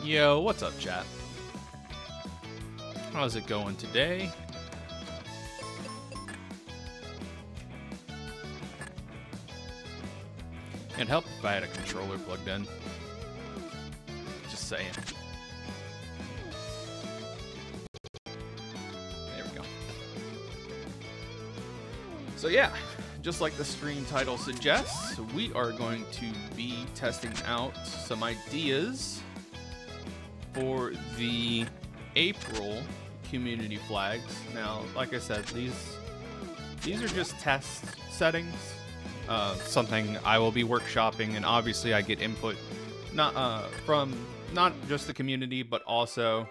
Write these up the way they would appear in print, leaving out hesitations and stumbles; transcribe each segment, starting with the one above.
Yo, what's up, chat? How's it going today? It'd help if I had a controller plugged in. Just saying. There we go. So yeah, just like the stream title suggests, we are going to be testing out some ideas for the April community flags. Now, like I said, these are just test settings. Something I will be workshopping, and obviously I get input from not just the community, but also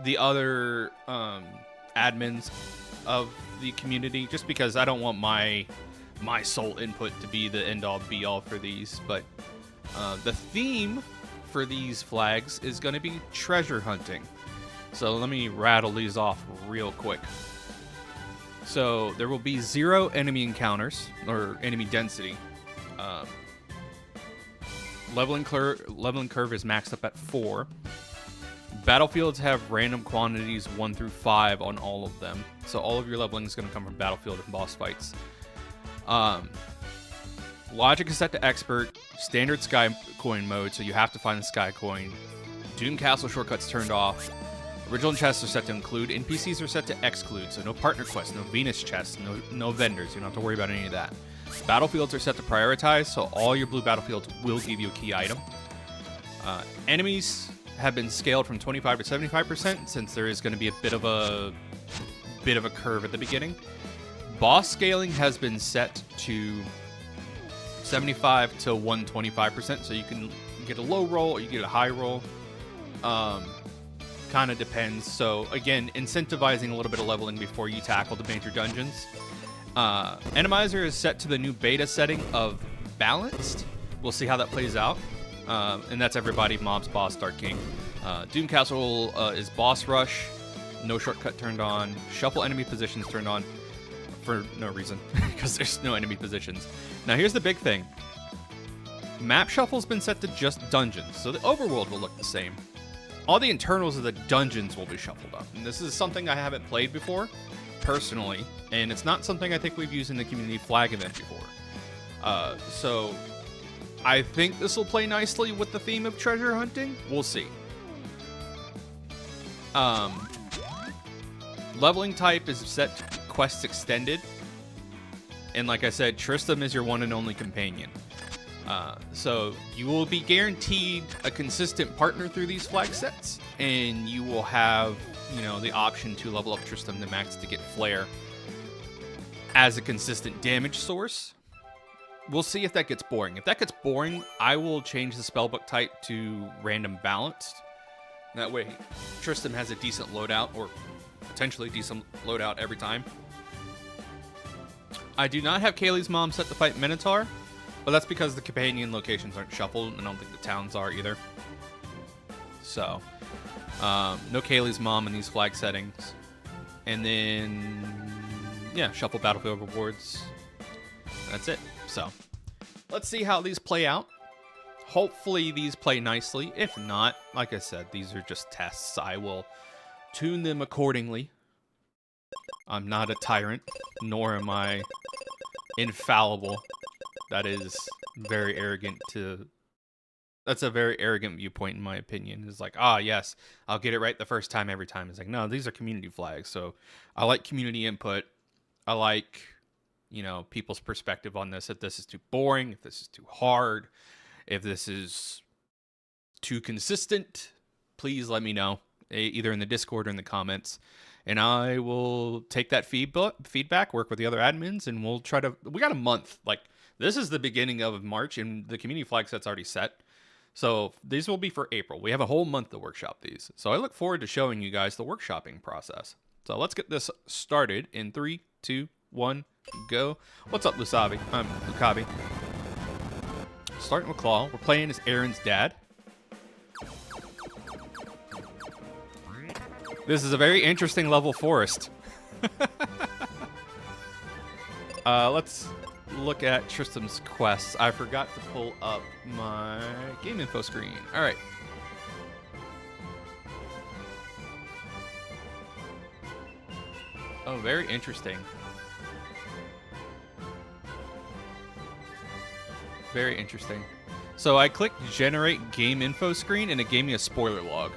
the other admins of the community, just because I don't want my sole input to be the end-all be-all for these. But the theme for these flags is going to be treasure hunting. So let me rattle these off real quick. So there will be 0 enemy encounters, or enemy density. Leveling curve is maxed up at 4. Battlefields have random quantities 1 through 5 on all of them. So all of your leveling is going to come from battlefield and boss fights. Logic is set to expert. Standard sky coin mode, so you have to find the sky coin. Doom Castle shortcuts turned off. Original chests are set to include. NPCs are set to exclude, so no partner quests, no Venus chests, no vendors. You don't have to worry about any of that. Battlefields are set to prioritize, so all your blue battlefields will give you a key item. Enemies have been scaled from 25 to 75%, since there is going to be a bit of a curve at the beginning. Boss scaling has been set to 75 to 125%, so you can get a low roll or you get a high roll. Kind of depends. So again, incentivizing a little bit of leveling before you tackle the major dungeons. Randomizer is set to the new beta setting of balanced. We'll see how that plays out. And that's everybody: mobs, boss, Dark King. Doom Castle is boss rush. No shortcut turned on. Shuffle enemy positions turned on for no reason, because there's no enemy positions. Now here's the big thing. Map shuffle's been set to just dungeons, so the overworld will look the same. All the internals of the dungeons will be shuffled up. And this is something I haven't played before, personally, and it's not something I think we've used in the community flag event before. So I think this will play nicely with the theme of treasure hunting. We'll see. Leveling type is set to quests extended. And like I said, Tristram is your one and only companion. So you will be guaranteed a consistent partner through these flag sets, and you will have, the option to level up Tristram to max to get Flare as a consistent damage source. We'll see if that gets boring. If that gets boring, I will change the spellbook type to random balanced. That way, Tristram has a decent loadout, or potentially decent loadout every time. I do not have Kaylee's mom set to fight Minotaur. But that's because the companion locations aren't shuffled, and I don't think the towns are either. So, no Kaylee's mom in these flag settings. And then, yeah, shuffle battlefield rewards. That's it. So, let's see how these play out. Hopefully these play nicely. If not, like I said, these are just tests. I will tune them accordingly. I'm not a tyrant, nor am I infallible. That is very arrogant that's a very arrogant viewpoint, in my opinion. It's like, yes, I'll get it right the first time every time. It's like, no, these are community flags. So I like community input. I like, people's perspective on this. If this is too boring, if this is too hard, if this is too consistent, please let me know, either in the Discord or in the comments. And I will take that feedback, work with the other admins, and we'll try to... We got a month. This is the beginning of March, and the community flag set's already set. So these will be for April. We have a whole month to workshop these. So I look forward to showing you guys the workshopping process. So let's get this started in 3, 2, 1, go. What's up, Lusabi? I'm Lukabi. Starting with Claw. We're playing as Aaron's dad. This is a very interesting level forest. Let's look at Tristram's quests. I forgot to pull up my game info screen. All right. Oh, very interesting. Very interesting. So I clicked generate game info screen and it gave me a spoiler log.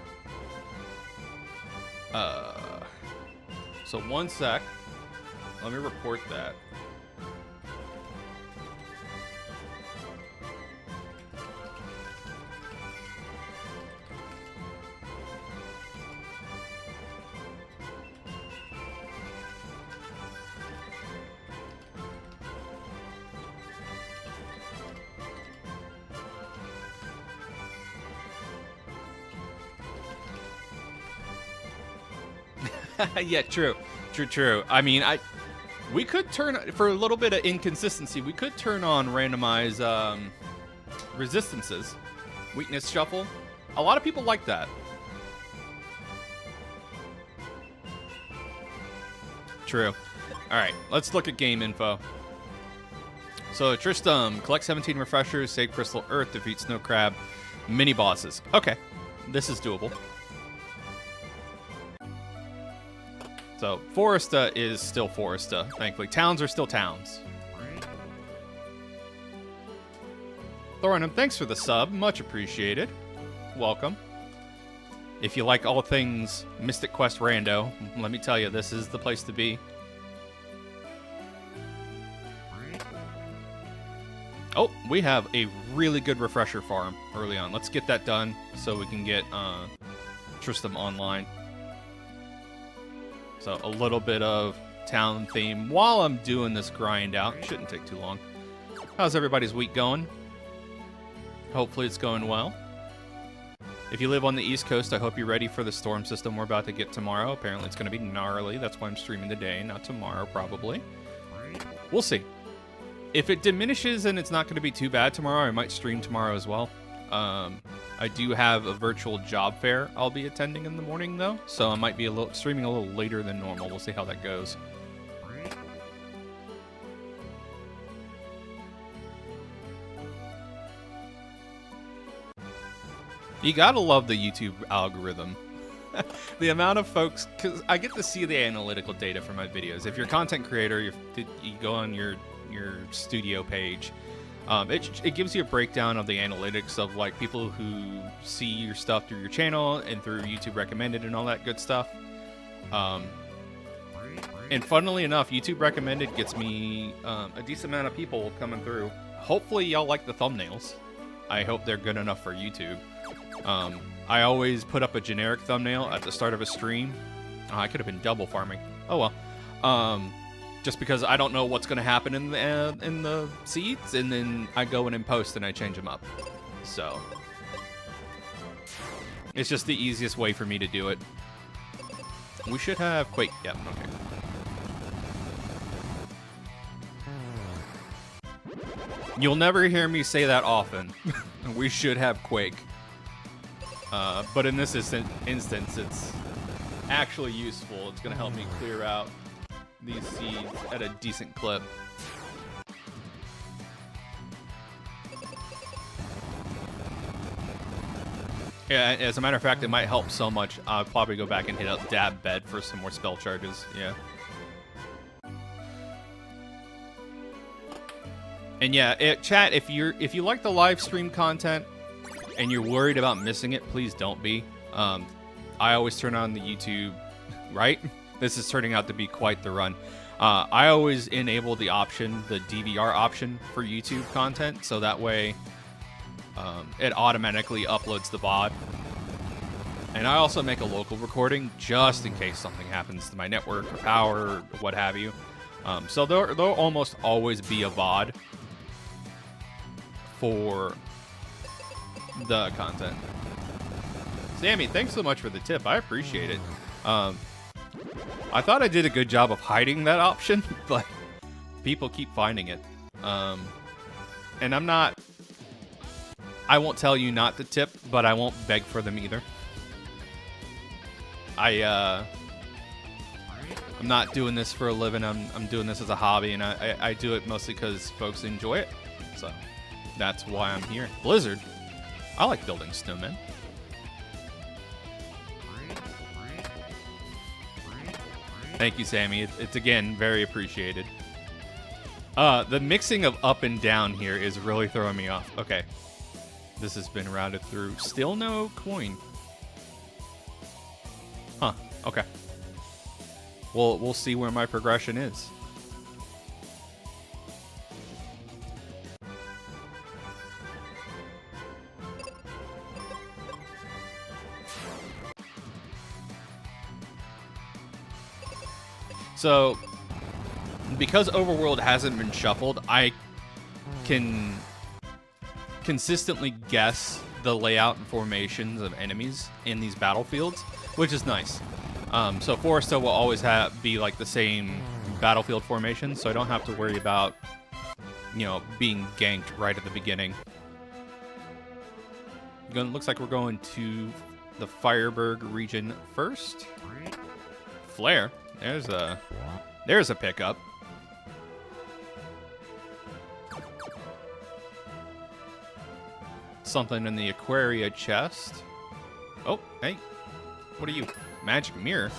So 1 sec. Let me report that. Yeah, true. I mean, we could turn, for a little bit of inconsistency, we could turn on randomize resistances, weakness shuffle. A lot of people like that. True. All right, let's look at game info. So Tristram, collect 17 refreshers, save Crystal Earth, defeat Snow Crab, mini bosses. Okay, this is doable. So, Foresta is still Foresta, thankfully. Towns are still towns. Thornham, thanks for the sub. Much appreciated. Welcome. If you like all things Mystic Quest Rando, let me tell you, this is the place to be. Oh, we have a really good refresher farm early on. Let's get that done so we can get Tristram online. So a little bit of town theme while I'm doing this grind out. Shouldn't take too long. How's everybody's week going? Hopefully it's going well. If you live on the East Coast, I hope you're ready for the storm system we're about to get tomorrow. Apparently it's going to be gnarly. That's why I'm streaming today, not tomorrow probably. We'll see. If it diminishes and it's not going to be too bad tomorrow, I might stream tomorrow as well. I do have a virtual job fair I'll be attending in the morning, though, so I might be streaming a little later than normal. We'll see how that goes. You gotta love the YouTube algorithm. The amount of folks, because I get to see the analytical data for my videos. If you're a content creator, you go on your studio page. It gives you a breakdown of the analytics of like people who see your stuff through your channel and through YouTube recommended and all that good stuff. And funnily enough, YouTube recommended gets me a decent amount of people coming through. Hopefully y'all like the thumbnails. I hope they're good enough for YouTube. I always put up a generic thumbnail at the start of a stream. I could have been double farming. Oh well. Just because I don't know what's going to happen in the seeds, and then I go in and post and I change them up. So it's just the easiest way for me to do it. We should have Quake. Yep, okay. You'll never hear me say that often. We should have Quake. But in this instance, it's actually useful. It's going to help me clear out these seeds at a decent clip. Yeah, as a matter of fact, it might help so much. I'll probably go back and hit up Dab Bed for some more spell charges. Yeah. And yeah, chat, if you like the live stream content and you're worried about missing it, please don't be. I always turn on the YouTube, right? This is turning out to be quite the run. I always enable the option, the DVR option for YouTube content, so that way it automatically uploads the VOD. And I also make a local recording just in case something happens to my network or power or what have you. So there'll almost always be a VOD for the content. Sammy, thanks so much for the tip. I appreciate it. I thought I did a good job of hiding that option, but people keep finding it. And I won't tell you not to tip, but I won't beg for them either. I'm not doing this for a living. I'm doing this as a hobby, and I do it mostly because folks enjoy it. So that's why I'm here. Blizzard. I like building snowmen. Thank you, Sammy. It's again very appreciated. The mixing of up and down here is really throwing me off. Okay. This has been routed through. Still no coin. Huh. Okay. We'll see where my progression is. So, because Overworld hasn't been shuffled, I can consistently guess the layout and formations of enemies in these battlefields, which is nice. So Foresta will always be like the same battlefield formation, so I don't have to worry about, you know, being ganked right at the beginning. Looks like we're going to the Fireburg region first. Flare. There's a pickup. Something in the Aquaria chest. Oh, hey. What are you? Magic mirror.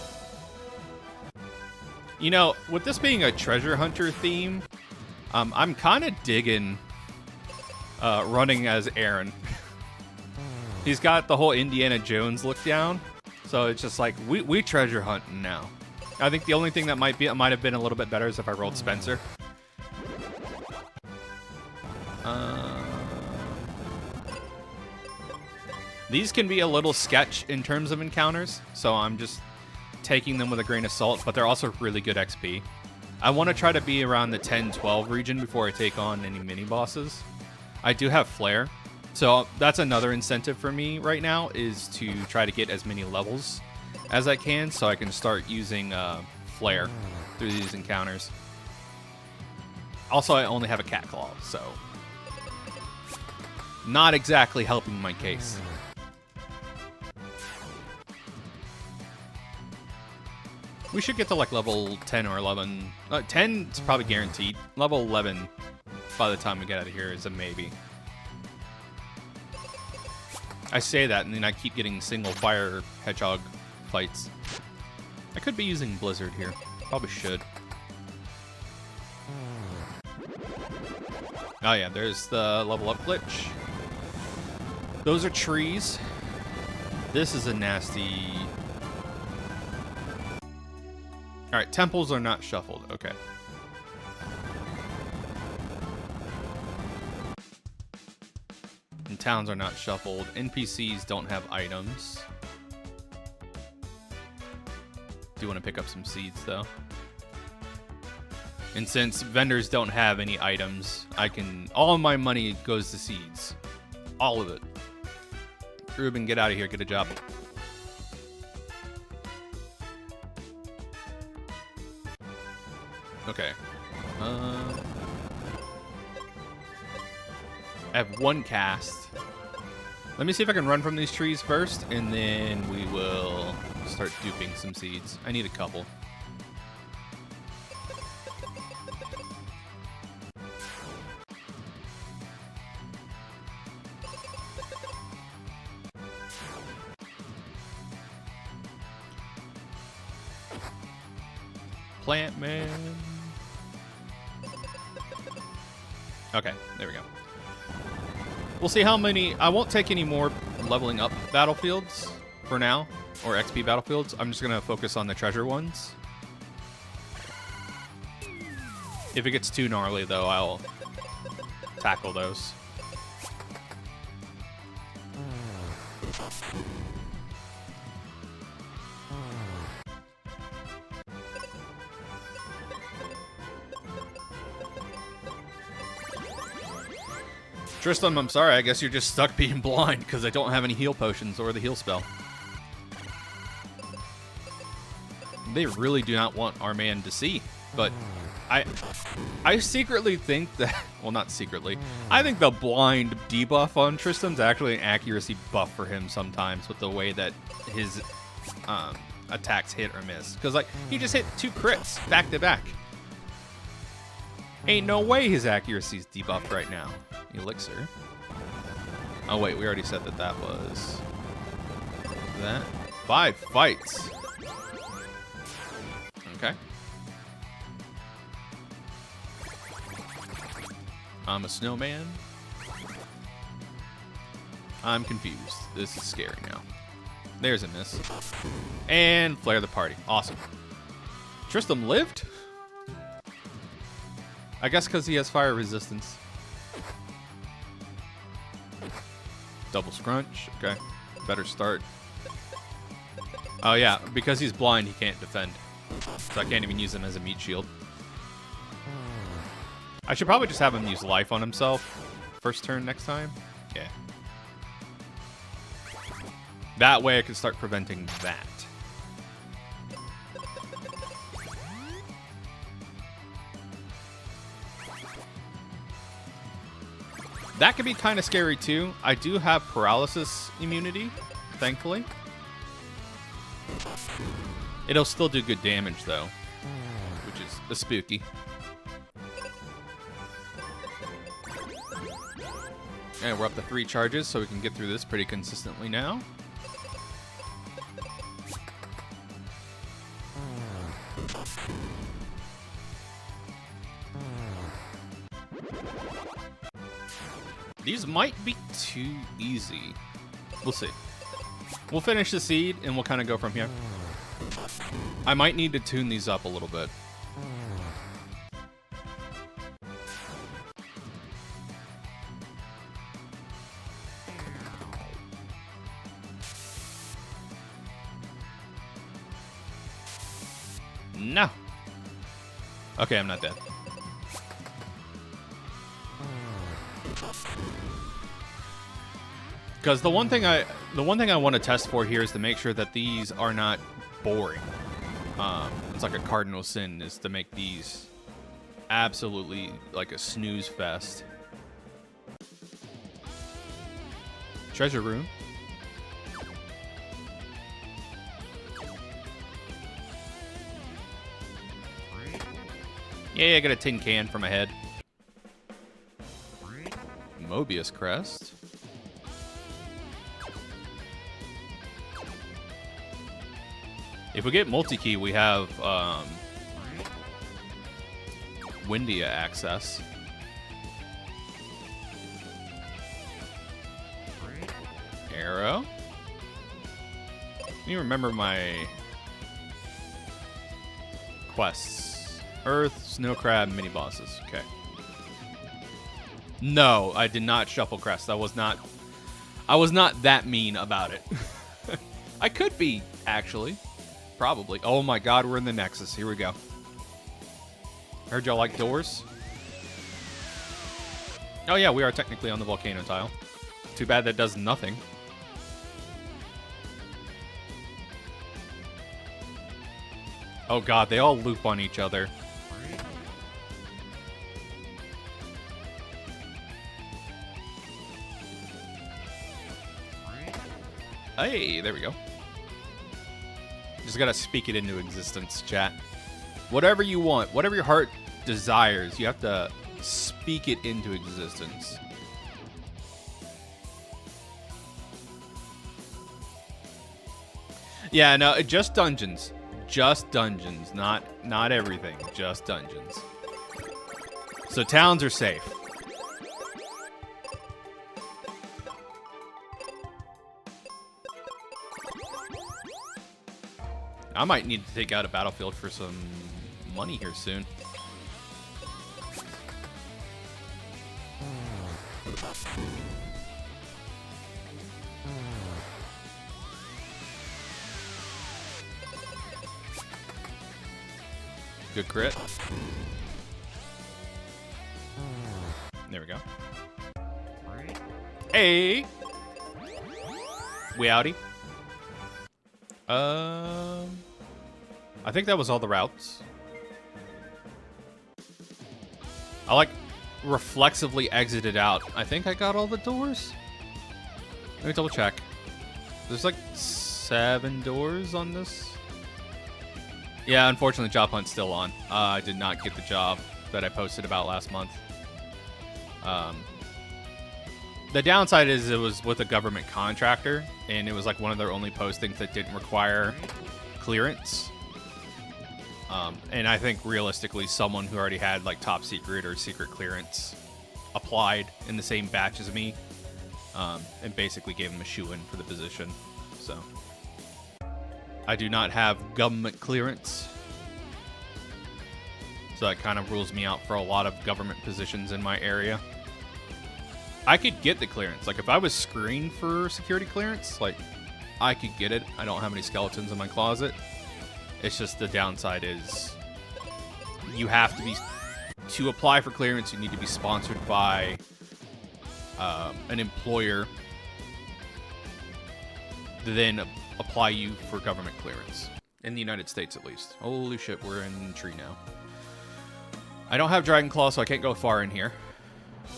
You know, with this being a treasure hunter theme, I'm kind of digging running as Aaron. He's got the whole Indiana Jones look down, so it's just like we treasure hunting now. I think the only thing that might have been a little bit better is if I rolled Spencer. These can be a little sketch in terms of encounters, so I'm just taking them with a grain of salt, but they're also really good XP. I want to try to be around the 10-12 region before I take on any mini-bosses. I do have Flare, so that's another incentive for me right now, is to try to get as many levels as I can, so I can start using Flare through these encounters. Also, I only have a Cat Claw, so not exactly helping my case. We should get to like level 10 or 11. 10 is probably guaranteed. Level 11 by the time we get out of here is a maybe. I say that and then I keep getting single fire hedgehog fights. I could be using Blizzard here. Probably should. Oh yeah, there's the level up glitch. Those are trees. This is a nasty... Alright, temples are not shuffled. Okay. And towns are not shuffled. NPCs don't have items. Do want to pick up some seeds, though. And since vendors don't have any items, all of my money goes to seeds. All of it. Ruben, get out of here. Get a job. Okay. I have one cast. Let me see if I can run from these trees first, and then we will start duping some seeds. I need a couple. Plant man. Okay, there we go. We'll see how many... I won't take any more leveling up battlefields for now, or XP battlefields. I'm just going to focus on the treasure ones. If it gets too gnarly, though, I'll tackle those. Tristan, I'm sorry. I guess you're just stuck being blind because I don't have any heal potions or the heal spell. They really do not want our man to see, but I secretly think that, well, not secretly, I think the blind debuff on Tristan's actually an accuracy buff for him sometimes with the way that his attacks hit or miss. Because, like, he just hit 2 crits back to back. Ain't no way his accuracy's debuffed right now. Elixir. Oh, wait, we already said that that was... that. 5 fights. Okay. I'm a snowman. I'm confused. This is scary now. There's a miss. And flare the party. Awesome. Tristram lived? I guess because he has fire resistance. Double scrunch. Okay. Better start. Oh, yeah. Because he's blind, he can't defend. So I can't even use him as a meat shield. I should probably just have him use life on himself. First turn next time. Yeah. That way I can start preventing that. That could be kind of scary too. I do have paralysis immunity, thankfully. It'll still do good damage though, which is a spooky. And we're up to 3 charges, so we can get through this pretty consistently now. These might be too easy. We'll see. We'll finish the seed, and we'll kind of go from here. I might need to tune these up a little bit. No. Okay, I'm not dead. Because the one thing I want to test for here is to make sure that these are not boring. It's like a cardinal sin is to make these absolutely like a snooze fest. Treasure room. Yeah, I got a tin can for my head. Mobius crest. If we get multi-key, we have Windia access. Arrow. Let me remember my quests. Earth, snow crab, mini bosses. Okay. No, I did not shuffle crest. I was not that mean about it. I could be, actually. Probably. Oh my god, we're in the Nexus. Here we go. Heard y'all like doors? Oh yeah, we are technically on the volcano tile. Too bad that does nothing. Oh god, they all loop on each other. Hey, there we go. Just gotta speak it into existence, chat. Whatever you want, whatever your heart desires, you have to speak it into existence. Yeah, no, just dungeons. Just dungeons, not everything. Just dungeons. So towns are safe. I might need to take out a battlefield for some money here soon. Good crit. There we go. Hey! We outie. I think that was all the routes. I like reflexively exited out. I think I got all the doors. Let me double check. There's like 7 doors on this Yeah, unfortunately, job hunt's still on. I did not get the job that I posted about last month. The downside is it was with a government contractor, and it was like one of their only postings that didn't require clearance. And I think realistically, someone who already had like top secret or secret clearance applied in the same batch as me, and basically gave him a shoe-in for the position. So I do not have government clearance, so that kind of rules me out for a lot of government positions in my area. I could get the clearance. Like, if I was screened for security clearance, like, I could get it. I don't have any skeletons in my closet. It's just the downside is you have to be... To apply for clearance, you need to be sponsored by an employer to then apply you for government clearance. In the United States, at least. Holy shit, we're in a tree now. I don't have Dragon Claw, so I can't go far in here.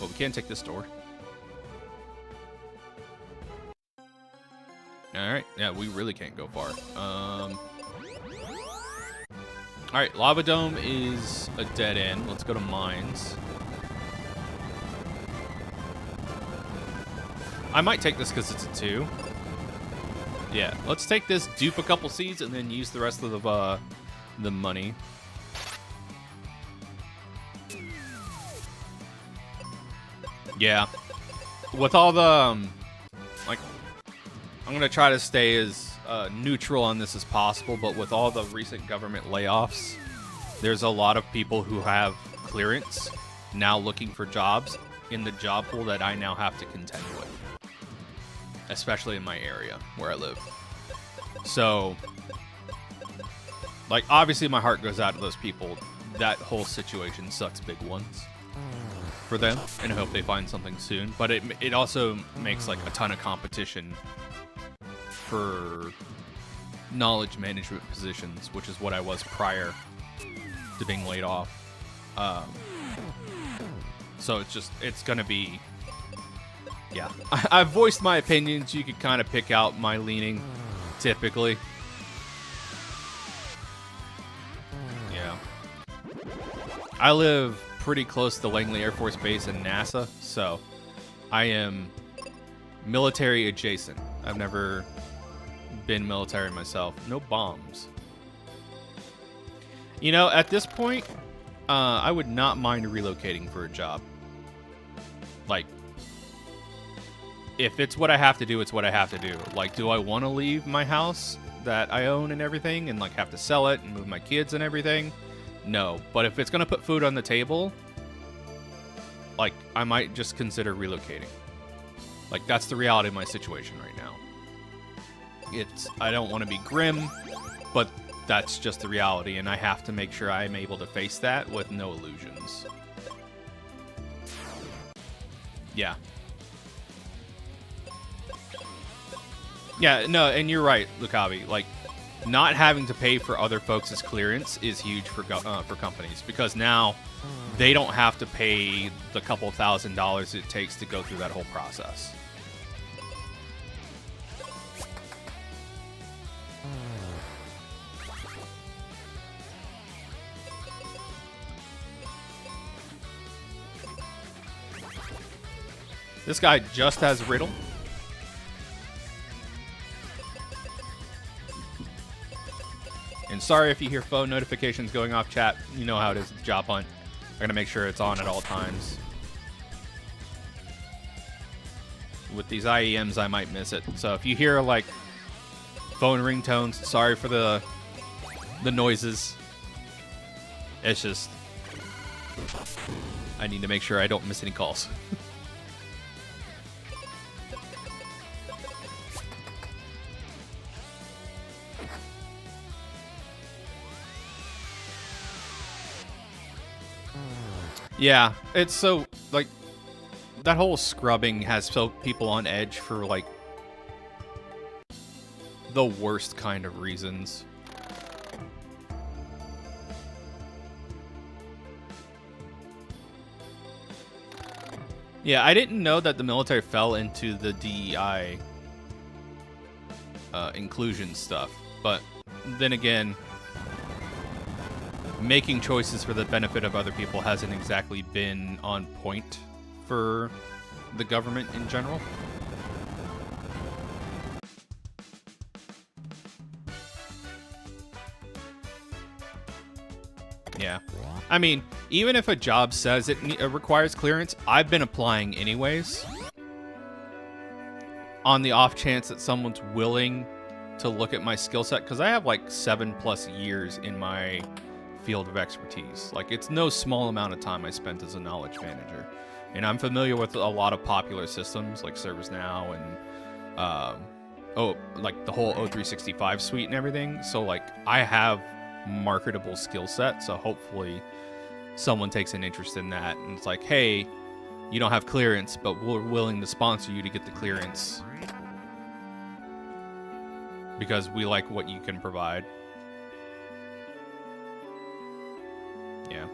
But we can take this door. Alright, yeah, we really can't go far. Alright, Lava Dome is a dead end. Let's go to Mines. I might take this because it's a 2. Yeah, let's take this, dupe a couple seeds, and then use the rest of the money. Yeah. With all the, like, I'm going to try to stay as neutral on this as possible, but with all the recent government layoffs, there's a lot of people who have clearance now looking for jobs in the job pool that I now have to contend with. Especially in my area where I live. So, like, obviously my heart goes out to those people. That whole situation sucks big ones for them, and I hope they find something soon. But it also makes, like, a ton of competition for knowledge management positions, which is what I was prior to being laid off. So it's gonna be, yeah. I've voiced my opinions. You could kind of pick out my leaning, typically. Yeah. I live pretty close to Langley Air Force Base and NASA, so I am military adjacent. I've never been military myself. No bombs. You know, at this point, I would not mind relocating for a job. Like, if it's what I have to do, it's what I have to do. Like, do I want to leave my house that I own and everything and, like, have to sell it and move my kids and everything? No. But if it's going to put food on the table, like, I might just consider relocating. Like, that's the reality of my situation right now. I don't want to be grim, but that's just the reality, and I have to make sure I'm able to face that with no illusions. Yeah. Yeah, no, and you're right, Lukavi. Like, not having to pay for other folks' clearance is huge for companies, because now they don't have to pay the couple $1,000s it takes to go through that whole process. This guy just has Riddle. And sorry if you hear phone notifications going off, chat. You know how it is with job hunt. I'm going to make sure it's on at all times. With these IEMs, I might miss it. So if you hear, like, phone ringtones, sorry for the noises. It's just, I need to make sure I don't miss any calls. Yeah, it's so, like, that whole scrubbing has so people on edge for, like, the worst kind of reasons. Yeah, I didn't know that the military fell into the DEI inclusion stuff, but then again, making choices for the benefit of other people hasn't exactly been on point for the government in general. Yeah. I mean, even if a job says it requires clearance, I've been applying anyways. On the off chance that someone's willing to look at my skill set, because I have like 7+ years in my field of expertise. Like, it's no small amount of time I spent as a knowledge manager. And I'm familiar with a lot of popular systems like ServiceNow and like the whole O365 suite and everything. So like, I have marketable skill set, so hopefully someone takes an interest in that and it's like, hey, you don't have clearance, but we're willing to sponsor you to get the clearance because we like what you can provide. Yeah.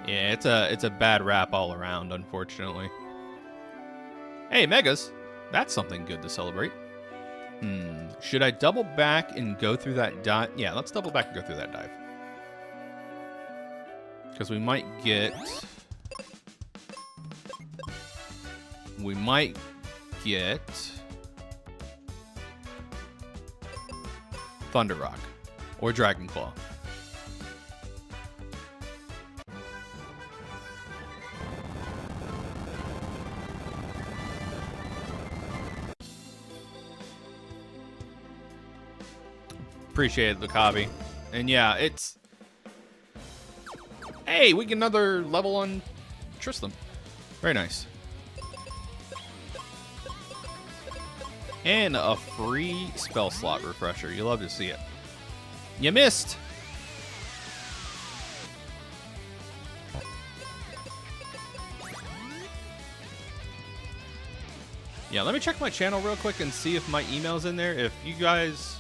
Yeah, it's a bad rap all around, unfortunately. Hey, Megas, that's something good to celebrate. Should I double back and go through that dive? Yeah, let's double back and go through that dive. Because we might get Thunder Rock or Dragon Claw. Appreciate the copy. And yeah, it's... Hey, we get another level on Tristram. Very nice. And a free spell slot refresher. You love to see it. You missed! Yeah, let me check my channel real quick and see if my email's in there. If you guys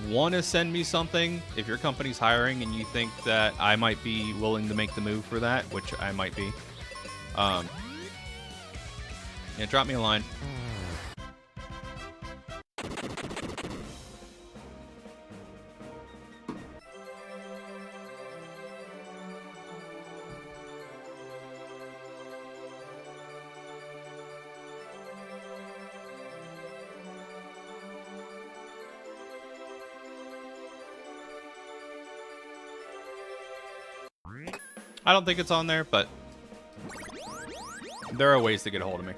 want to send me something, if your company's hiring and you think that I might be willing to make the move for that, which I might be, yeah, drop me a line. I don't think it's on there, but there are ways to get a hold of me.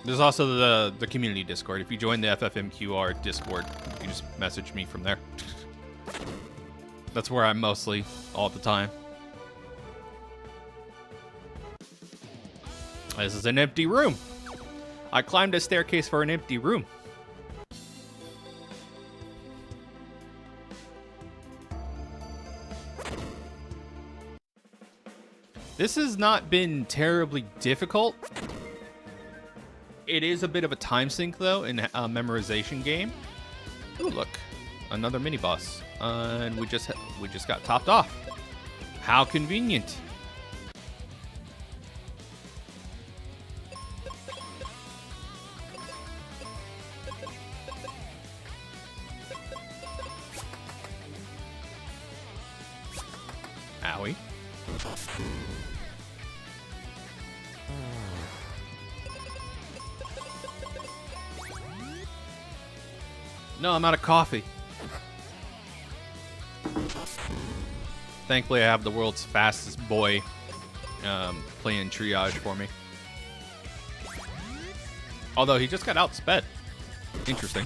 There's also the community Discord. If you join the FFMQR Discord, you can just message me from there. That's where I'm mostly all the time. This is an empty room. I climbed a staircase for an empty room. This has not been terribly difficult. It is a bit of a time sink, though, in a memorization game. Ooh, look. Another mini-boss. And we just got topped off. How convenient. Owie. No, I'm out of coffee. Thankfully, I have the world's fastest boy playing triage for me. Although he just got outsped. Interesting.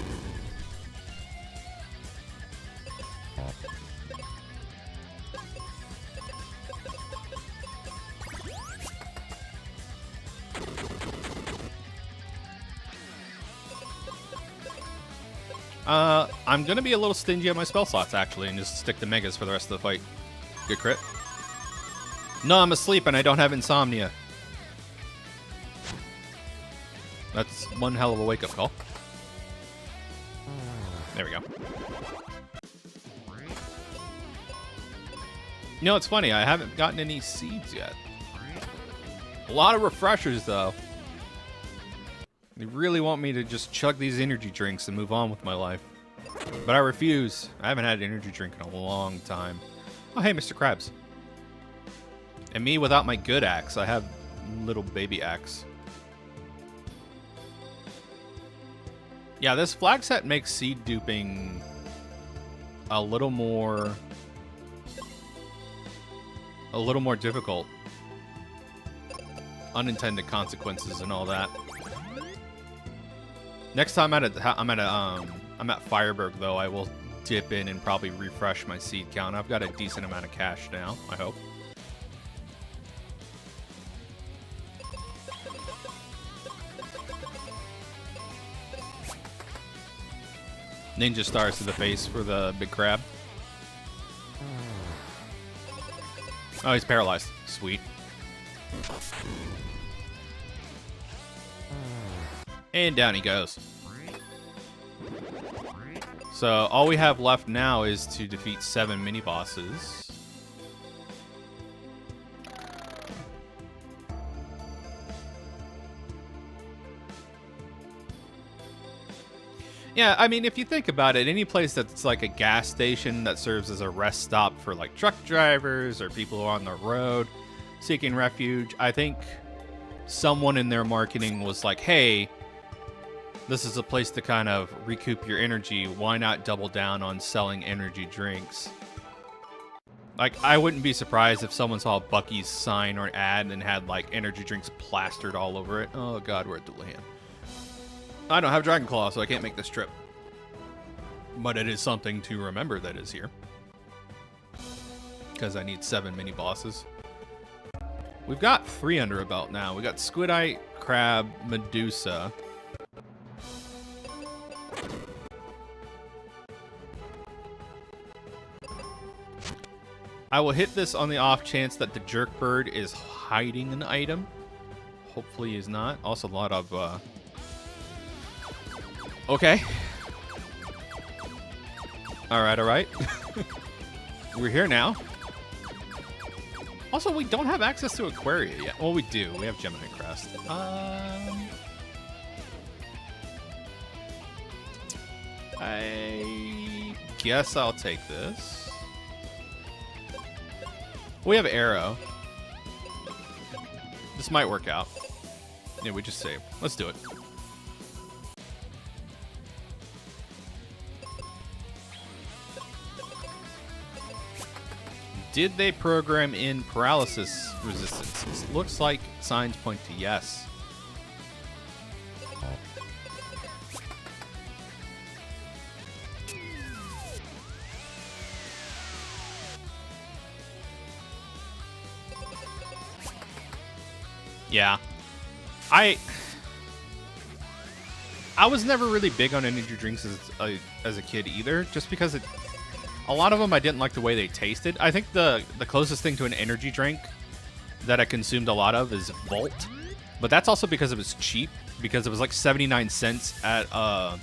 I'm gonna be a little stingy on my spell slots, actually, and just stick to megas for the rest of the fight. Good crit. No, I'm asleep and I don't have insomnia. That's one hell of a wake-up call. There we go. You know, it's funny, I haven't gotten any seeds yet. A lot of refreshers, though. They really want me to just chug these energy drinks and move on with my life. But I refuse. I haven't had an energy drink in a long time. Oh, hey, Mr. Krabs. And me without my good axe. I have little baby axe. Yeah, this flag set makes seed duping a little more difficult. Unintended consequences and all that. Next time I'm at Fireberg though, I will dip in and probably refresh my seed count. I've got a decent amount of cash now, I hope. Ninja stars to the face for the big crab. Oh, he's paralyzed. Sweet. And down he goes. So all we have left now is to defeat 7 mini-bosses. Yeah, I mean, if you think about it, any place that's like a gas station that serves as a rest stop for like truck drivers or people who are on the road seeking refuge, I think someone in their marketing was like, hey, this is a place to kind of recoup your energy. Why not double down on selling energy drinks? Like, I wouldn't be surprised if someone saw Bucky's sign or ad and had like energy drinks plastered all over it. Oh god, we're at Dullahan. I don't have Dragon Claw, so I can't make this trip. But it is something to remember that is here. Because I need 7 mini-bosses. We've got 3 under a belt now. We got Squidite, Crab, Medusa. I will hit this on the off chance that the jerk bird is hiding an item. Hopefully he's not. Also a lot of... Okay. Alright, alright. We're here now. Also, we don't have access to Aquaria yet. Well, we do. We have Gemini Crest. I guess I'll take this. We have Arrow. This might work out. Yeah, we just saved. Let's do it. Did they program in paralysis resistance? It looks like signs point to yes. Yeah. I was never really big on energy drinks as a kid either, just because a lot of them I didn't like the way they tasted. I think the closest thing to an energy drink that I consumed a lot of is Volt, but that's also because it was cheap, because it was like 79 cents at a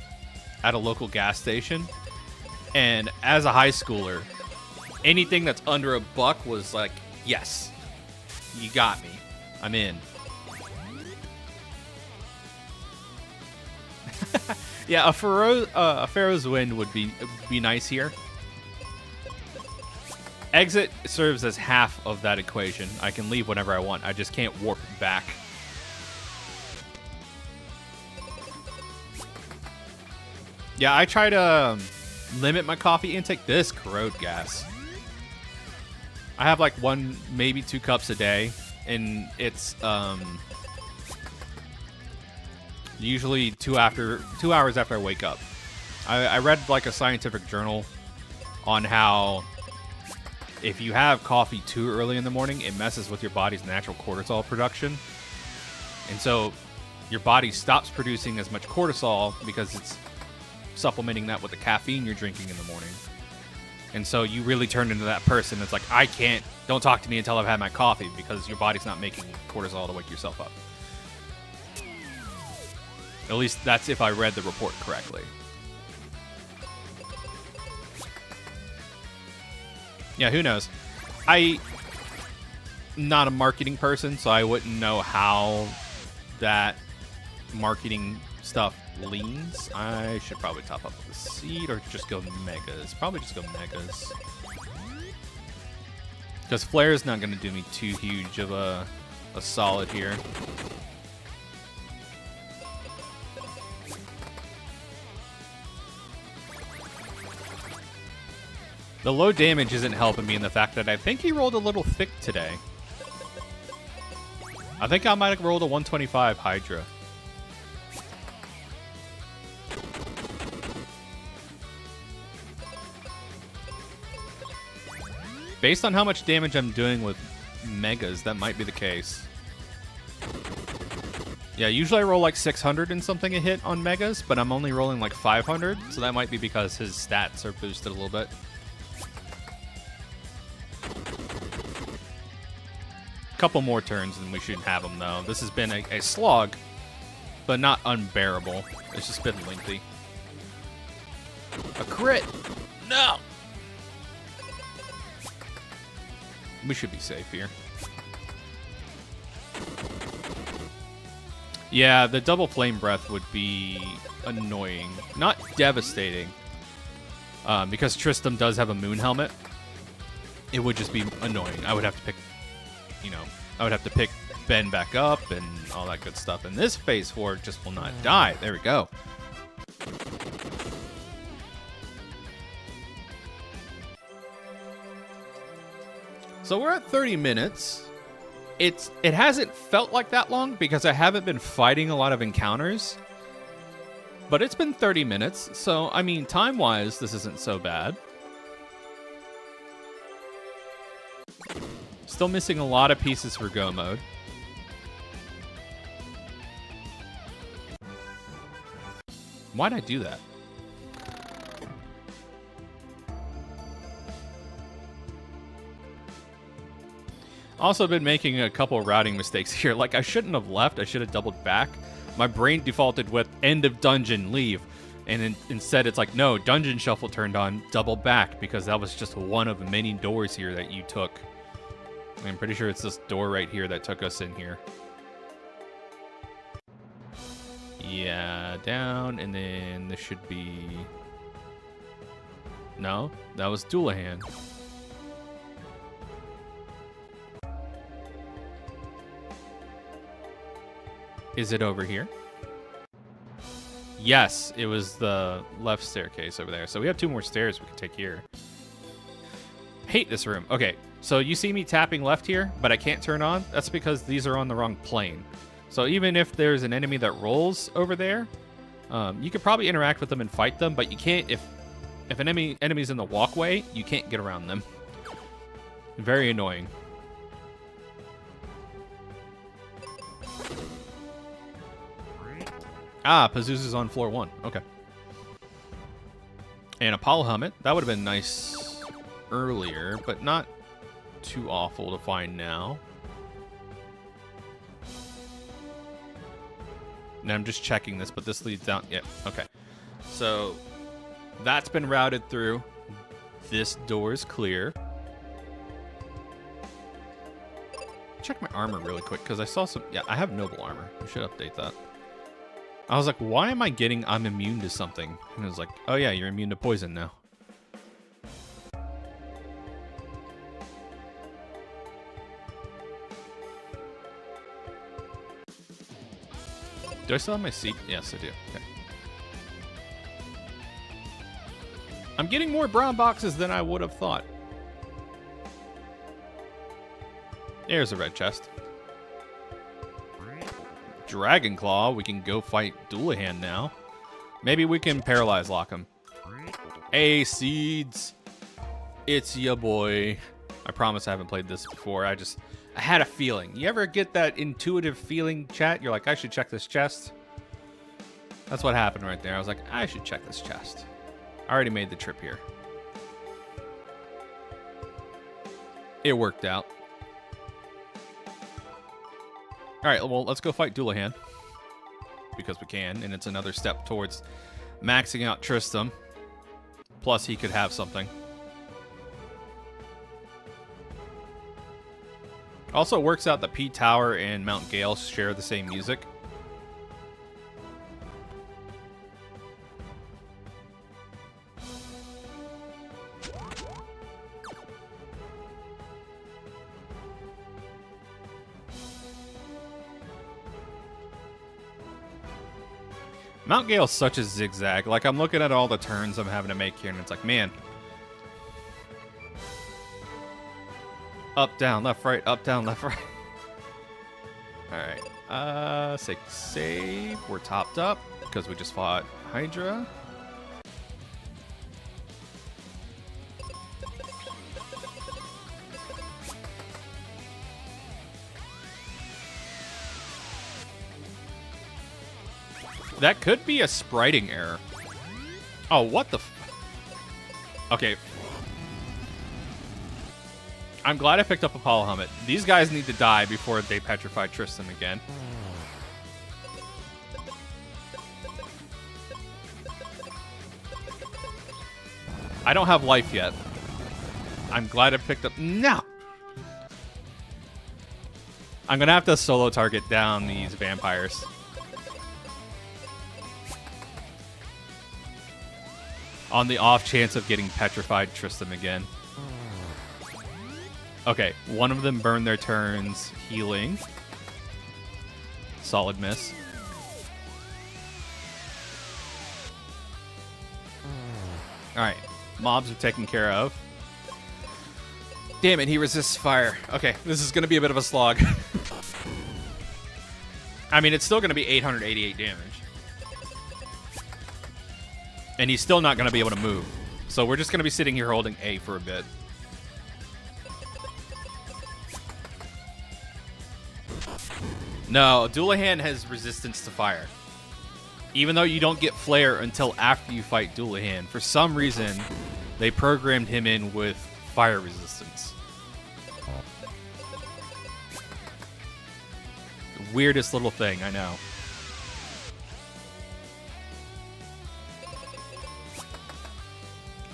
local gas station. And as a high schooler, anything that's under $1 was like, yes, you got me, I'm in. Yeah, a Pharaoh's Wind would be nice here. Exit serves as half of that equation. I can leave whenever I want. I just can't warp back. Yeah, I try to limit my coffee intake. This corrode gas. I have like 1, maybe 2 cups a day, and it's usually 2 hours after I wake up. I read like a scientific journal on how if you have coffee too early in the morning, it messes with your body's natural cortisol production. And so your body stops producing as much cortisol because it's supplementing that with the caffeine you're drinking in the morning. And so you really turn into that person that's like, don't talk to me until I've had my coffee, because your body's not making cortisol to wake yourself up. At least that's if I read the report correctly. Yeah, who knows? I'm not a marketing person, so I wouldn't know how that marketing stuff leans, I should probably top up the seed or just go megas. Probably just go megas. Because flare is not going to do me too huge of a solid here. The low damage isn't helping me in the fact that I think he rolled a little thick today. I think I might have rolled a 125 Hydra. Based on how much damage I'm doing with megas, that might be the case. Yeah, usually I roll like 600 and something a hit on megas, but I'm only rolling like 500, so that might be because his stats are boosted a little bit. Couple more turns and we should have him, though. This has been a slog, but not unbearable. It's just been lengthy. A crit! No! We should be safe here. Yeah, the double flame breath would be annoying. Not devastating. Because Tristram does have a moon helmet. It would just be annoying. I would have to pick, you know, I would have to pick Ben back up and all that good stuff. And this phase 4 just will not die. There we go. So we're at 30 minutes. It hasn't felt like that long because I haven't been fighting a lot of encounters. But it's been 30 minutes, so I mean, time-wise, this isn't so bad. Still missing a lot of pieces for go mode. Why'd I do that? Also been making a couple routing mistakes here. Like, I shouldn't have left. I should have doubled back. My brain defaulted with end of dungeon, leave. And instead it's like, no, dungeon shuffle turned on, double back, because that was just one of many doors here that you took. I'm pretty sure it's this door right here that took us in here. Yeah, down, and then this should be... No, that was Doulahan. Is it over here? Yes, it was the left staircase over there. So we have 2 more stairs we can take here. Hate this room. Okay, so you see me tapping left here, but I can't turn on. That's because these are on the wrong plane. So even if there's an enemy that rolls over there, you could probably interact with them and fight them, but you can't if an enemy's in the walkway, you can't get around them. Very annoying. Ah, Pazuzu's on floor 1. Okay. And Apollo helmet. That would have been nice earlier, but not too awful to find now. And I'm just checking this, but this leads down. Yeah, okay. So that's been routed through. This door is clear. Check my armor really quick, because I saw some... Yeah, I have noble armor. I should update that. I was like, why am I getting I'm immune to something? And it was like, oh yeah, you're immune to poison now. Do I still have my seat? Yes, I do. Okay. I'm getting more brown boxes than I would have thought. There's a red chest. Dragon Claw, we can go fight Doulahan now. Maybe we can paralyze lock him. Hey, Seeds. It's ya boy. I promise I haven't played this before. I had a feeling. You ever get that intuitive feeling, chat? You're like, I should check this chest. That's what happened right there. I was like, I should check this chest. I already made the trip here. It worked out. All right, well, let's go fight Doulahan. Because we can, and it's another step towards maxing out Tristram. Plus, he could have something. Also works out that P Tower and Mount Gale share the same music. Mount Gale's such a zigzag. Like, I'm looking at all the turns I'm having to make here, and it's like, man. Up, down, left, right, up, down, left, right. Alright. Save. We're topped up because we just fought Hydra. That could be a spriting error. Oh, what the Okay. I'm glad I picked up Apollo Helmet. These guys need to die before they petrify Tristan again. I don't have life yet. I'm glad I picked up... No! I'm gonna have to solo target down these vampires. On the off chance of getting petrified Tristan again. Okay, one of them burned their turns healing. Solid miss. Alright, mobs are taken care of. Damn it, he resists fire. Okay, this is going to be a bit of a slog. I mean, it's still going to be 888 damage. And he's still not going to be able to move. So we're just going to be sitting here holding A for a bit. No, Doulahan has resistance to fire. Even though you don't get flare until after you fight Doulahan. For some reason, they programmed him in with fire resistance. The weirdest little thing, I know.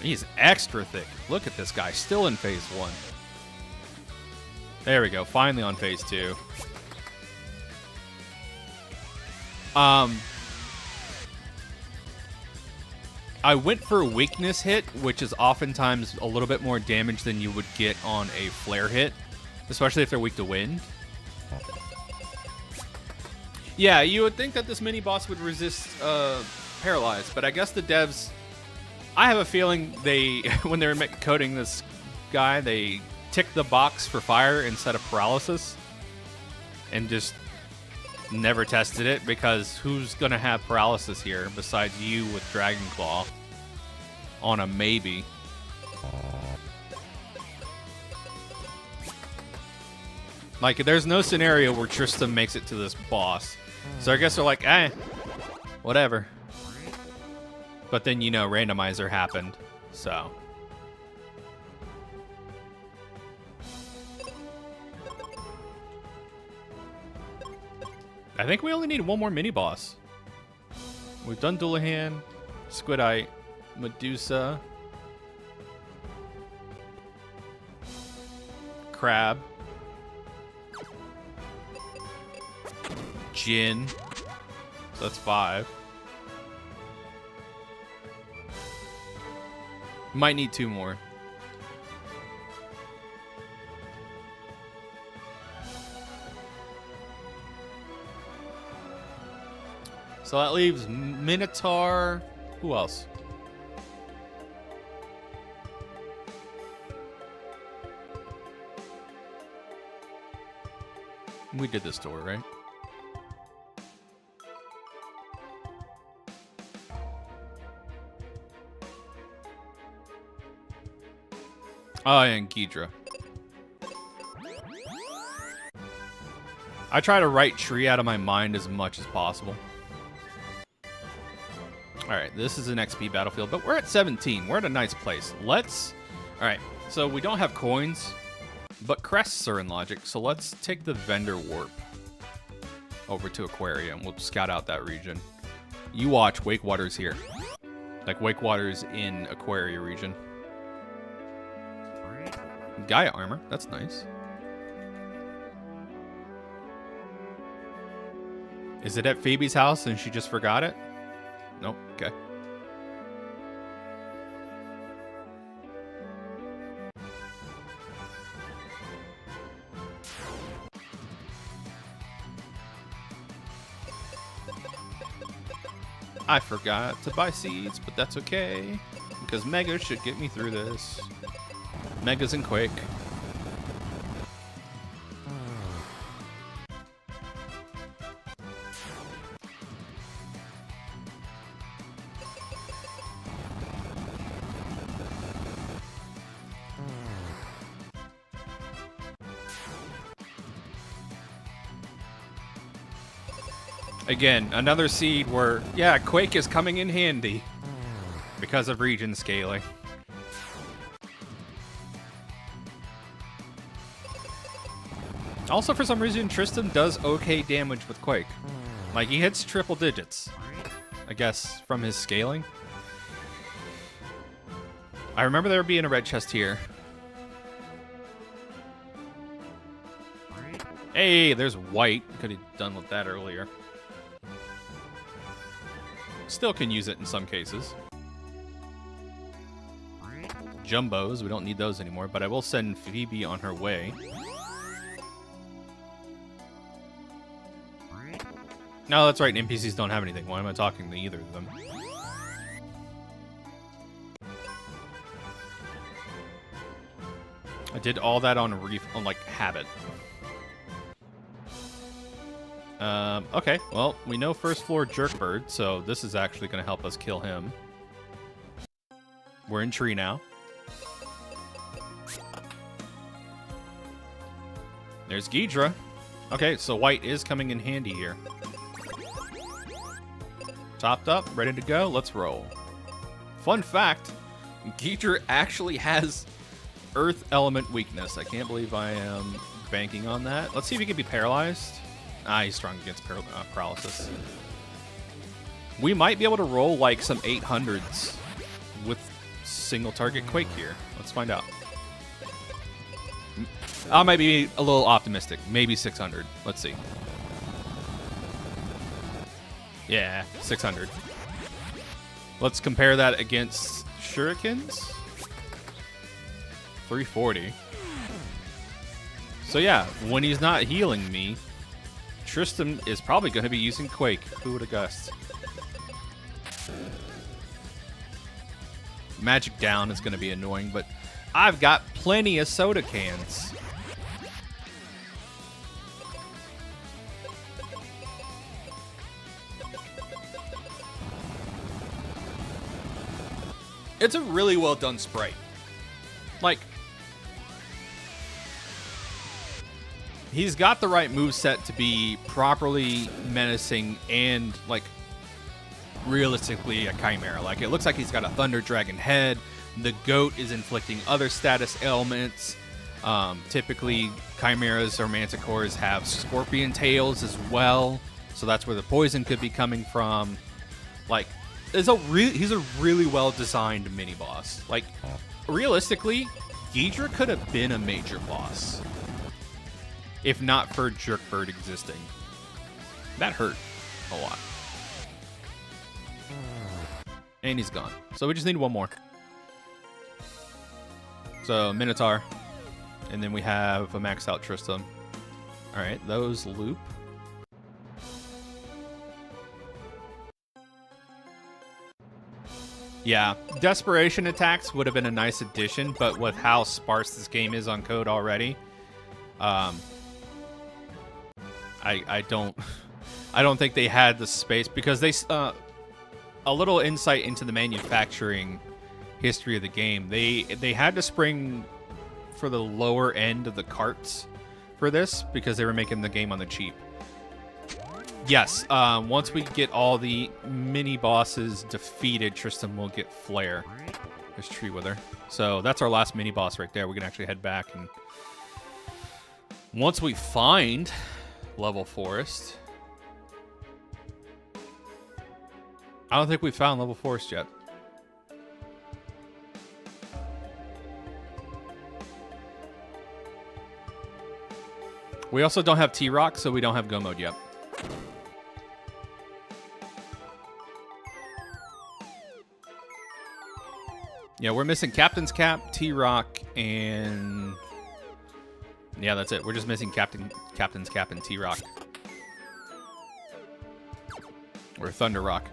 He's extra thick. Look at this guy, still in phase 1. There we go, finally on phase 2. I went for a weakness hit, which is oftentimes a little bit more damage than you would get on a flare hit, especially if they're weak to wind. Yeah, you would think that this mini-boss would resist Paralyze, but I guess the devs... I have a feeling they, when they were coding this guy, they ticked the box for fire instead of paralysis. And just never tested it, because who's going to have paralysis here besides you with Dragon Claw on a maybe? Like, there's no scenario where Tristan makes it to this boss. So I guess they're like, whatever. But then, you know, Randomizer happened, so. I think we only need one more mini-boss. We've done Doulahan, Squidite, Medusa, Crab, Jin, so that's 5. Might need 2 more. So that leaves Minotaur. Who else? We did this door, right? Oh, and Ghidra. I try to write tree out of my mind as much as possible. Alright, this is an XP battlefield, but we're at 17. We're at a nice place. Let's... Alright, so we don't have coins, but crests are in logic, so let's take the vendor warp over to Aquarium. We'll scout out that region. You watch, Wakewater's here. Like, Wakewater's in Aquaria region. Gaia armor, that's nice. Is it at Phoebe's house and she just forgot it? Nope, okay. I forgot to buy seeds, but that's okay. Because Megas should get me through this. Megas and Quake. Again, another seed where, yeah, Quake is coming in handy because of region scaling. Also, for some reason, Tristan does okay damage with Quake. Like, he hits triple digits, I guess, from his scaling. I remember there being a red chest here. Hey, there's white. Could have done with that earlier. Still can use it in some cases. Jumbos, we don't need those anymore, but I will send Phoebe on her way. No, that's right, NPCs don't have anything. Why am I talking to either of them? I did all that on like habit. Okay, well, we know first floor Jerkbird, so this is actually going to help us kill him. We're in tree now. There's Ghidra. Okay, so white is coming in handy here. Topped up, ready to go, let's roll. Fun fact, Ghidra actually has earth element weakness. I can't believe I am banking on that. Let's see if he can be paralyzed. Ah, he's strong against paralysis. We might be able to roll like some 800s with single target Quake here. Let's find out. I might be a little optimistic. Maybe 600. Let's see. Yeah, 600. Let's compare that against shurikens. 340. So yeah, when he's not healing me, Tristan is probably going to be using Quake. Who would have guessed? Magic down is going to be annoying, but I've got plenty of soda cans. It's a really well done sprite. Like, he's got the right moveset to be properly menacing and, like, realistically a chimera. Like, it looks like he's got a Thunder Dragon head. The goat is inflicting other status ailments. Typically, chimeras or manticores have scorpion tails as well. So that's where the poison could be coming from. Like, he's a really well-designed mini-boss. Like, realistically, Ghidra could have been a major boss if not for Jerkbird existing. That hurt a lot. And he's gone. So we just need one more. So, Minotaur. And then we have a maxed out Tristan. Alright, those loop. Yeah, desperation attacks would have been a nice addition, but with how sparse this game is on code already, I don't think they had the space, because they a little insight into the manufacturing history of the game. They had to spring for the lower end of the carts for this because they were making the game on the cheap. Yes, once we get all the mini bosses defeated, Tristan will get Flare. There's Tree Wither. So that's our last mini boss right there. We can actually head back, and once we find Level Forest, I don't think we found Level Forest yet. We also don't have T-Rock, so we don't have Go Mode yet. Yeah, we're missing Captain's Cap, T-Rock, and yeah, that's it. We're just missing Captain's Cap and T-Rock. Or Thunder Rock.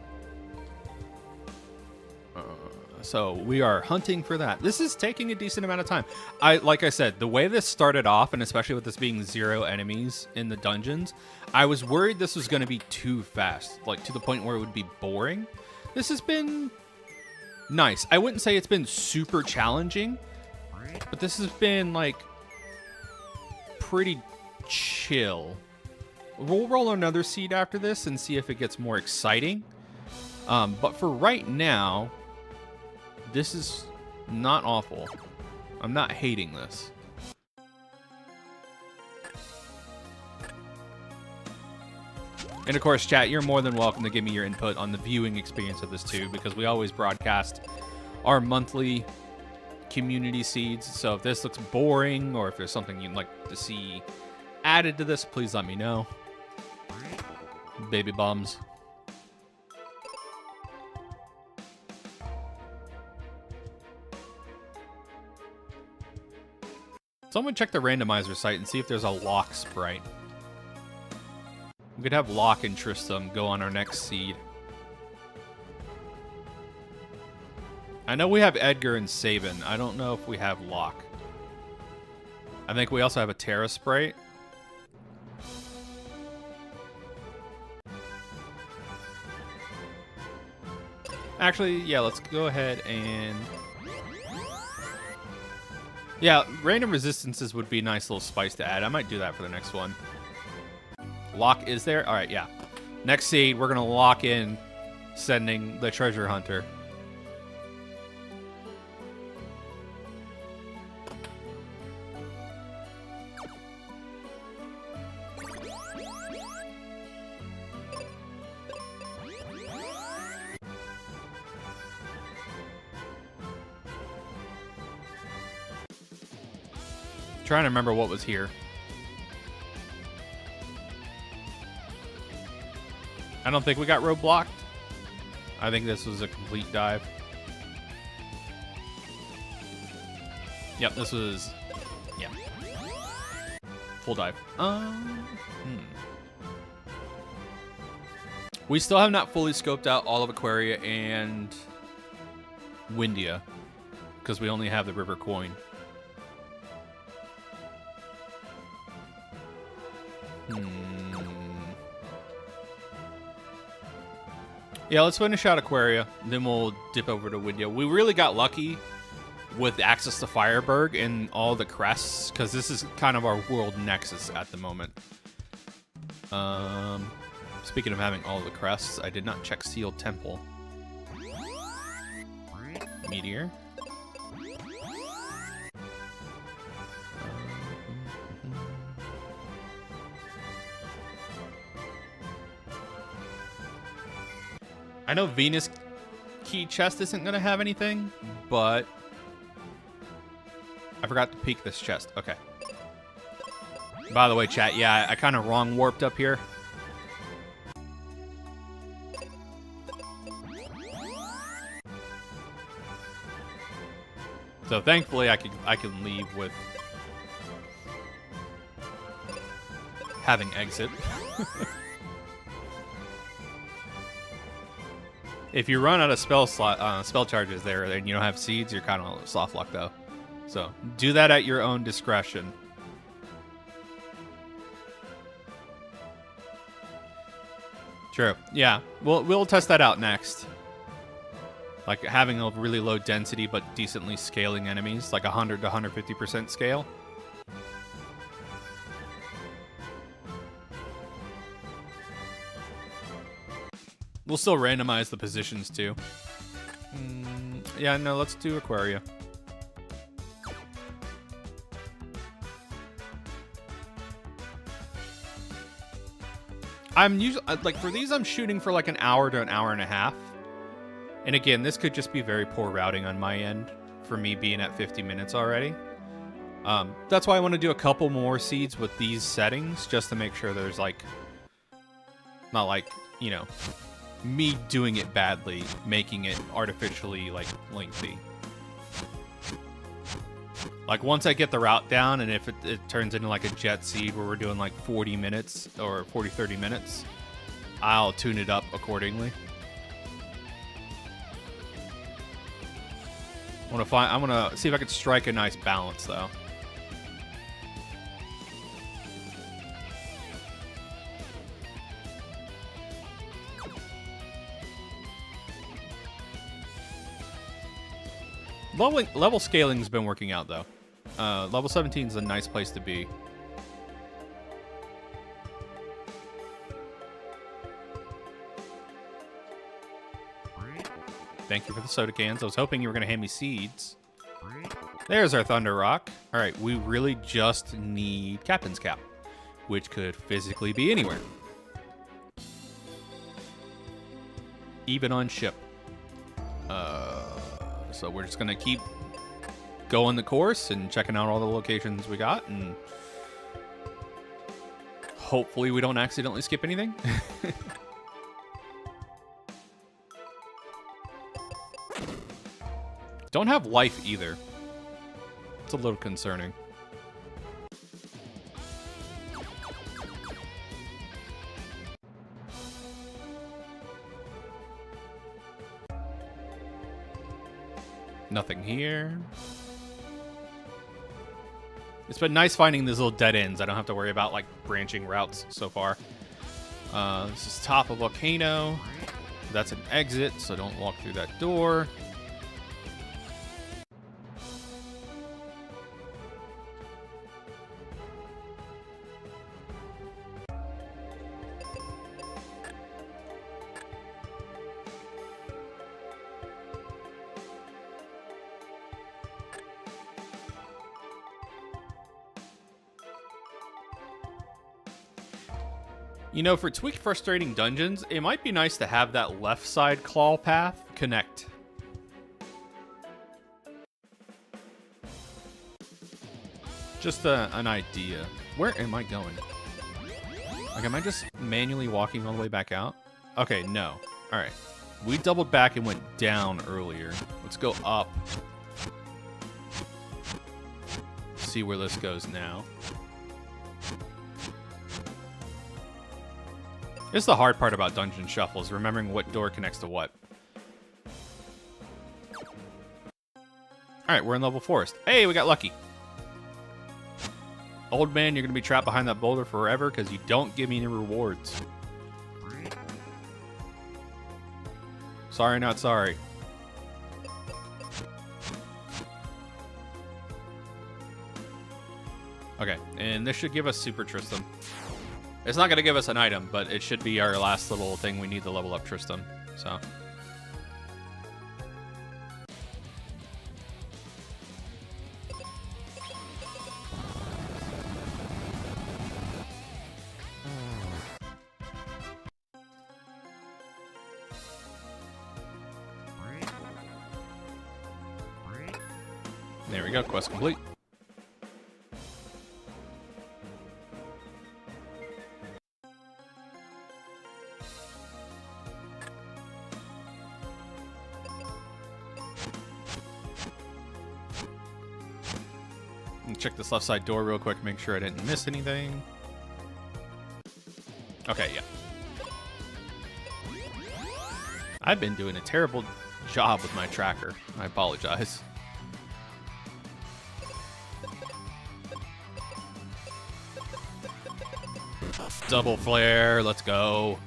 So we are hunting for that. This is taking a decent amount of time. Like I said, the way this started off, and especially with this being 0 enemies in the dungeons, I was worried this was going to be too fast, like to the point where it would be boring. This has been nice. I wouldn't say it's been super challenging, but this has been like pretty chill. We'll roll another seed after this and see if it gets more exciting. But for right now, this is not awful. I'm not hating this. And of course, chat, you're more than welcome to give me your input on the viewing experience of this too, because we always broadcast our monthly community seeds. So if this looks boring or if there's something you'd like to see added to this, please let me know. Baby bums. Someone check the randomizer site and see if there's a lock sprite. We could have Lock and Tristram go on our next seed. I know we have Edgar and Sabin. I don't know if we have Lock. I think we also have a Terra sprite. Actually, yeah, let's go ahead and... Yeah, random resistances would be a nice little spice to add. I might do that for the next one. Lock is there? All right, yeah. Next seed, we're going to lock in sending the treasure hunter. Trying to remember what was here. I don't think we got roadblocked. I think this was a complete dive. Yep, this was... Yeah. Full dive. We still have not fully scoped out all of Aquaria and Windia, because we only have the river coin. Yeah, let's finish out Aquaria, then we'll dip over to Windia. We really got lucky with access to Fireberg and all the crests, because this is kind of our world nexus at the moment. Speaking of having all the crests, I did not check Sealed Temple. Meteor. I know Venus Key Chest isn't going to have anything, but I forgot to peek this chest. Okay. By the way, chat, yeah, I kind of wrong warped up here. So thankfully, I can leave with having exit. If you run out of spell charges there and you don't have seeds, you're kind of soft locked though. So do that at your own discretion. True. Yeah, we'll test that out next. Like having a really low density but decently scaling enemies, like 100 to 150% scale. We'll still randomize the positions too. Yeah, no, let's do Aquaria. I'm usually like for these, I'm shooting for like an hour to an hour and a half. And again, this could just be very poor routing on my end for me being at 50 minutes already. That's why I want to do a couple more seeds with these settings just to make sure there's like not like, you know, me doing it badly, making it artificially like lengthy. Like once I get the route down and if it turns into like a jet seed where we're doing like 40 minutes or 30 minutes, I'll tune it up accordingly. I want to see if I can strike a nice balance, though. Level scaling's been working out, though. Level 17 is a nice place to be. Thank you for the soda cans. I was hoping you were going to hand me seeds. There's our Thunder Rock. All right, we really just need Captain's Cap, which could physically be anywhere. Even on ship. So we're just going to keep going the course and checking out all the locations we got, and hopefully we don't accidentally skip anything. Don't have life either. It's a little concerning. Nothing here. It's been nice finding these little dead ends. I don't have to worry about like branching routes so far. This is top of volcano. That's an exit, so don't walk through that door. You know, for tweak frustrating dungeons, it might be nice to have that left side claw path connect. Just an idea. Where am I going? Like, am I just manually walking all the way back out? Okay, no. All right. We doubled back and went down earlier. Let's go up. See where this goes now. This is the hard part about Dungeon Shuffle, is remembering what door connects to what. Alright, we're in Level Forest. Hey, we got lucky. Old man, you're going to be trapped behind that boulder forever because you don't give me any rewards. Sorry, not sorry. Okay, and this should give us Super Tristram. It's not going to give us an item, but it should be our last little thing we need to level up Tristram. So. There we go, quest complete. Check this left side door real quick, make sure I didn't miss anything. Okay, yeah. I've been doing a terrible job with my tracker. I apologize. Double flare, let's go.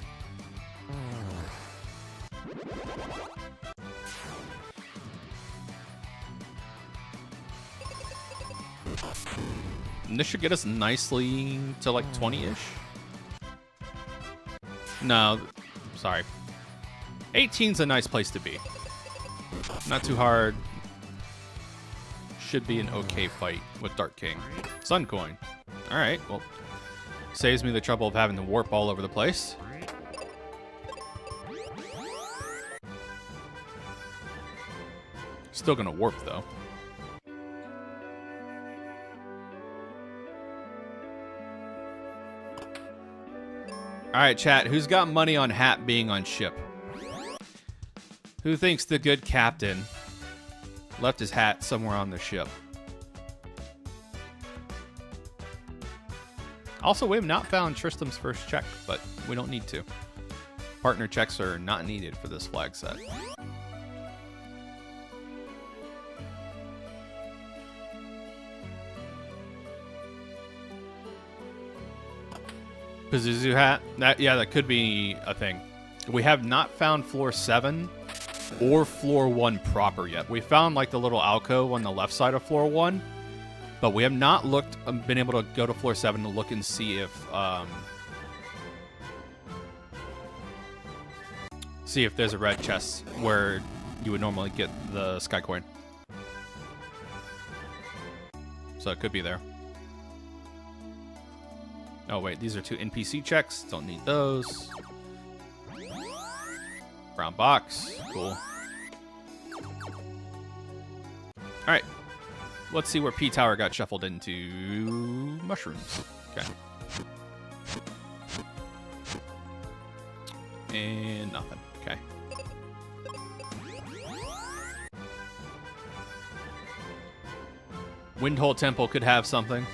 And this should get us nicely to like 20-ish. No, sorry. 18's a nice place to be. Not too hard. Should be an okay fight with Dark King. Sun Coin. Alright, well, saves me the trouble of having to warp all over the place. Still gonna warp though. Alright, chat, who's got money on Hat being on ship? Who thinks the good captain left his hat somewhere on the ship? Also, we have not found Tristram's first check, but we don't need to. Partner checks are not needed for this flag set. Pazuzu hat. That could be a thing. We have not found floor 7 or floor 1 proper yet. We found like the little alcove on the left side of floor 1, but we have not been able to go to floor 7 to look and see if there's a red chest where you would normally get the sky coin. So it could be there. Oh, wait. These are 2 NPC checks. Don't need those. Brown box. Cool. All right. Let's see where P Tower got shuffled into. Mushrooms. Okay. And nothing. Okay. Windhole Temple could have something.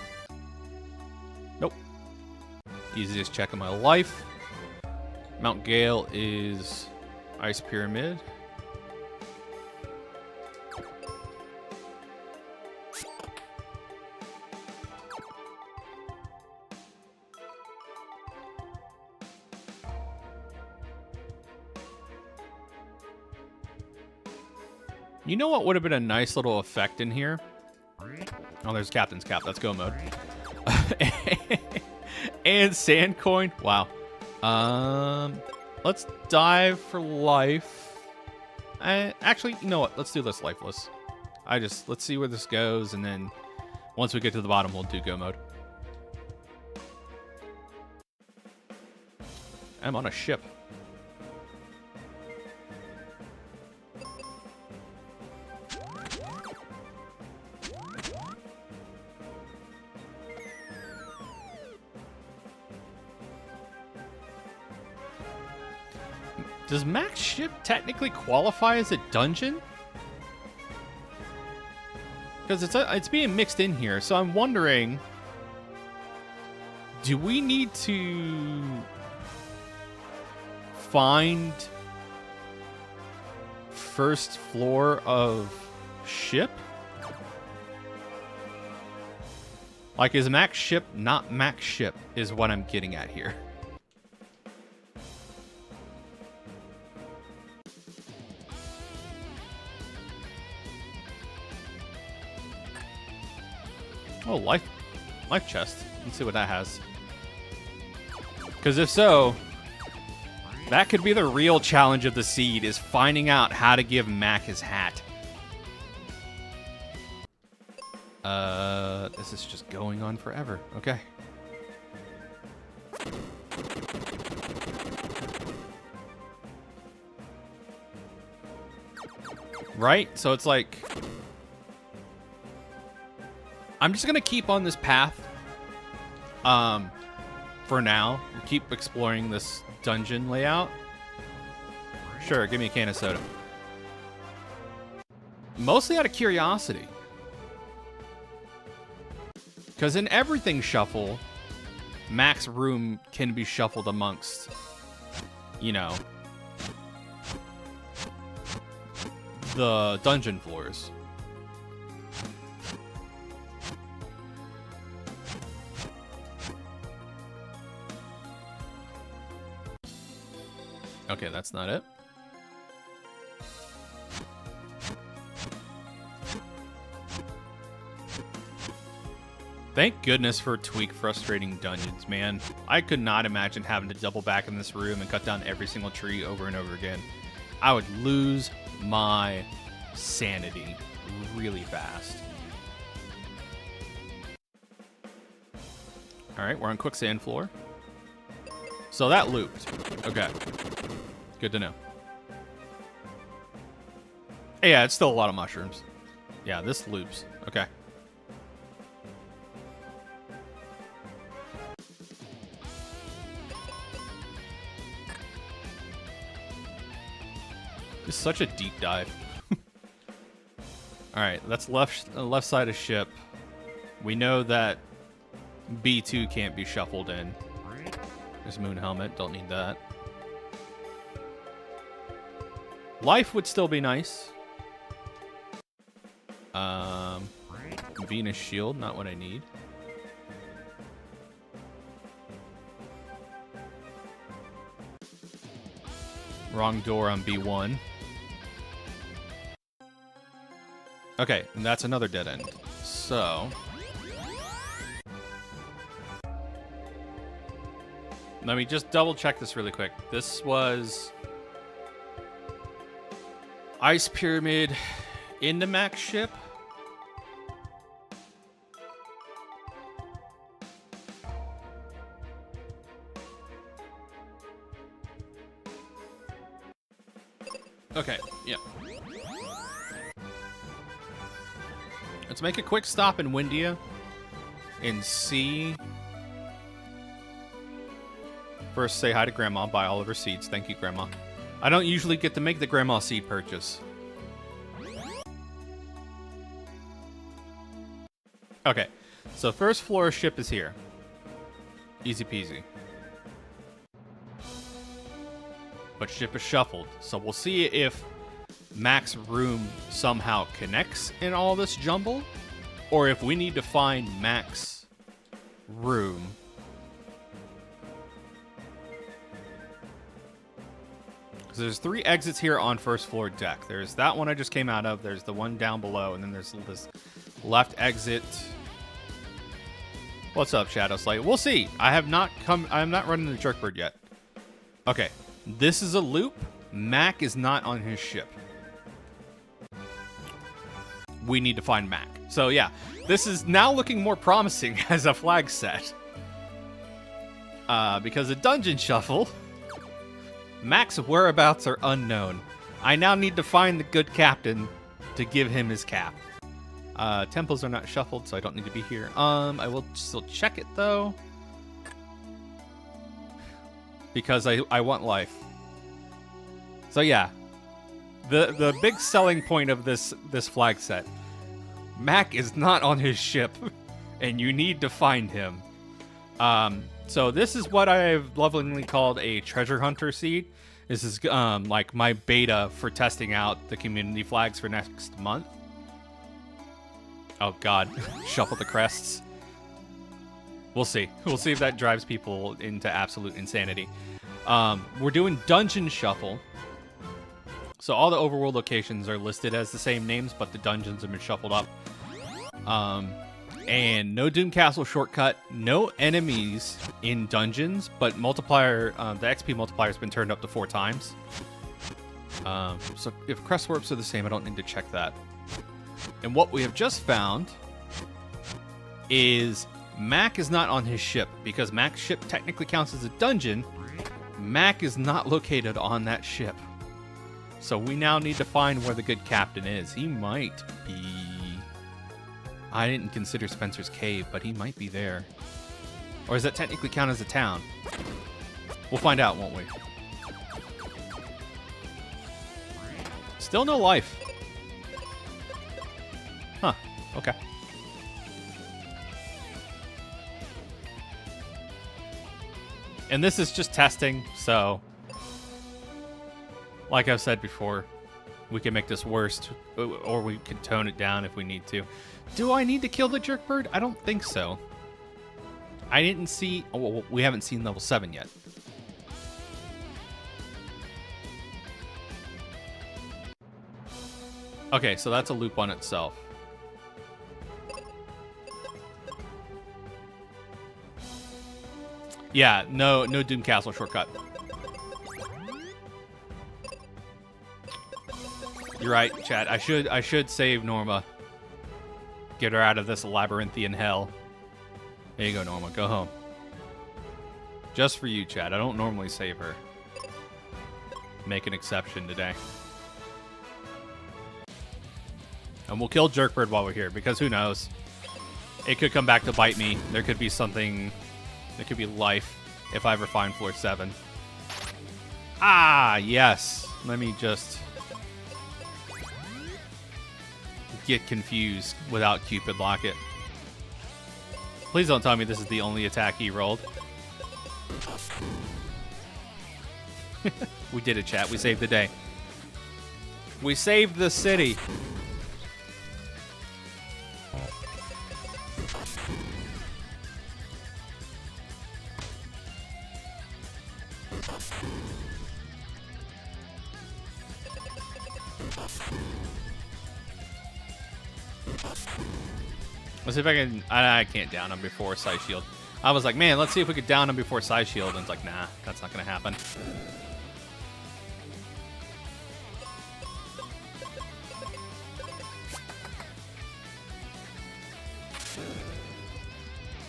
Nope. Easiest check of my life. Mount Gale is Ice Pyramid. You know what would have been a nice little effect in here? Oh, there's Captain's Cap. Let's go mode. And sand coin. Wow. Let's dive for life. Actually, you know what? Let's do this lifeless. Let's see where this goes, and then once we get to the bottom, we'll do go mode. I'm on a ship. Does Max Ship technically qualify as a dungeon? Because it's being mixed in here, so I'm wondering, do we need to find first floor of ship? Like, is Max Ship not Max Ship is what I'm getting at here. Oh, life chest. Let's see what that has. Because if so, that could be the real challenge of the seed, is finding out how to give Mac his hat. This is just going on forever. Okay. Right? So it's like, I'm just gonna keep on this path for now. We'll keep exploring this dungeon layout. Sure, give me a can of soda. Mostly out of curiosity. Because in everything shuffle, Mac's room can be shuffled amongst, you know, the dungeon floors. Okay, that's not it. Thank goodness for tweak frustrating dungeons, man. I could not imagine having to double back in this room and cut down every single tree over and over again. I would lose my sanity really fast. Alright, we're on quicksand floor. So that looped. Okay. Good to know. Yeah, it's still a lot of mushrooms. Yeah, this loops. Okay. It's such a deep dive. Alright, that's left side of ship. We know that B2 can't be shuffled in. There's Moon Helmet, don't need that. Life would still be nice. Venus Shield, not what I need. Wrong door on B1. Okay, and that's another dead end. So... let me just double check this really quick. This was... Ice Pyramid in the Max ship. Okay, yeah. Let's make a quick stop in Windia and see. First, say hi to Grandma, buy all of her seeds. Thank you, Grandma. I don't usually get to make the Grandma seed purchase. Okay, so first floor ship is here. Easy peasy. But ship is shuffled, so we'll see if Mac's room somehow connects in all this jumble, or if we need to find Mac's room. Because there's 3 exits here on first floor deck. There's that one I just came out of, there's the one down below, and then there's this left exit. What's up, Shadow Slate? We'll see. I am not running the Jerkbird yet. Okay. This is a loop. Mac is not on his ship. We need to find Mac. So yeah, this is now looking more promising as a flag set. Because a dungeon shuffle, Mac's whereabouts are unknown. I now need to find the good captain to give him his cap. Temples are not shuffled, so I don't need to be here. I will still check it though. Because I want life. So yeah, the big selling point of this flag set, Mac is not on his ship, and you need to find him. So this is what I've lovingly called a treasure hunter seed. This is like my beta for testing out the community flags for next month. Oh God, shuffle the crests. We'll see. We'll see if that drives people into absolute insanity. We're doing Dungeon Shuffle. So all the overworld locations are listed as the same names, but the dungeons have been shuffled up. And no Doom Castle shortcut, no enemies in dungeons, but multiplier, the XP multiplier has been turned up to 4 times. So if crest warps are the same, I don't need to check that. And what we have just found is Mac is not on his ship, because Mac's ship technically counts as a dungeon. Mac is not located on that ship. So we now need to find where the good captain is. He might be... I didn't consider Spencer's Cave, but he might be there. Or does that technically count as a town? We'll find out, won't we? Still no life. Huh, okay. And this is just testing, so... like I've said before, we can make this worse, or we can tone it down if we need to. Do I need to kill the Jerkbird? I don't think so. I didn't see... oh, well, we haven't seen level 7 yet. Okay, so that's a loop on itself. Yeah, no Doom Castle shortcut. You're right, chat. I should save Norma. Get her out of this labyrinthian hell. There you go, Norma. Go home. Just for you, chat. I don't normally save her. Make an exception today. And we'll kill Jerkbird while we're here, because who knows? It could come back to bite me. There could be something... there could be life if I ever find floor 7. Ah, yes. Let me just... get confused without Cupid Locket. Please don't tell me this is the only attack he rolled. We did it, chat. We saved the day. We saved the city. Let's see if I can... I can't down him before Side Shield. I was like, man, let's see if we could down him before Side Shield. And it's like, nah, that's not going to happen.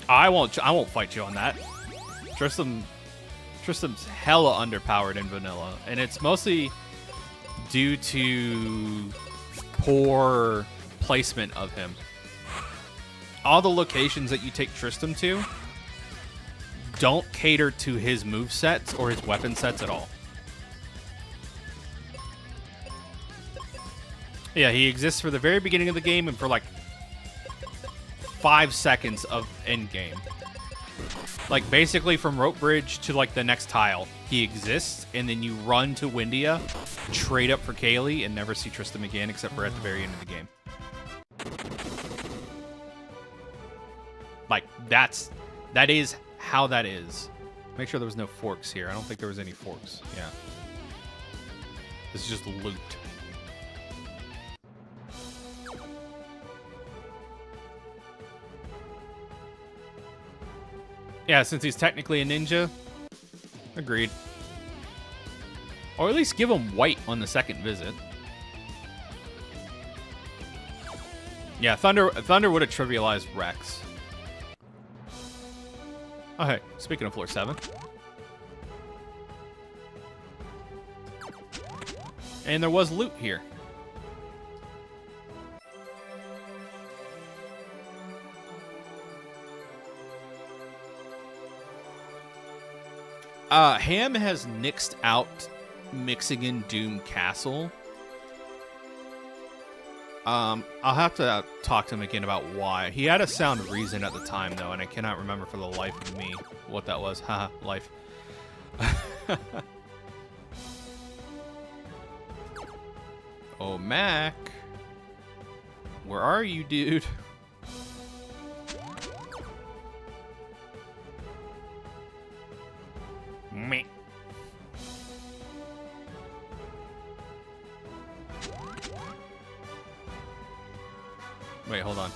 I won't fight you on that. Tristan's hella underpowered in vanilla, and it's mostly due to poor placement of him. All the locations that you take Tristan to don't cater to his move sets or his weapon sets at all. Yeah, he exists for the very beginning of the game and for like 5 seconds of Endgame. Like, basically from Rope Bridge to, like, the next tile, he exists, and then you run to Windia, trade up for Kaylee, and never see Tristan again, except for at the very end of the game. Like, that is how that is. Make sure there was no forks here. I don't think there was any forks. Yeah. This is just loot. Yeah, since he's technically a ninja. Agreed. Or at least give him white on the second visit. Yeah, Thunder would have trivialized Rex. Oh, hey, speaking of floor 7. And there was loot here. Ham has nixed out mixing in Doom Castle. I'll have to talk to him again about why. He had a sound reason at the time, though, and I cannot remember for the life of me what that was. Haha, life. Oh, Mac. Where are you, dude? Me. Wait, hold on.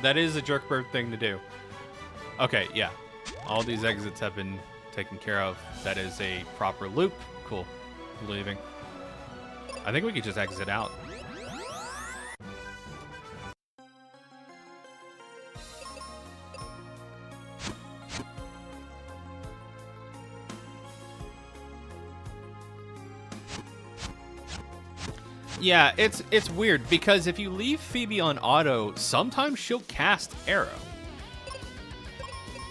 That is a jerkbird thing to do. Okay, yeah. All these exits have been taken care of. That is a proper loop. Cool. Leaving. I think we could just exit out. Yeah, it's weird because if you leave Phoebe on auto, sometimes she'll cast arrow.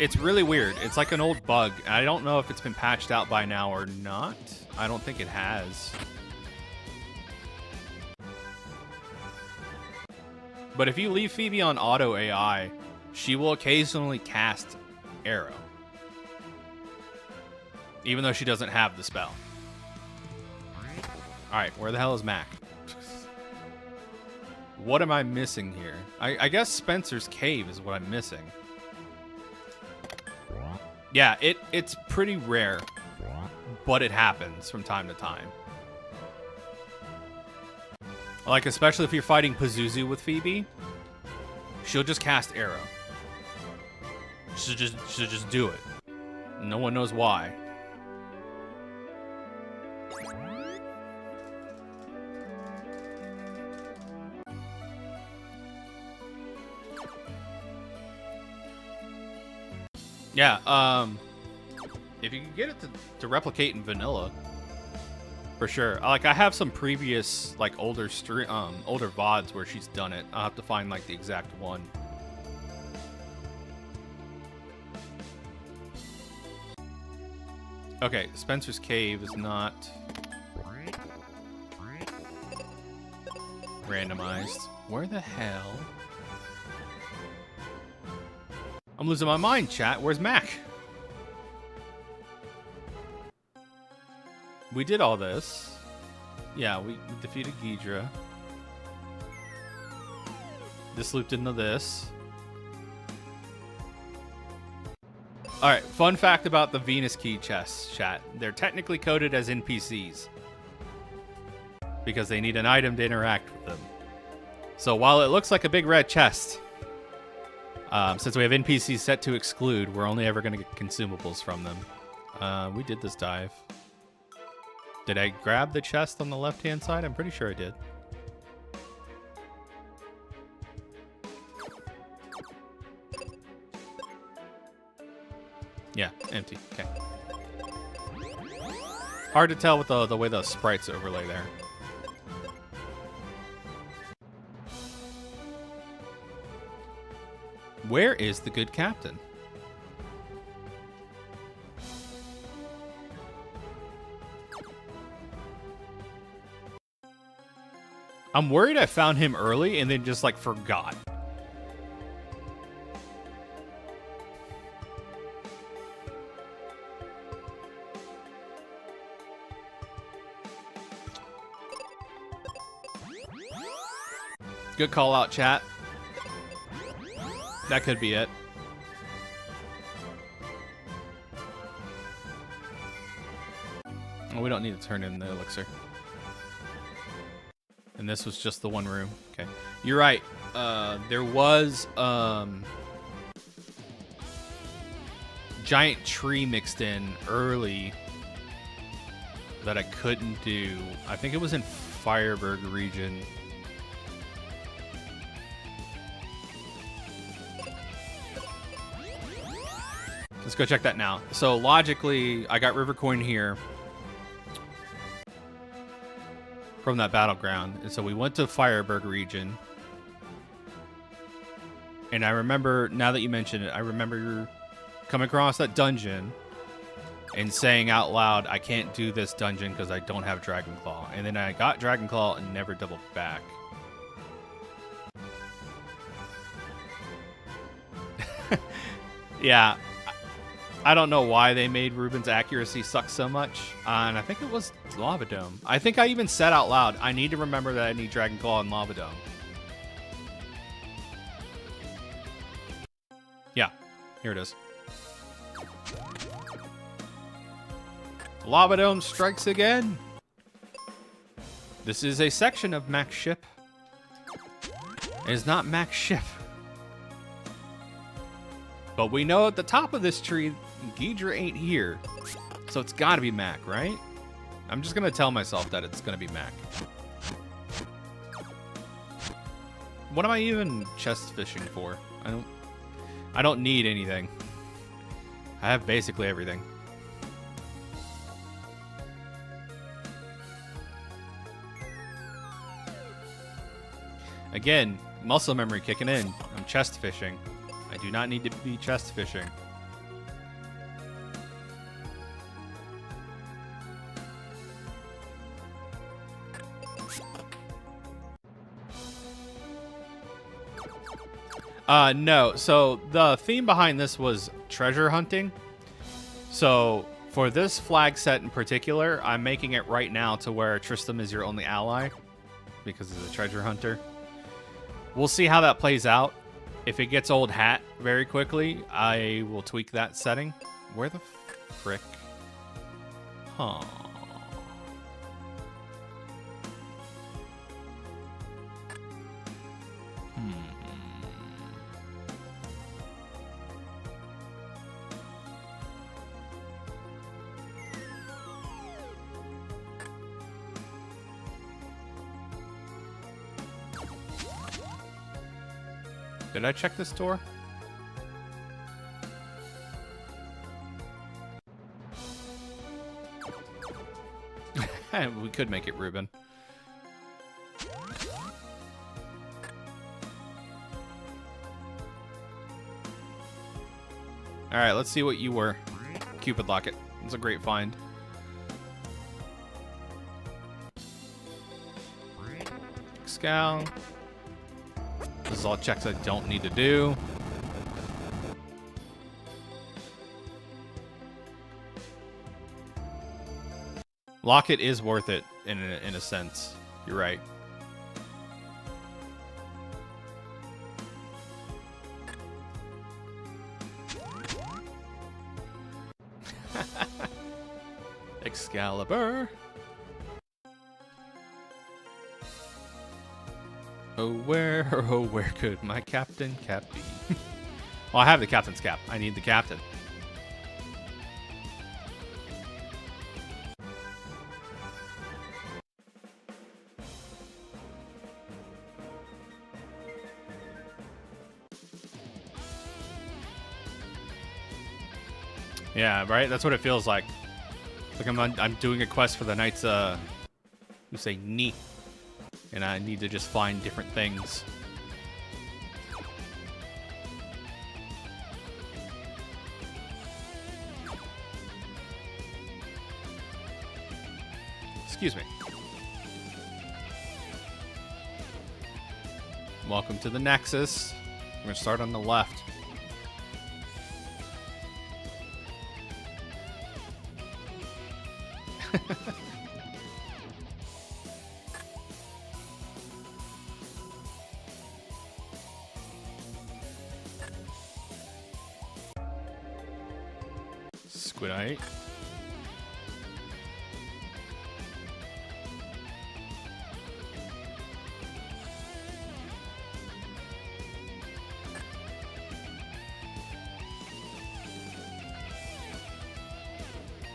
It's really weird. It's like an old bug. I don't know if it's been patched out by now or not. I don't think it has. But if you leave Phoebe on auto AI, she will occasionally cast arrow. Even though she doesn't have the spell. Alright, where the hell is Mac? What am I missing here? I guess Spencer's Cave is what I'm missing. Yeah, it's pretty rare, but it happens from time to time. Like, especially if you're fighting Pazuzu with Phoebe, she'll just cast arrow. She'll just do it. No one knows why. Yeah, if you can get it to replicate in vanilla, for sure. Like, I have some previous, like, older VODs where she's done it. I'll have to find, like, the exact one. Okay, Spencer's Cave is not randomized. Where the hell? I'm losing my mind, chat. Where's Mac? We did all this. Yeah, we defeated Ghidra. This looped into this. Alright, fun fact about the Venus key chests, chat. They're technically coded as NPCs. because they need an item to interact with them. So while it looks like a big red chest, since we have NPCs set to exclude, we're only ever going to get consumables from them. We did this dive. Did I grab the chest on the left-hand side? I'm pretty sure I did. Yeah, empty. Okay. Hard to tell with the way the sprites overlay there. Where is the good captain? I'm worried I found him early and then just like forgot. Good call out, chat. That could be it. Oh, we don't need to turn in the elixir. And this was just the one room. Okay. You're right. There was giant tree mixed in early that I couldn't do. I think it was in Fireberg region. Let's go check that now. So logically, I got River Coin here from that battleground. And so we went to Fireberg region. And I remember, now that you mention it, I remember coming across that dungeon and saying out loud, I can't do this dungeon because I don't have Dragonclaw. And then I got Dragonclaw and never doubled back. Yeah. I don't know why they made Ruben's accuracy suck so much. And I think it was Lava Dome. I think I even said out loud, I need to remember that I need Dragonclaw and Lava Dome. Yeah, here it is. Lava Dome strikes again. This is a section of Mac's ship. It is not Mac's ship. But we know at the top of this tree, Ghidra ain't here. So it's gotta be Mac, right? I'm just gonna tell myself that it's gonna be Mac. What am I even chest fishing for? I don't need anything. I have basically everything. Again, muscle memory kicking in. I'm chest fishing. I do not need to be chest fishing. No. So the theme behind this was treasure hunting. So for this flag set in particular, I'm making it right now to where Tristram is your only ally because he's a treasure hunter. We'll see how that plays out. If it gets old hat very quickly, I will tweak that setting. Where the frick? Huh. Did I check this door? We could make it Ruben. Alright, let's see what you were. Cupid Locket. It's a great find. Scowl. This is all checks I don't need to do. Locket is worth it in a sense. You're right. Excalibur. Oh, where could my captain cap be? Well, I have the captain's cap. I need the captain. Yeah, right? That's what it feels like. Like I'm doing a quest for the Knights, you say knee. And I need to just find different things. Excuse me. Welcome to the Nexus. We're gonna start on the left. Squidite.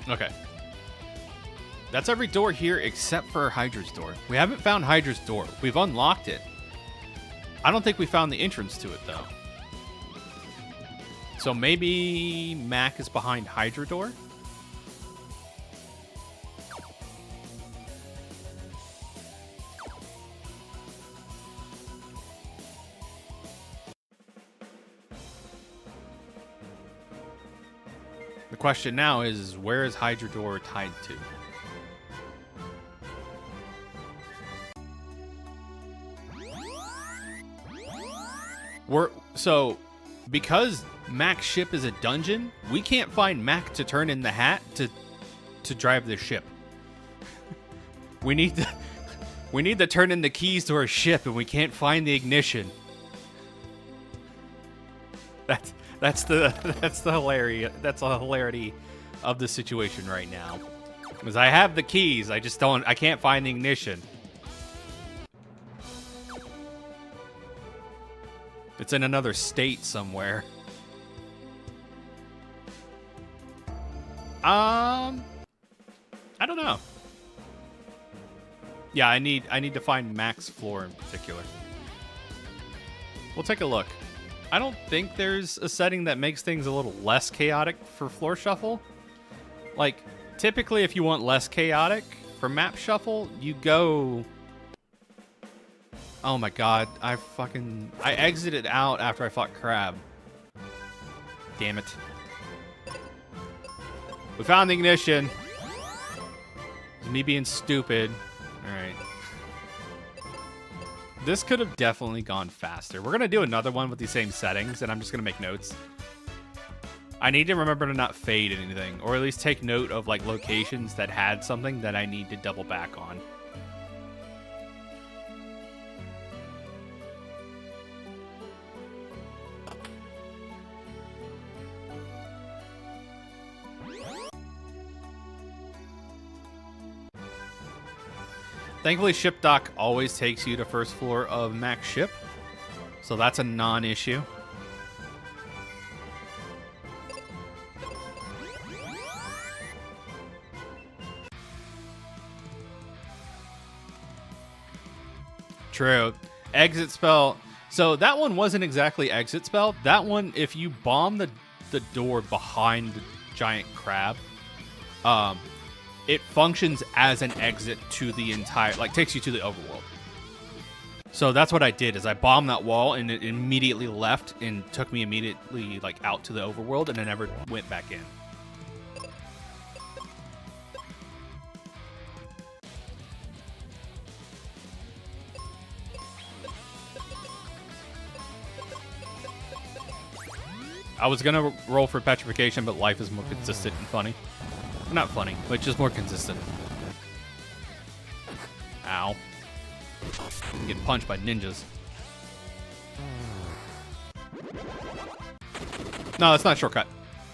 Okay. That's every door here except for Hydra's door. We haven't found Hydra's door. We've unlocked it. I don't think we found the entrance to it, though. So maybe Mac is behind Hydra door? The question now is, where is Hydra door tied to? So, because Mac's ship is a dungeon, we can't find Mac to turn in the hat to drive the ship. We need to turn in the keys to our ship, and we can't find the ignition. That's the hilarity of the situation right now. Because I have the keys, I can't find the ignition. It's in another state somewhere. I don't know. Yeah, I need to find Mac's floor in particular. We'll take a look. I don't think there's a setting that makes things a little less chaotic for floor shuffle. Like, typically if you want less chaotic for map shuffle, you go... Oh my god, I exited out after I fought Crab. Damn it. We found the ignition. It's me being stupid. Alright. This could have definitely gone faster. We're gonna do another one with these same settings, and I'm just gonna make notes. I need to remember to not fade anything, or at least take note of like locations that had something that I need to double back on. Thankfully, ship dock always takes you to first floor of Mac's ship, so that's a non-issue. True. Exit spell. So that one wasn't exactly exit spell. That one, if you bomb the door behind the giant crab, it functions as an exit to the entire, like, takes you to the overworld. So that's what I did, is I bombed that wall, and it immediately left and took me immediately, like, out to the overworld, and I never went back in. I was gonna roll for petrification, but life is more consistent and funny. Not funny, but just more consistent. Ow. I'm getting punched by ninjas. No, that's not a shortcut.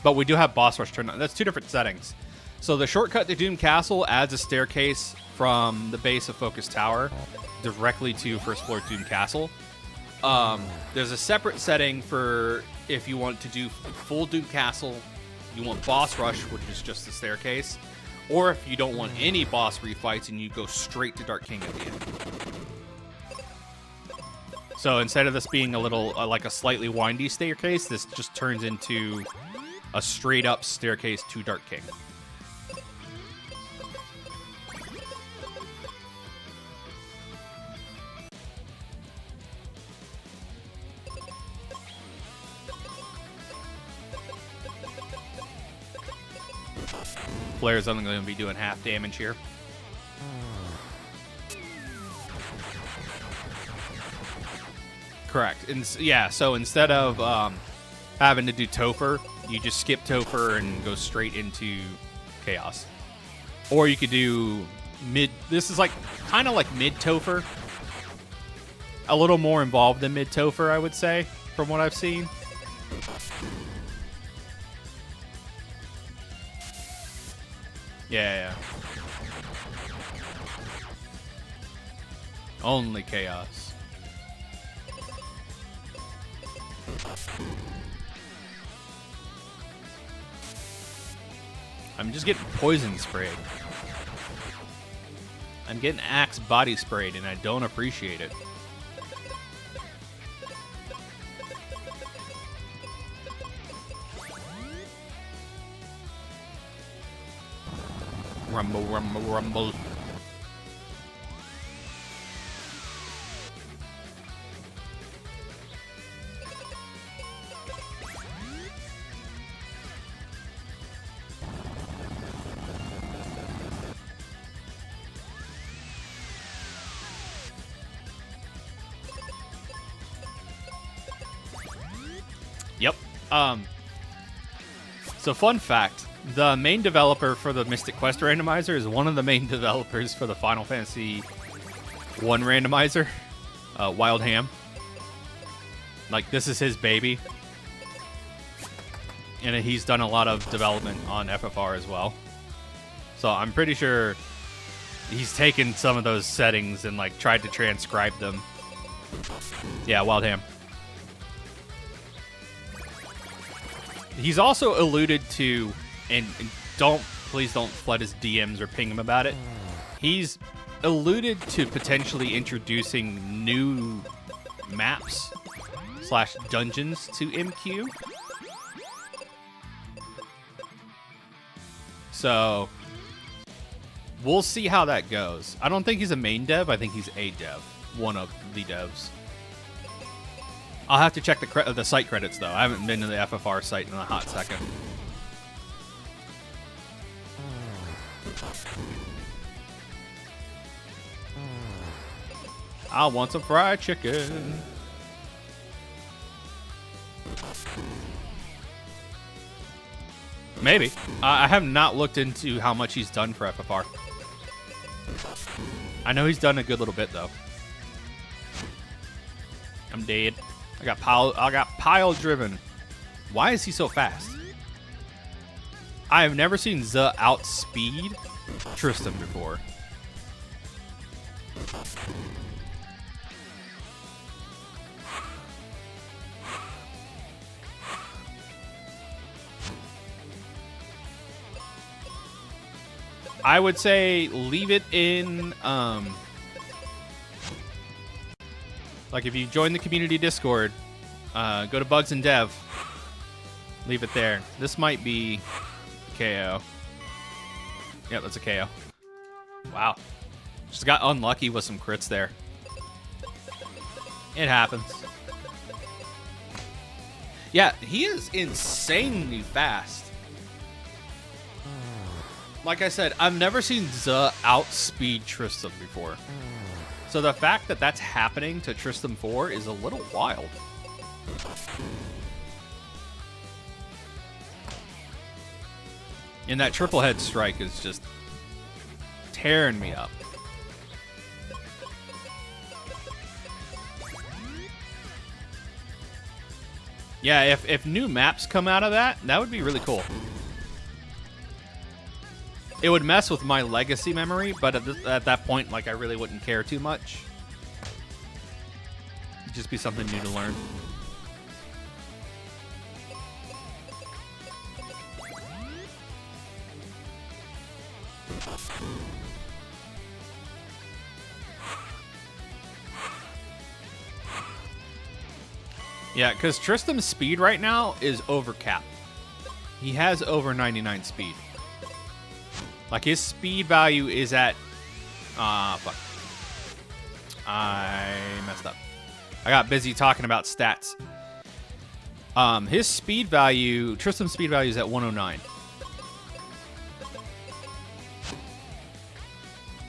But we do have boss rush turn on. That's two different settings. So the shortcut to Doom Castle adds a staircase from the base of Focus Tower directly to First Floor Doom Castle. There's a separate setting for if you want to do full Doom Castle, you want Boss Rush, which is just the staircase, or if you don't want any boss refights and you go straight to Dark King at the end. So instead of this being a little, like a slightly windy staircase, this just turns into a straight up staircase to Dark King. Flare's only going to be doing half damage here. Correct. And yeah, so instead of having to do Topher, you just skip Topher and go straight into Chaos. Or you could do mid. This is like kind of like mid Topher. A little more involved than mid Topher, I would say, from what I've seen. Yeah. Only Chaos. I'm just getting poison sprayed. I'm getting Axe body sprayed, and I don't appreciate it. Rumble, rumble, rumble. Yep. So fun fact. The main developer for the Mystic Quest Randomizer is one of the main developers for the Final Fantasy 1 Randomizer, Wild Ham. Like, this is his baby. And he's done a lot of development on FFR as well. So I'm pretty sure he's taken some of those settings and, like, tried to transcribe them. Yeah, Wild Ham. He's also alluded to... And please don't flood his DMs or ping him about it. He's alluded to potentially introducing new maps / dungeons to MQ. So we'll see how that goes. I don't think he's a main dev. I think he's a dev. One of the devs. I'll have to check the site credits, though. I haven't been to the FFR site in a hot second. I want some fried chicken. Maybe. I have not looked into how much he's done for FFR. I know he's done a good little bit, though. I'm dead. I got pile driven. Why is he so fast? I have never seen Z outspeed Tristan before. I would say leave it in, like if you join the community Discord, go to Bugs and Dev, leave it there. This might be KO. Yep, that's a KO. Wow. Just got unlucky with some crits there. It happens. Yeah, he is insanely fast. Like I said, I've never seen Z outspeed Tristan before. So the fact that that's happening to Tristan 4 is a little wild. And that triple head strike is just tearing me up. Yeah, if new maps come out of that, that would be really cool. It would mess with my legacy memory, but at that point, like, I really wouldn't care too much. It'd just be something new to learn. Yeah, because Tristram's speed right now is over cap. He has over 99 speed. Like, his speed value is at... fuck. I messed up. I got busy talking about stats. His speed value... Tristram's speed value is at 109.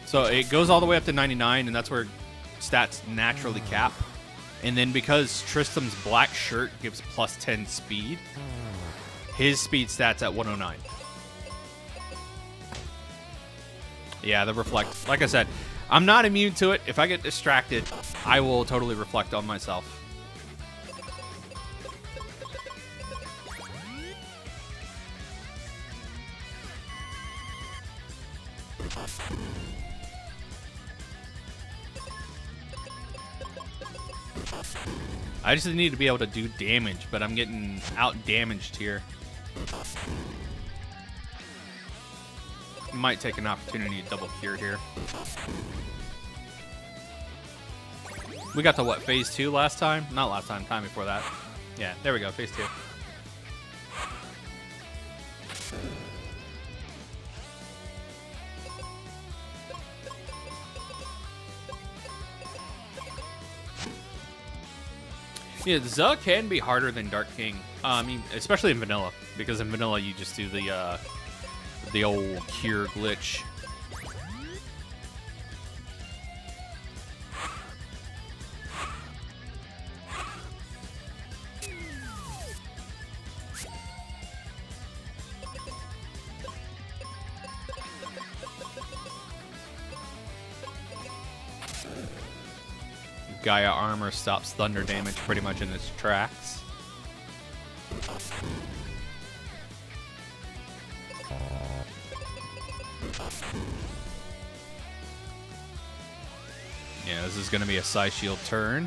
So it goes all the way up to 99, and that's where stats naturally cap. And then because Tristram's black shirt gives plus 10 speed, his speed stats at 109. Yeah, the reflect. Like I said, I'm not immune to it. If I get distracted, I will totally reflect on myself. I just need to be able to do damage, but I'm getting out-damaged here. Might take an opportunity to double cure here. We got to what, phase 2 last time? Not last time, time before that. Yeah, there we go, phase 2. Yeah, Zuh can be harder than Dark King. I mean, especially in vanilla, because in vanilla you just do the old cure glitch. Gaia armor stops thunder damage pretty much in its tracks. Yeah, this is going to be a Psy Shield turn.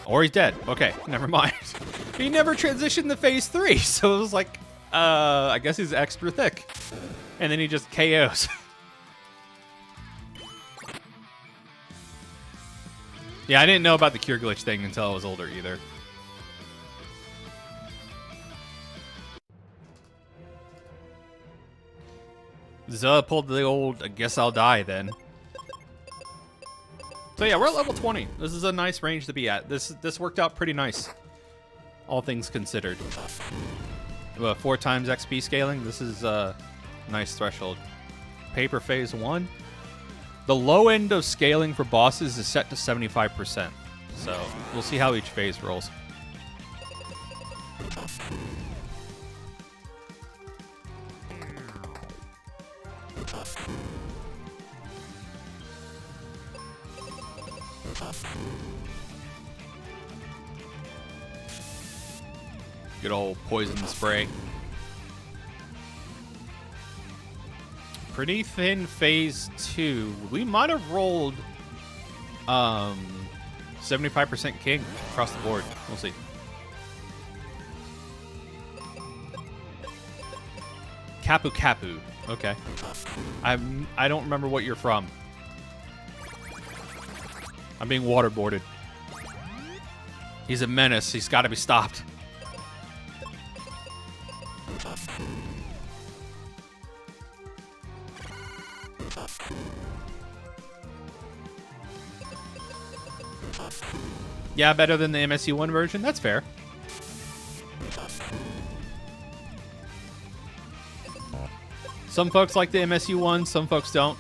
Or he's dead. Okay, never mind. He never transitioned to phase 3, so it was like, I guess he's extra thick. And then he just KOs. Yeah, I didn't know about the cure glitch thing until I was older either. Zuh pulled the old, I guess I'll die then. So yeah, we're at level 20. This is a nice range to be at. This worked out pretty nice, all things considered. 4 times XP scaling. This is a nice threshold. Paper phase 1. The low end of scaling for bosses is set to 75%. So we'll see how each phase rolls. Good old poison spray. Pretty thin phase 2. We might have rolled 75% king across the board. We'll see. Kapu Kapu. Okay. I don't remember what you're from. I'm being waterboarded. He's a menace. He's got to be stopped. Yeah, better than the MSU1 version. That's fair. Some folks like the MSU1, some folks don't.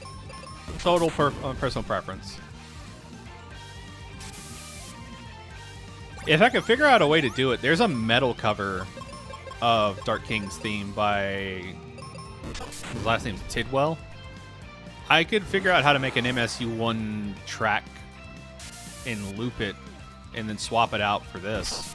Total personal preference. If I could figure out a way to do it, there's a metal cover of Dark King's theme by... his last name's Tidwell. I could figure out how to make an MSU1 track and loop it and then swap it out for this.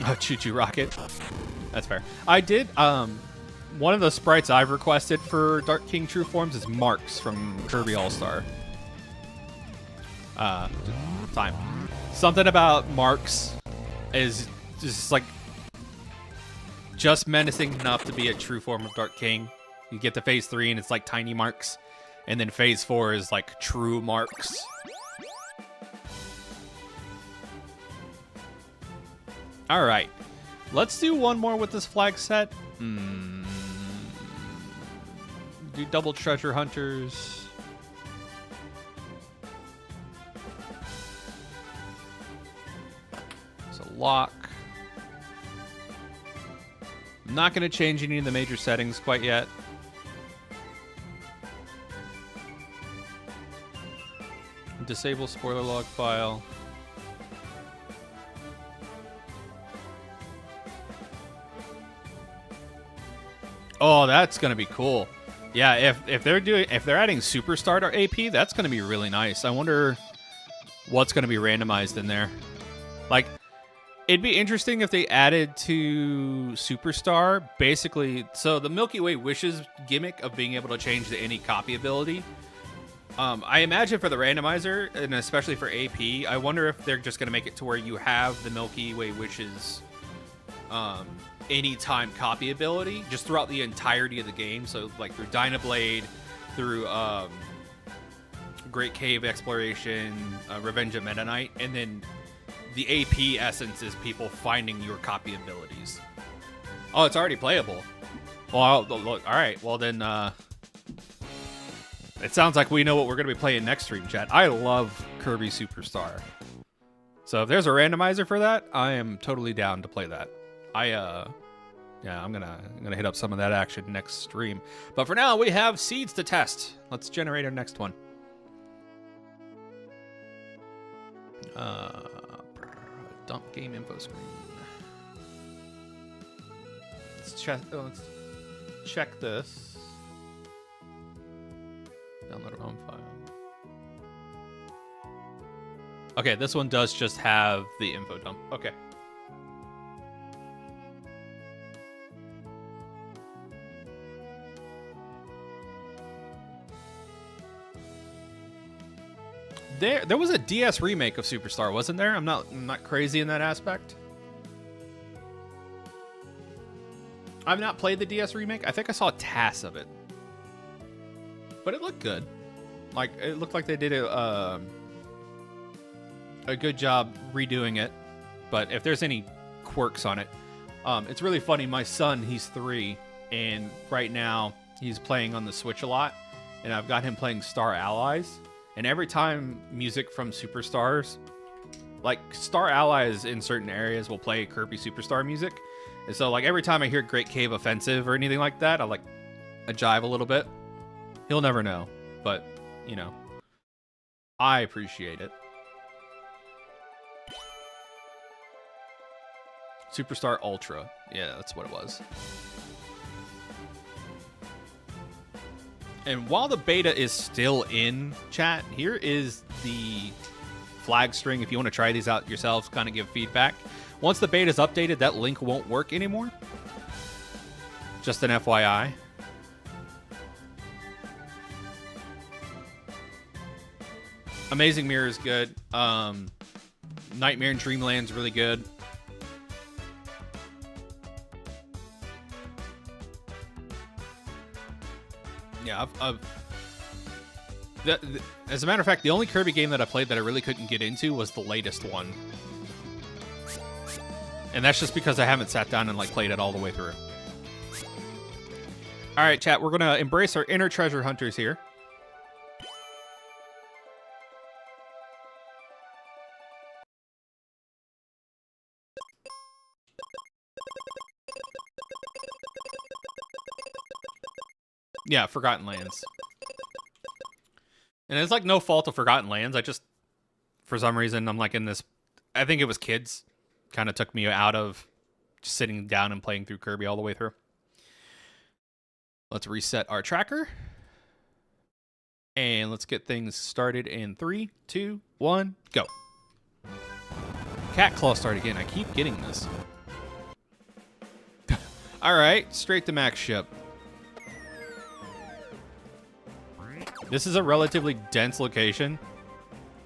Oh, Choo Choo Rocket. That's fair. I did, one of the sprites I've requested for Dark King True Forms is Marks from Kirby All-Star. Time. Something about Marks is just like just menacing enough to be a true form of Dark King. You get to phase 3 and it's like tiny Marks, and then phase 4 is like true Marks. All right, let's do one more with this flag set. Do double treasure hunters. It's a lock. I'm not going to change any of the major settings quite yet. Disable spoiler log file. Oh, that's going to be cool. Yeah, if they're adding Superstar to AP, that's going to be really nice. I wonder what's going to be randomized in there. Like, it'd be interesting if they added to Superstar, basically, so the Milky Way Wishes gimmick of being able to change the any copy ability. I imagine for the randomizer, and especially for AP, I wonder if they're just going to make it to where you have the Milky Way Wishes anytime copy ability just throughout the entirety of the game. So like through Dynablade, through Great Cave Exploration, Revenge of Meta Knight, and then the AP essence is people finding your copy abilities. Oh, it's already playable. Well, all right. Well, then it sounds like we know what we're going to be playing next stream, chat. I love Kirby Superstar. So if there's a randomizer for that, I am totally down to play that. Yeah, I'm gonna hit up some of that action next stream. But for now, we have seeds to test. Let's generate our next one. Dump game info screen. Let's check this. Download our own file. Okay, this one does just have the info dump. Okay. There was a DS remake of Superstar, wasn't there? I'm not crazy in that aspect. I've not played the DS remake. I think I saw a TAS of it, but it looked good. Like it looked like they did a good job redoing it. But if there's any quirks on it, it's really funny. My son, he's 3, and right now he's playing on the Switch a lot, and I've got him playing Star Allies. And every time music from Superstars, like Star Allies in certain areas will play Kirby Superstar music. And so like every time I hear Great Cave Offensive or anything like that, I jive a little bit. He'll never know, but you know, I appreciate it. Superstar Ultra. Yeah, that's what it was. And while the beta is still in, chat, here is the flag string. If you want to try these out yourselves, kind of give feedback. Once the beta is updated, that link won't work anymore. Just an FYI. Amazing Mirror is good. Nightmare in Dreamland's really good. Yeah, as a matter of fact, the only Kirby game that I played that I really couldn't get into was the latest one. And that's just because I haven't sat down and played it all the way through. All right, chat, we're going to embrace our inner treasure hunters here. Yeah, Forgotten Lands. And it's no fault of Forgotten Lands. I just, for some reason, I'm in this, I think it was kids. Kind of took me out of just sitting down and playing through Kirby all the way through. Let's reset our tracker. And let's get things started in 3, 2, 1, go. Cat Claw start again. I keep getting this. All right, straight to max ship. This is a relatively dense location,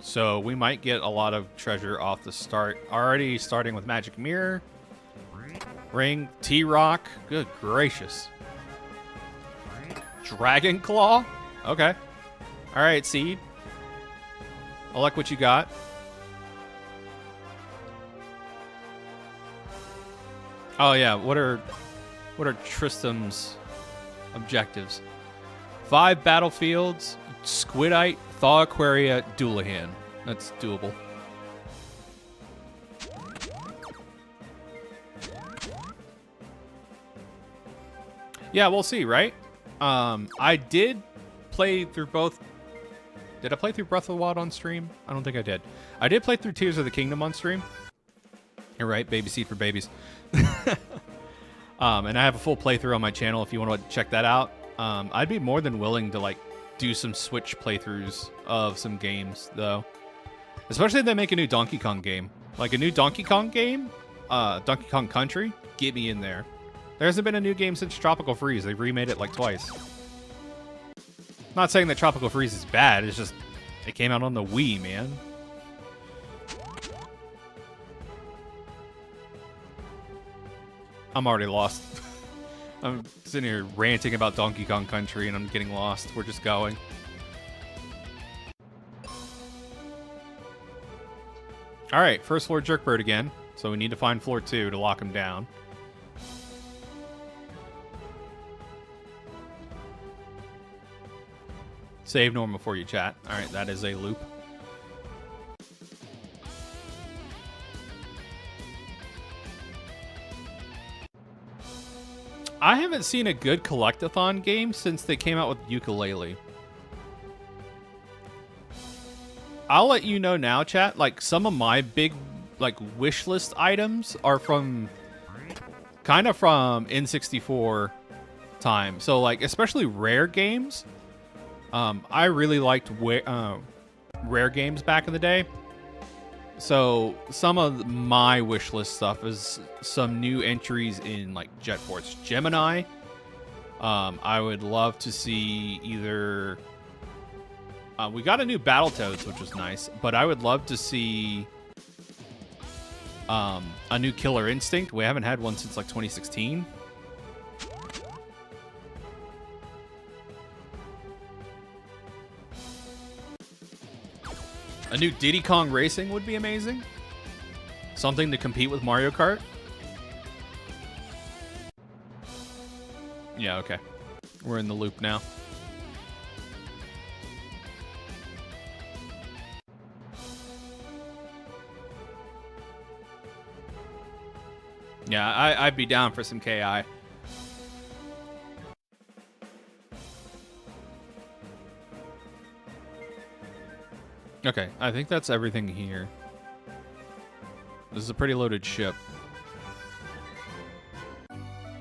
so we might get a lot of treasure off the start. Already starting with magic mirror, ring, T-rock. Good gracious. Dragon claw. Okay. All right, seed. I like what you got. Oh yeah, what are Tristram's objectives? 5 battlefields, Squidite, Thaw Aquaria, Dualahan. That's doable. Yeah, we'll see, right? I did play through both. Did I play through Breath of the Wild on stream? I don't think I did. I did play through Tears of the Kingdom on stream. You're right, baby seed for babies. And I have a full playthrough on my channel if you want to check that out. I'd be more than willing to like do some Switch playthroughs of some games though. Especially if they make a new Donkey Kong game. Like a new Donkey Kong game, Donkey Kong Country, get me in there. There hasn't been a new game since Tropical Freeze. They've remade it like twice. Not saying that Tropical Freeze is bad, it's just it came out on the Wii, man. I'm already lost. I'm sitting here ranting about Donkey Kong Country and I'm getting lost. We're just going. All right, first floor Jerkbird again. So we need to find floor 2 to lock him down. Save normal for you, chat. All right, that is a loop. I haven't seen a good collectathon game since they came out with Yooka-Laylee. I'll let you know now, chat. Like, some of my big, like, wish list items are from, kind of from N64 time. So, like, especially rare games. I really liked rare games back in the day. So some of my wish list stuff is some new entries in like Jet Force Gemini. I would love to see either. We got a new Battletoads, which was nice, but I would love to see a new Killer Instinct. We haven't had one since like 2016. A new Diddy Kong Racing would be amazing. Something to compete with Mario Kart. Yeah, okay. We're in the loop now. Yeah, I'd be down for some KI. Okay, I think that's everything here. This is a pretty loaded ship. But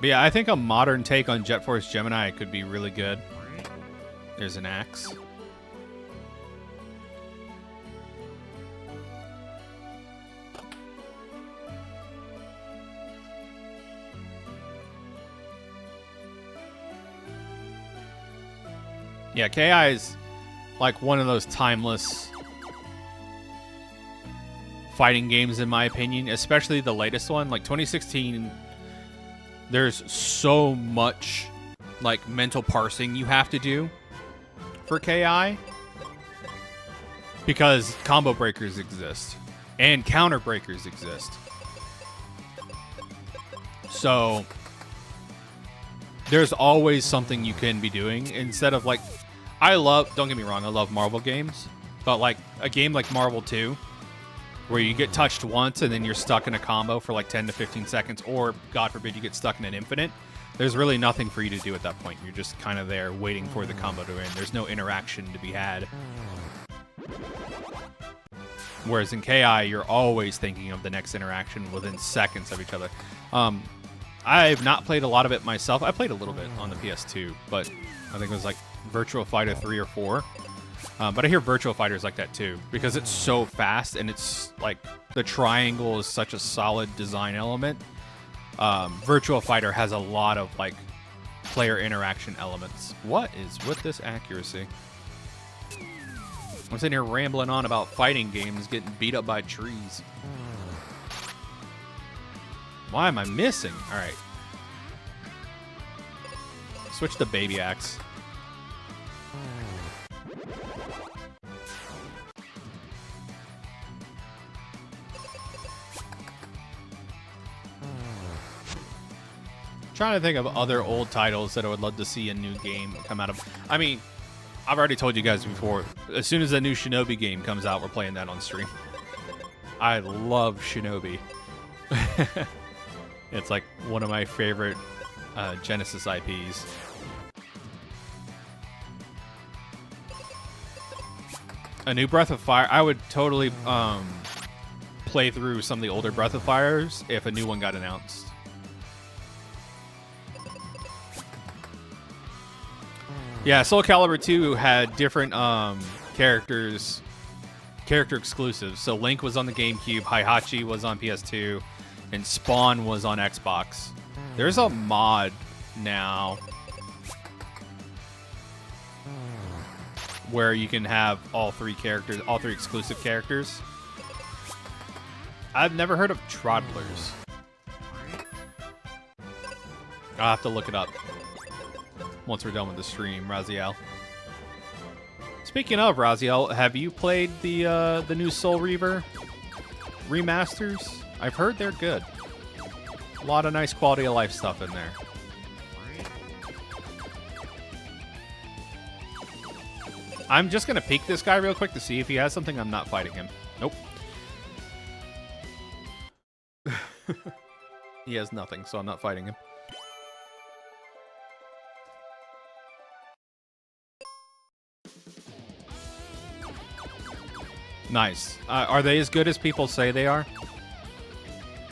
yeah, I think a modern take on Jet Force Gemini could be really good. There's an axe. Yeah, KI is like one of those timeless fighting games in my opinion, especially the latest one. Like 2016, there's so much like mental parsing you have to do for KI because combo breakers exist and counter breakers exist. So there's always something you can be doing instead of like, don't get me wrong, I love Marvel games, but like a game like Marvel 2, where you get touched once and then you're stuck in a combo for like 10 to 15 seconds, or God forbid you get stuck in an infinite, there's really nothing for you to do at that point. You're just kind of there waiting for the combo to end. There's no interaction to be had. Whereas in KI, you're always thinking of the next interaction within seconds of each other. I've not played a lot of it myself. I played a little bit on the PS2, but I think it was like Virtua Fighter 3 or 4. But I hear Virtua Fighter's like that too, because it's so fast and it's like the triangle is such a solid design element Virtua Fighter has a lot of like player interaction elements. What is with this accuracy? I'm sitting here rambling on about fighting games getting beat up by trees. Why am I missing? All right. Switch to Baby Axe. Trying to think of other old titles that I would love to see a new game come out of. I mean, I've already told you guys before, as soon as a new Shinobi game comes out, we're playing that on stream. I love Shinobi. It's like one of my favorite Genesis IPs. A new Breath of Fire, I would totally play through some of the older Breath of Fires if a new one got announced. Yeah, Soul Calibur 2 had different character exclusives. So Link was on the GameCube, Heihachi was on PS2, and Spawn was on Xbox. There's a mod now where you can have all three exclusive characters. I've never heard of Troddlers. I'll have to look it up once we're done with the stream, Raziel. Speaking of Raziel, have you played the new Soul Reaver remasters? I've heard they're good. A lot of nice quality of life stuff in there. I'm just gonna peek this guy real quick to see if he has something. I'm not fighting him. Nope. He has nothing, so I'm not fighting him. Nice. Are they as good as people say they are?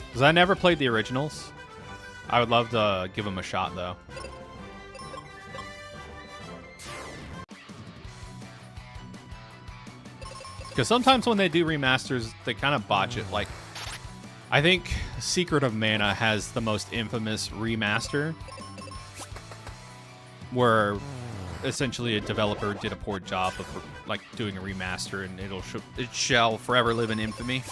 Because I never played the originals. I would love to give them a shot, though. Because sometimes when they do remasters, they kind of botch it. Like, I think Secret of Mana has the most infamous remaster, where essentially a developer did a poor job of like doing a remaster, and it shall forever live in infamy.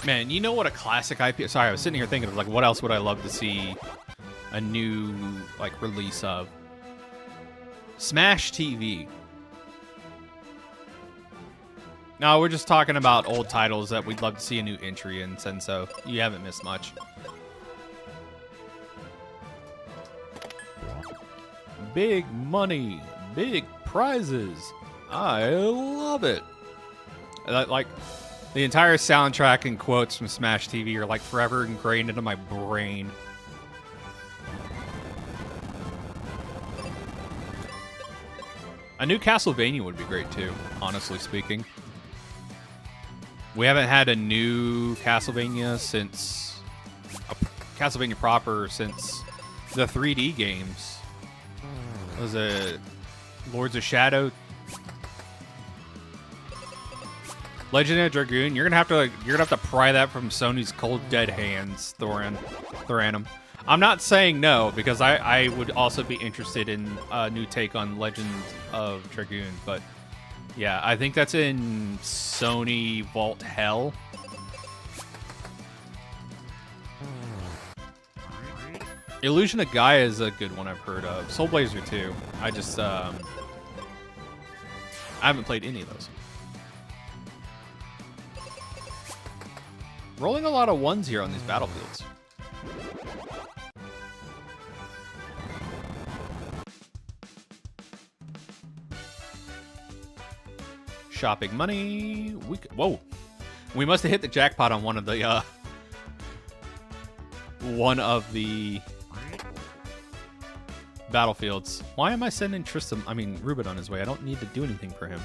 Man, you know what a classic IP... Sorry, I was sitting here thinking of, like, what else would I love to see a new, like, release of? Smash TV. No, we're just talking about old titles that we'd love to see a new entry in, Senso. You haven't missed much. Big money. Big prizes. I love it. Like... The entire soundtrack and quotes from Smash TV are like forever ingrained into my brain. A new Castlevania would be great too, honestly speaking. We haven't had a new Castlevania since... Castlevania proper since the 3D games. Was it Lords of Shadow? Legend of Dragoon, you're gonna have to pry that from Sony's cold dead hands, Thoranum. I'm not saying no, because I would also be interested in a new take on Legend of Dragoon, but yeah, I think that's in Sony Vault Hell. Illusion of Gaia is a good one I've heard of. Soul Blazer 2. I just I haven't played any of those. Rolling a lot of ones here on these battlefields. Shopping money. Whoa. We must have hit the jackpot on one of the Battlefields. Why am I sending Ruben on his way? I don't need to do anything for him.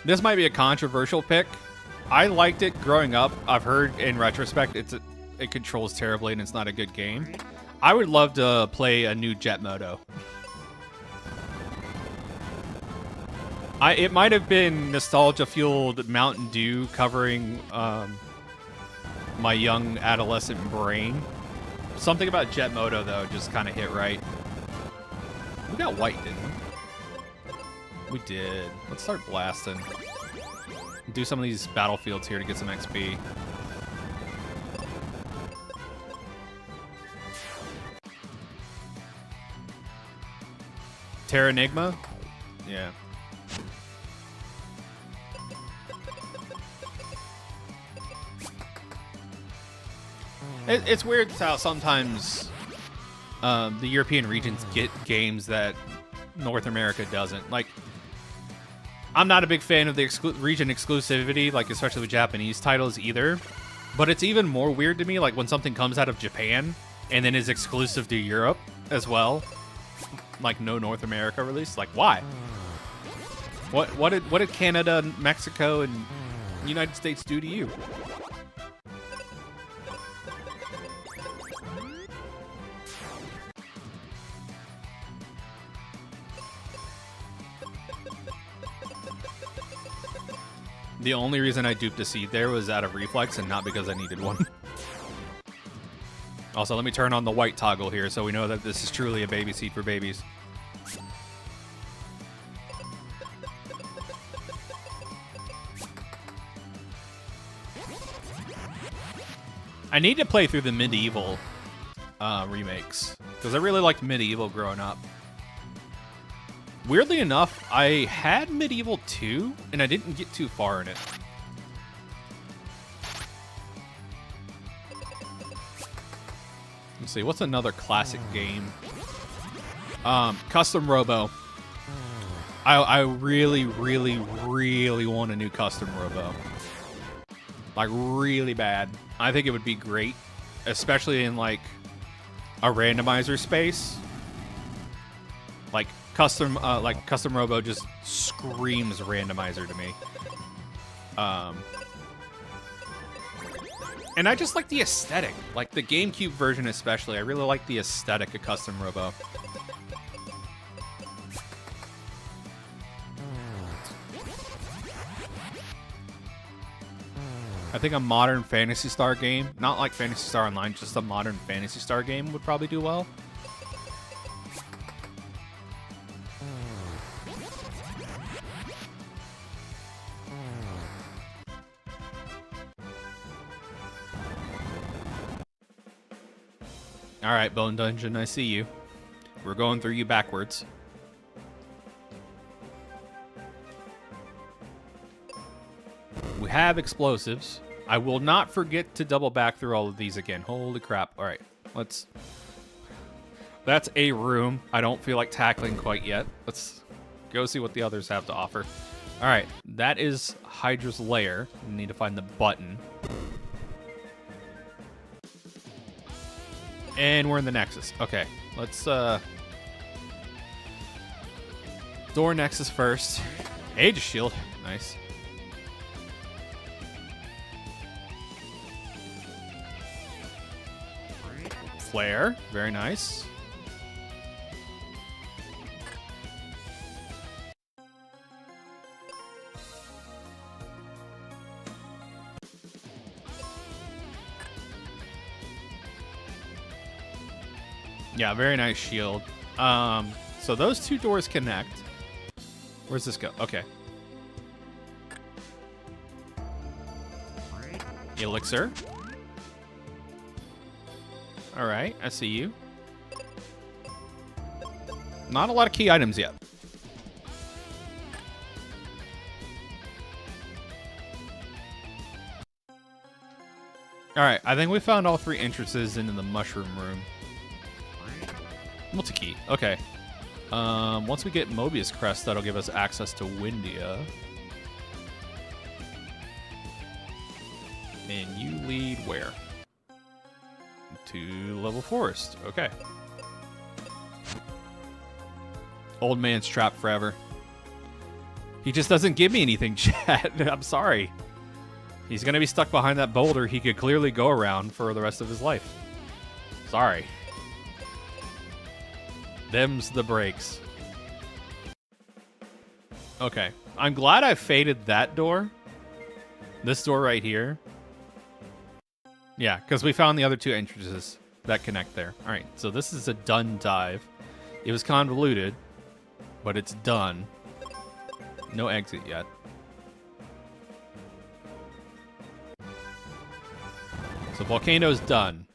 This might be a controversial pick. I liked it growing up. I've heard in retrospect it controls terribly and it's not a good game. I would love to play a new Jet Moto. It might have been nostalgia-fueled Mountain Dew covering my young adolescent brain. Something about Jet Moto, though, just kind of hit right. We got white, didn't we? We did. Let's start blasting. Do some of these battlefields here to get some XP. Terranigma? Yeah. It's weird how sometimes the European regions get games that North America doesn't. Like, I'm not a big fan of the region exclusivity, like especially with Japanese titles either. But it's even more weird to me, like when something comes out of Japan and then is exclusive to Europe as well, like no North America release. Like, why? What did Canada, Mexico, and United States do to you? The only reason I duped a seed there was out of reflex and not because I needed one. Also, let me turn on the white toggle here so we know that this is truly a baby seed for babies. I need to play through the Medieval remakes because I really liked Medieval growing up. Weirdly enough, I had Medieval 2, and I didn't get too far in it. Let's see, what's another classic game? Custom Robo. I really, really, really want a new Custom Robo. Like, really bad. I think it would be great, especially in, like, a randomizer space. Like, Custom Robo just screams randomizer to me. And I just like the aesthetic. Like the GameCube version especially. I really like the aesthetic of Custom Robo. I think a modern Phantasy Star game, not like Phantasy Star Online, just a modern Phantasy Star game would probably do well. All right, Bone Dungeon, I see you. We're going through you backwards. We have explosives. I will not forget to double back through all of these again. Holy crap. All right, let's... That's a room I don't feel like tackling quite yet. Let's go see what the others have to offer. All right, that is Hydra's lair. We need to find the button. And we're in the Nexus. Okay, let's door Nexus first. Aegis shield, nice. Flare, very nice. Yeah, very nice shield. So those two doors connect. Where's this go? Okay. Elixir. All right, I see you. Not a lot of key items yet. All right, I think we found all three entrances into the mushroom room. Multi-key. Okay. Once we get Mobius Crest, that'll give us access to Windia. And you lead where? To Level Forest. Okay. Old man's trapped forever. He just doesn't give me anything, chat. I'm sorry. He's going to be stuck behind that boulder he could clearly go around for the rest of his life. Sorry. Them's the breaks. Okay. I'm glad I faded that door. This door right here. Yeah, because we found the other two entrances that connect there. All right, so this is a done dive. It was convoluted, but it's done. No exit yet. So Volcano's done.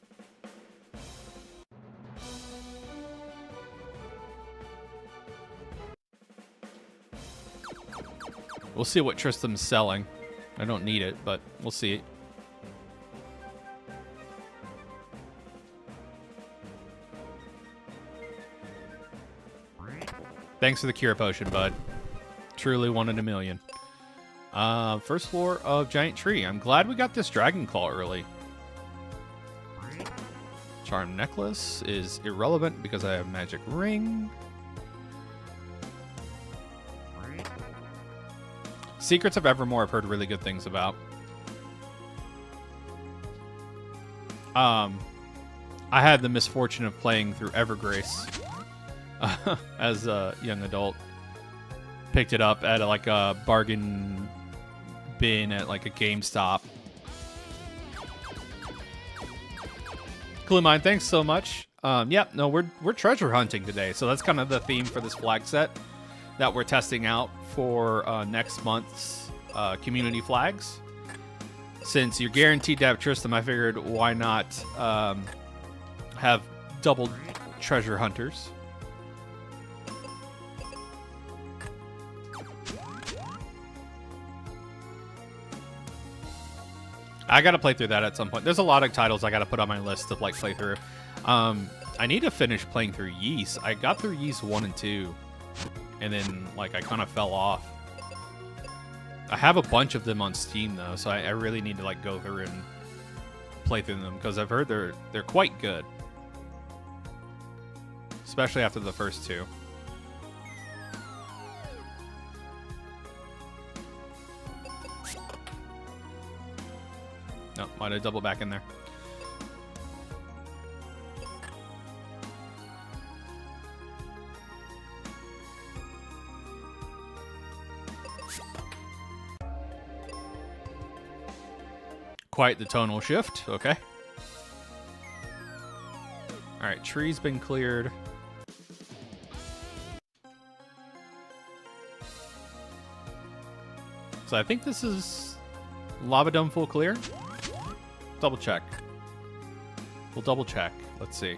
We'll see what Tristan's selling. I don't need it, but we'll see. Thanks for the cure potion, bud. Truly one in a million. First floor of Giant Tree. I'm glad we got this Dragon Claw early. Charm Necklace is irrelevant because I have Magic Ring. Secrets of Evermore I've heard really good things about. I had the misfortune of playing through Evergrace as a young adult. Picked it up at like a bargain bin at like a GameStop. Cool Mine, thanks so much. Yep, no, we're treasure hunting today, so that's kind of the theme for this flag set that we're testing out for next month's community flags. Since you're guaranteed to have Tristan, I figured why not have double treasure hunters. I gotta play through that at some point. There's a lot of titles I gotta put on my list to like play through. I need to finish playing through Yeast. I got through Yeast 1 and 2, and then like I kind of fell off. I have a bunch of them on Steam though, so I really need to like go through and play through them because I've heard they're quite good, especially after the first two. No, might have double back in there. Quite the tonal shift. Okay. All right, tree's been cleared. So I think this is Lava Dome full clear. Double check. We'll double check. Let's see.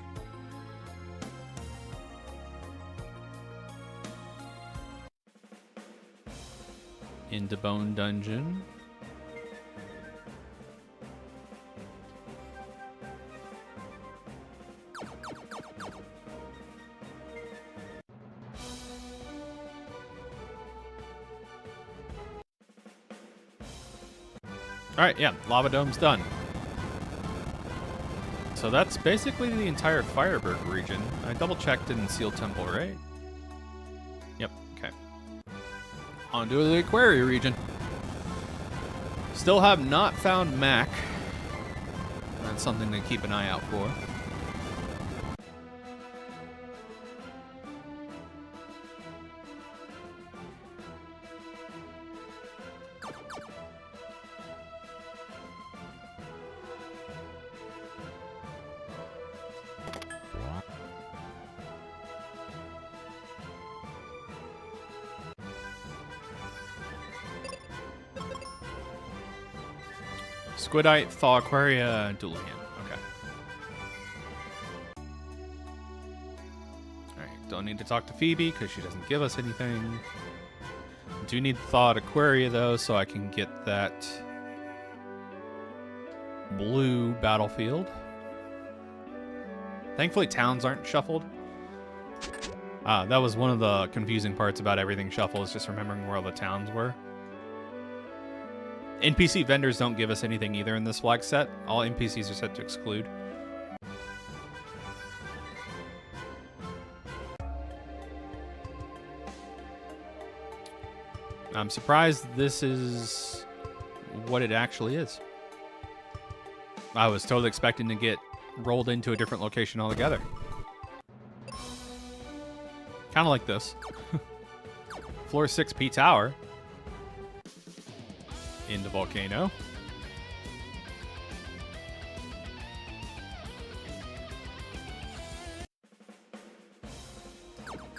Into Bone Dungeon. All right, yeah, Lava Dome's done. So that's basically the entire Fireberg region. I double-checked in Seal Temple, right? Yep, okay. On to the Aquaria region. Still have not found Mac. That's something to keep an eye out for. Squidite, Thaw Aquaria, Dualian. Okay. Alright, don't need to talk to Phoebe because she doesn't give us anything. Do need Thawed Aquaria though, so I can get that blue battlefield. Thankfully towns aren't shuffled. That was one of the confusing parts about everything shuffle, is just remembering where all the towns were. NPC vendors don't give us anything either in this flag set. All NPCs are set to exclude. I'm surprised this is what it actually is. I was totally expecting to get rolled into a different location altogether. Kind of like this. Floor 6P Tower. Into volcano.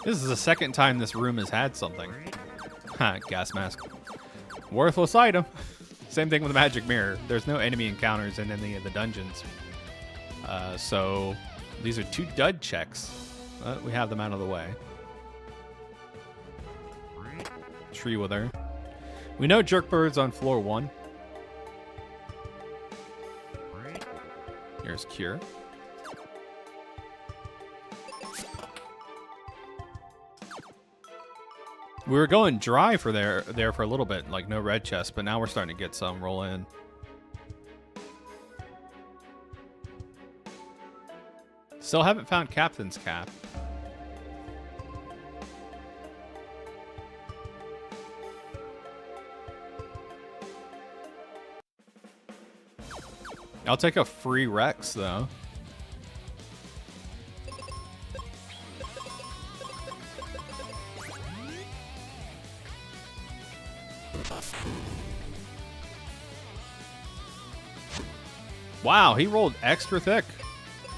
This is the second time this room has had something. Ha, gas mask. Worthless item. Same thing with the magic mirror. There's no enemy encounters in any of the dungeons. So these are 2 dud checks. We have them out of the way. Tree wither. We know Jerkbird's on floor 1. Here's Cure. We were going dry for there for a little bit, like no red chest, but now we're starting to get some roll in. Still haven't found Captain's Cap. I'll take a free Rex, though. Wow, he rolled extra thick.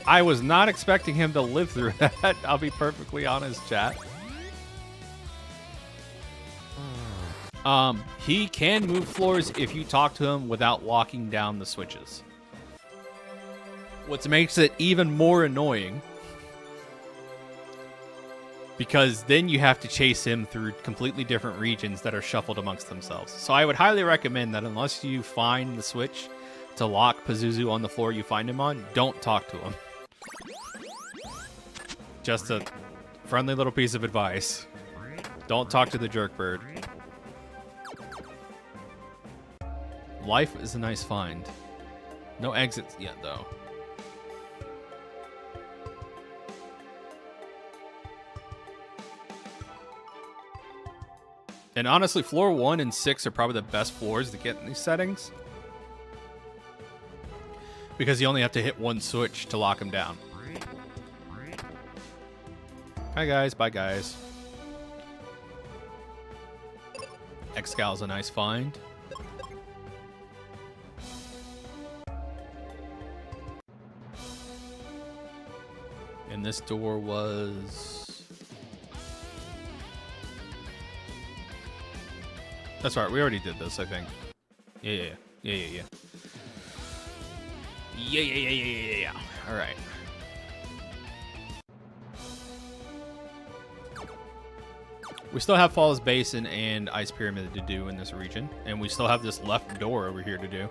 I was not expecting him to live through that. I'll be perfectly honest, chat. He can move floors if you talk to him without locking down the switches. What makes it even more annoying, because then you have to chase him through completely different regions that are shuffled amongst themselves. So I would highly recommend that unless you find the switch to lock Pazuzu on the floor you find him on, don't talk to him. Just a friendly little piece of advice. Don't talk to the Jerkbird. Life is a nice find. No exits yet, though. And honestly, floor 1 and 6 are probably the best floors to get in these settings, because you only have to hit one switch to lock them down. Hi guys, bye guys. Excal's a nice find. And this door was... That's right, we already did this, I think. Yeah. All right. We still have Falls Basin and Ice Pyramid to do in this region, and we still have this left door over here to do.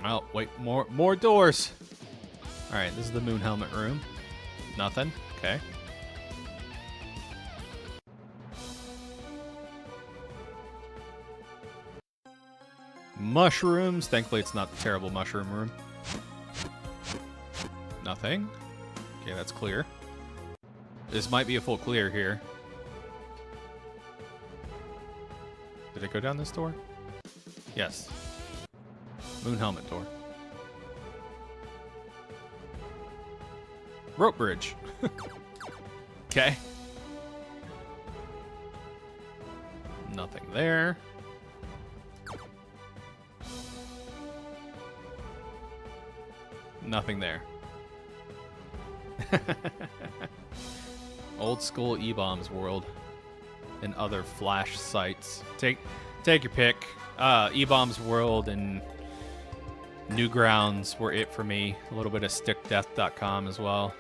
Oh, wait, more doors. All right, this is the Moon Helmet room. Nothing. Okay. Mushrooms. Thankfully, it's not the terrible mushroom room. Nothing. Okay, that's clear. This might be a full clear here. Did it go down this door? Yes. Moon Helmet door. Rope bridge. Okay. Nothing there. Nothing there. Old school E-Bombs world and other flash sites. Take your pick. E-Bombs world and Newgrounds were it for me. A little bit of stickdeath.com as well.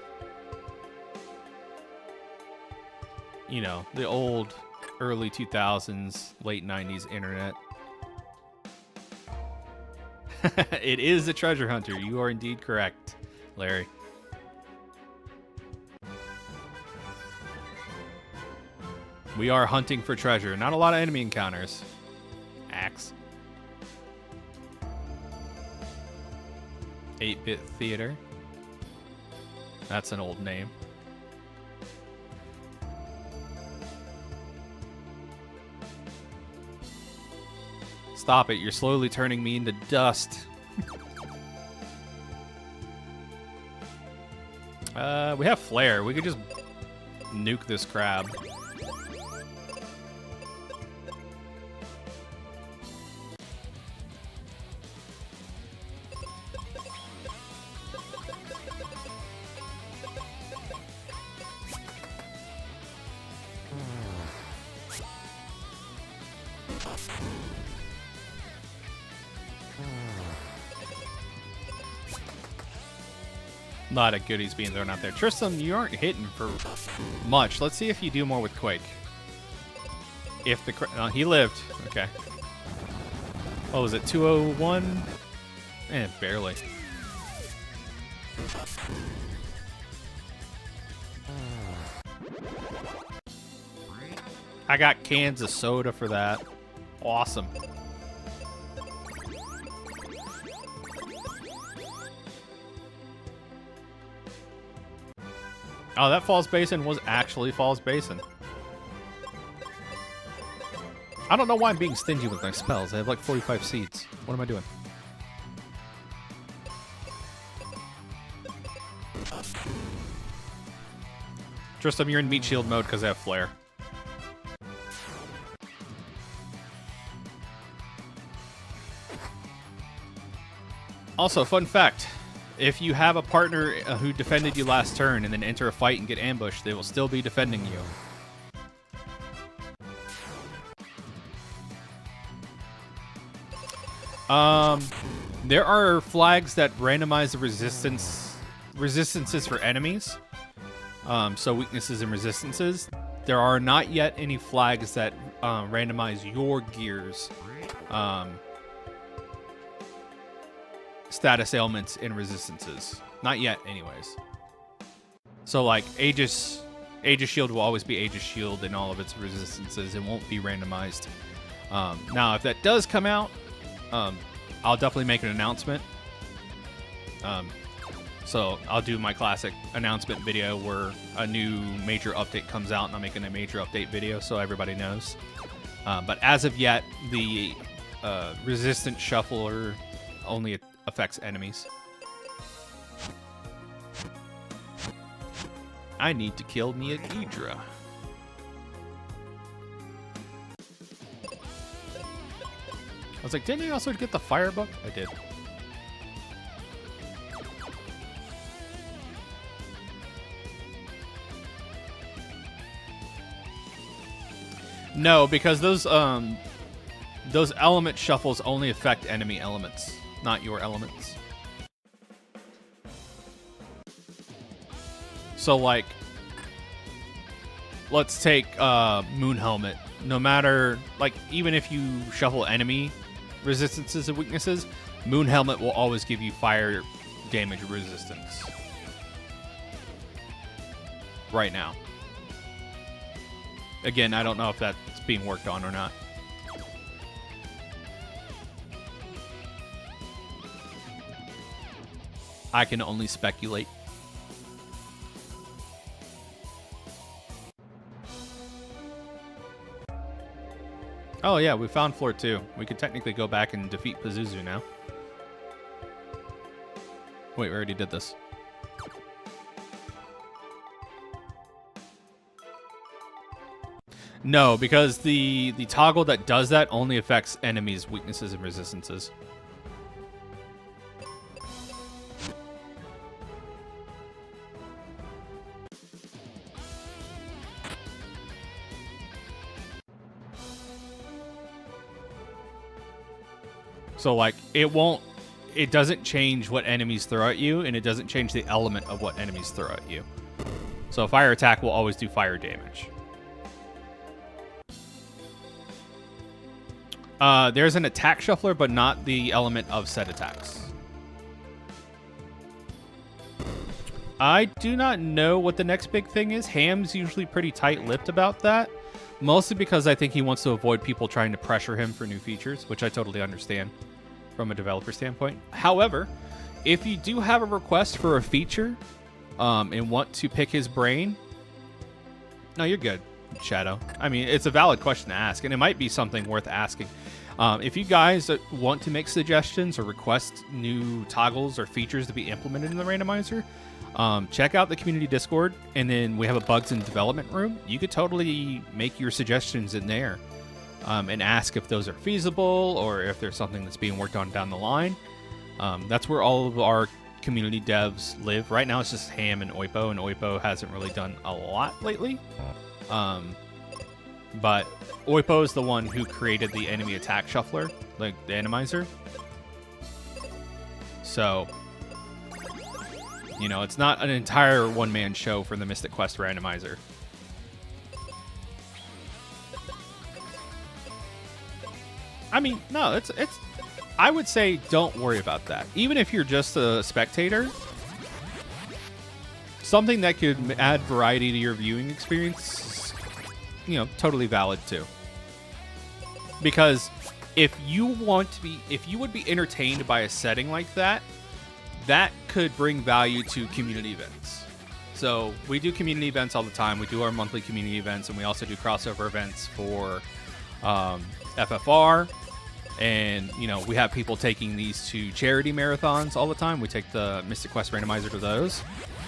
You know, the old early 2000s, late 90s internet. It is a treasure hunter. You are indeed correct, Larry. We are hunting for treasure. Not a lot of enemy encounters. Axe. 8-Bit Theater. That's an old name. Stop it. You're slowly turning me into dust. We have flare. We could just nuke this crab. A lot of goodies being thrown out there. Tristan, you aren't hitting for much. Let's see if you do more with Quake. If the he lived. Okay. Oh, was it 201? Barely. I got cans of soda for that. Awesome. Oh, that Falls Basin was actually Falls Basin. I don't know why I'm being stingy with my spells. I have like 45 seeds. What am I doing? Tristan, you're in meat shield mode because I have flare. Also, fun fact. If you have a partner who defended you last turn and then enter a fight and get ambushed, they will still be defending you. There are flags that randomize the resistances for enemies. So weaknesses and resistances. There are not yet any flags that randomize your gear's status ailments and resistances. Not yet, anyways. So, like, Aegis Shield will always be Aegis Shield in all of its resistances. It won't be randomized. Now, if that does come out, I'll definitely make an announcement. So, I'll do my classic announcement video where a new major update comes out, and I'm making a major update video so everybody knows. But as of yet, the resistant shuffler only affects enemies. I need to kill me a Ghidra. I was like, didn't you also get the fire book? I did. No, because those element shuffles only affect enemy elements, not your elements. So, like, let's take Moon Helmet. No matter, like, even if you shuffle enemy resistances and weaknesses, Moon Helmet will always give you fire damage resistance. Right now. Again, I don't know if that's being worked on or not. I can only speculate. Oh yeah, we found floor 2. We could technically go back and defeat Pazuzu now. Wait, we already did this. No, because the toggle that does that only affects enemies' weaknesses and resistances. So, like, it doesn't change what enemies throw at you, and it doesn't change the element of what enemies throw at you. So fire attack will always do fire damage. There's an attack shuffler, but not the element of set attacks. I do not know what the next big thing is. Ham's usually pretty tight-lipped about that, mostly because I think he wants to avoid people trying to pressure him for new features, which I totally understand from a developer standpoint. However, if you do have a request for a feature and want to pick his brain, no, you're good, Shadow. I mean, it's a valid question to ask, and it might be something worth asking. If you guys want to make suggestions or request new toggles or features to be implemented in the randomizer, check out the community Discord, and then we have a bugs and development room. You could totally make your suggestions in there and ask if those are feasible or if there's something that's being worked on down the line. That's where all of our community devs live. Right now it's just Ham and Oipo hasn't really done a lot lately. But Oipo is the one who created the enemy attack shuffler, like the Randomizer. So, you know, it's not an entire one-man show for the Mystic Quest Randomizer. I mean, no, it's I would say don't worry about that. Even if you're just a spectator, something that could add variety to your viewing experience, you know, totally valid too. Because if you would be entertained by a setting like that, that could bring value to community events. So we do community events all the time. We do our monthly community events, and we also do crossover events for FFR. And, you know, we have people taking these to charity marathons all the time. We take the Mystic Quest Randomizer to those.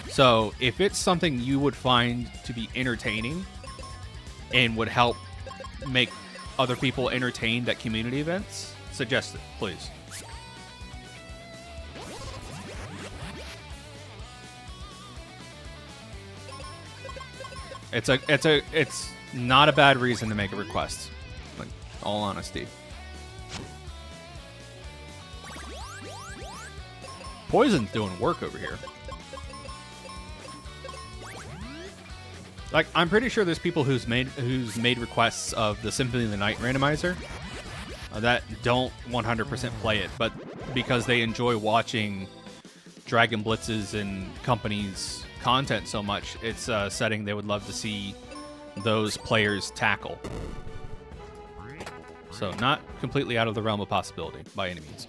So if it's something you would find to be entertaining and would help make other people entertained at community events, suggest it, please. It's not a bad reason to make a request. Like, all honesty. Poison's doing work over here. Like, I'm pretty sure there's people who's made requests of the Symphony of the Night randomizer that don't 100% play it, but because they enjoy watching Dragon Blitz's and company's content so much, it's a setting they would love to see those players tackle. So not completely out of the realm of possibility by any means.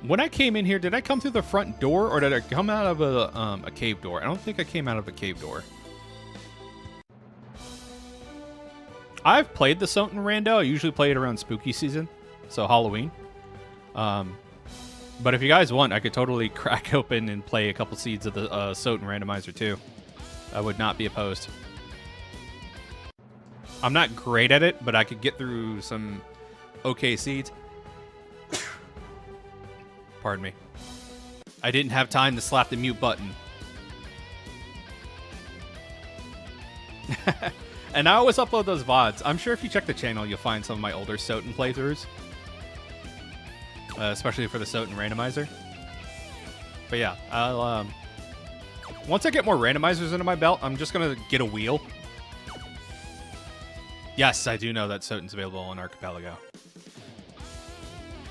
When I came in here, did I come through the front door or did I come out of a cave door? I don't think I came out of a cave door. I've played the Soten Rando. I usually play it around spooky season, so Halloween. But if you guys want, I could totally crack open and play a couple seeds of the Soten Randomizer too. I would not be opposed. I'm not great at it, but I could get through some okay seeds. Pardon me. I didn't have time to slap the mute button. And I always upload those VODs. I'm sure if you check the channel, you'll find some of my older Soten playthroughs. Especially for the Soten Randomizer. But yeah, I'll, once I get more randomizers into my belt, I'm just going to get a wheel. Yes, I do know that Soten's available on Archipelago.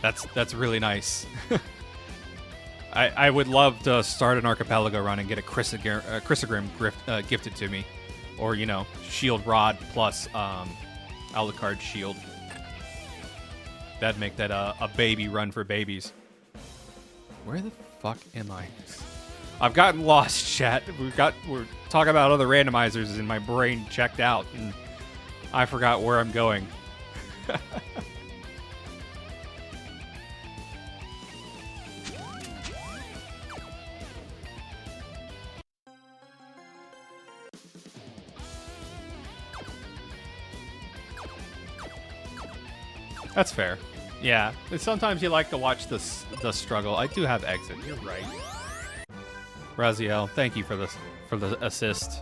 That's really nice. I would love to start an Archipelago run and get a Chrysogrim gifted to me. Or, you know, Shield Rod plus Alucard Shield. That'd make that a baby run for babies. Where the fuck am I? I've gotten lost, chat. We're talking about other randomizers and my brain checked out and I forgot where I'm going. That's fair. Yeah, sometimes you like to watch the struggle. I do have exit. You're right. Raziel, thank you for the assist.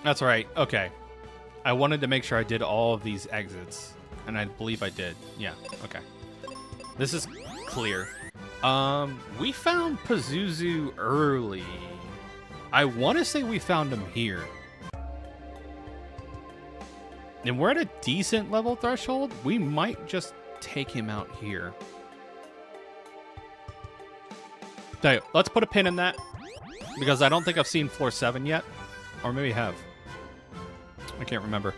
That's right. Okay. I wanted to make sure I did all of these exits, and I believe I did. Yeah. Okay. This is clear. We found Pazuzu early. I want to say we found him here. And we're at a decent level threshold. We might just take him out here. Tell you, let's put a pin in that, because I don't think I've seen floor 7 yet. Or maybe I have. I can't remember.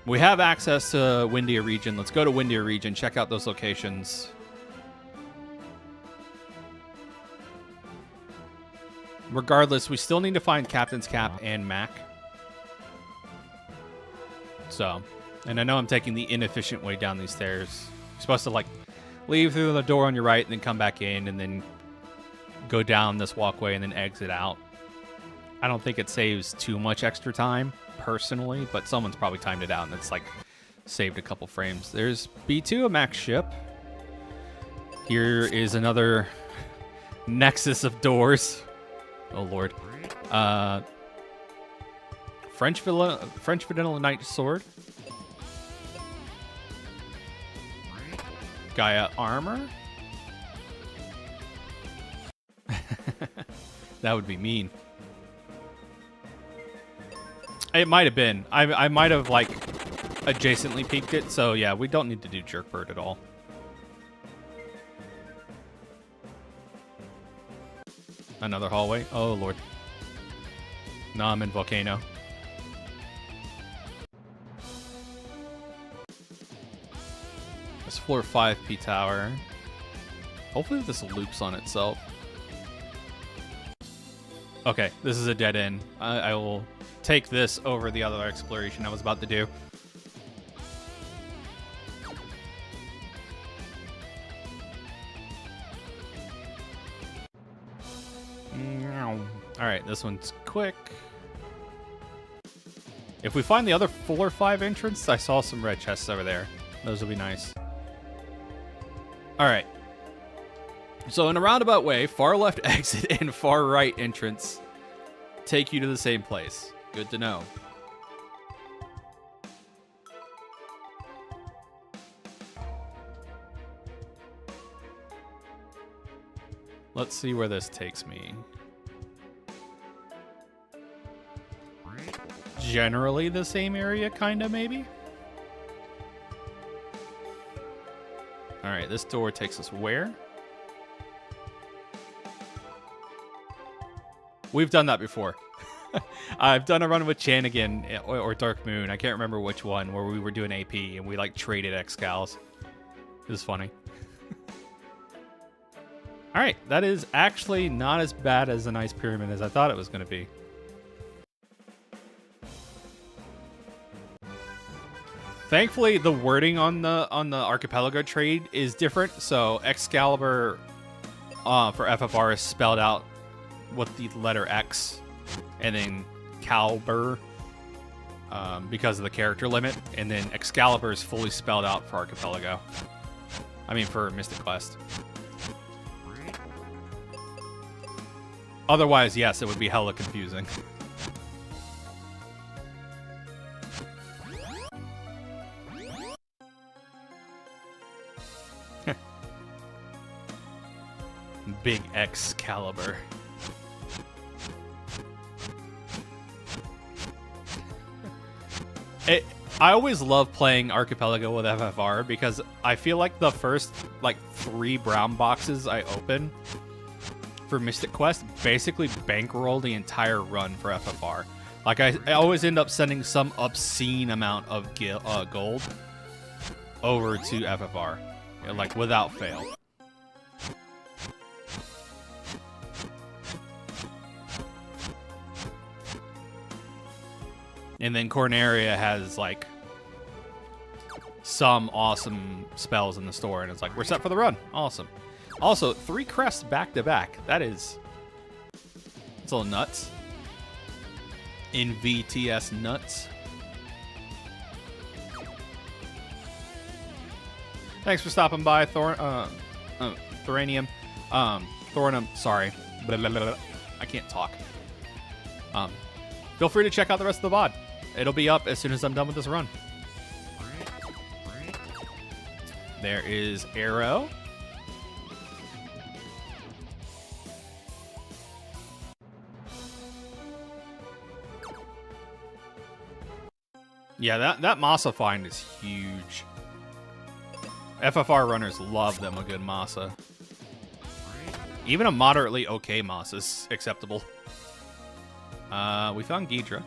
We have access to Windier Region. Let's go to Windier Region, check out those locations. Regardless, we still need to find Captain's Cap and Mac. So, and I know I'm taking the inefficient way down these stairs. You're supposed to, like, leave through the door on your right and then come back in and then go down this walkway and then exit out. I don't think it saves too much extra time, personally, but someone's probably timed it out and it's, like, saved a couple frames. There's B2, a Mac ship. Here is another nexus of doors. Oh, Lord. French Vanilla Knight Sword. Gaia Armor. That would be mean. It might have been. I might have, like, adjacently peeked it, so yeah, we don't need to do Jerkbird at all. Another hallway. Oh, Lord. No, I'm in Volcano. It's floor 5 P Tower. Hopefully this loops on itself. Okay, this is a dead end. I will take this over the other exploration I was about to do. Alright, this one's quick. If we find the other 4 or 5 entrants, I saw some red chests over there. Those will be nice. Alright. So in a roundabout way, far left exit and far right entrance take you to the same place. Good to know. Let's see where this takes me. Generally the same area, kinda, maybe? Alright, this door takes us where? We've done that before. I've done a run with Chanigan or Dark Moon. I can't remember which one, where we were doing AP and we, like, traded excals. It was funny. Alright, that is actually not as bad as an ice pyramid as I thought it was going to be. Thankfully, the wording on the Archipelago trade is different. So Excalibur for FFR is spelled out with the letter X, and then Calbur because of the character limit, and then Excalibur is fully spelled out for Archipelago. I mean, for Mystic Quest. Otherwise, yes, it would be hella confusing. Big Excalibur. I always love playing Archipelago with FFR because I feel like the first, like, 3 brown boxes I open for Mystic Quest basically bankroll the entire run for FFR. Like, I always end up sending some obscene amount of gold over to FFR, like, without fail. And then Corneria has, like, some awesome spells in the store, and it's like, we're set for the run. Awesome. Also, 3 crests back to back. It's a little nuts. In VTS nuts. Thanks for stopping by, Thoranium. Thornum, sorry. Blah, blah, blah, blah. I can't talk. Feel free to check out the rest of the VOD. It'll be up as soon as I'm done with this run. There is Arrow. Yeah, that Masa find is huge. FFR runners love them a good Masa. Even a moderately okay Masa is acceptable. We found Ghidra.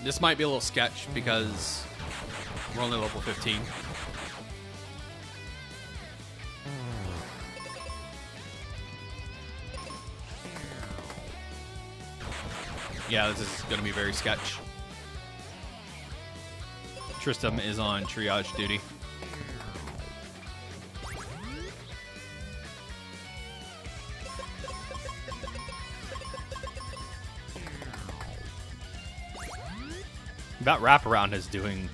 This might be a little sketch because we're only level 15. Yeah, this is going to be very sketch. Tristram is on triage duty. That wraparound is doing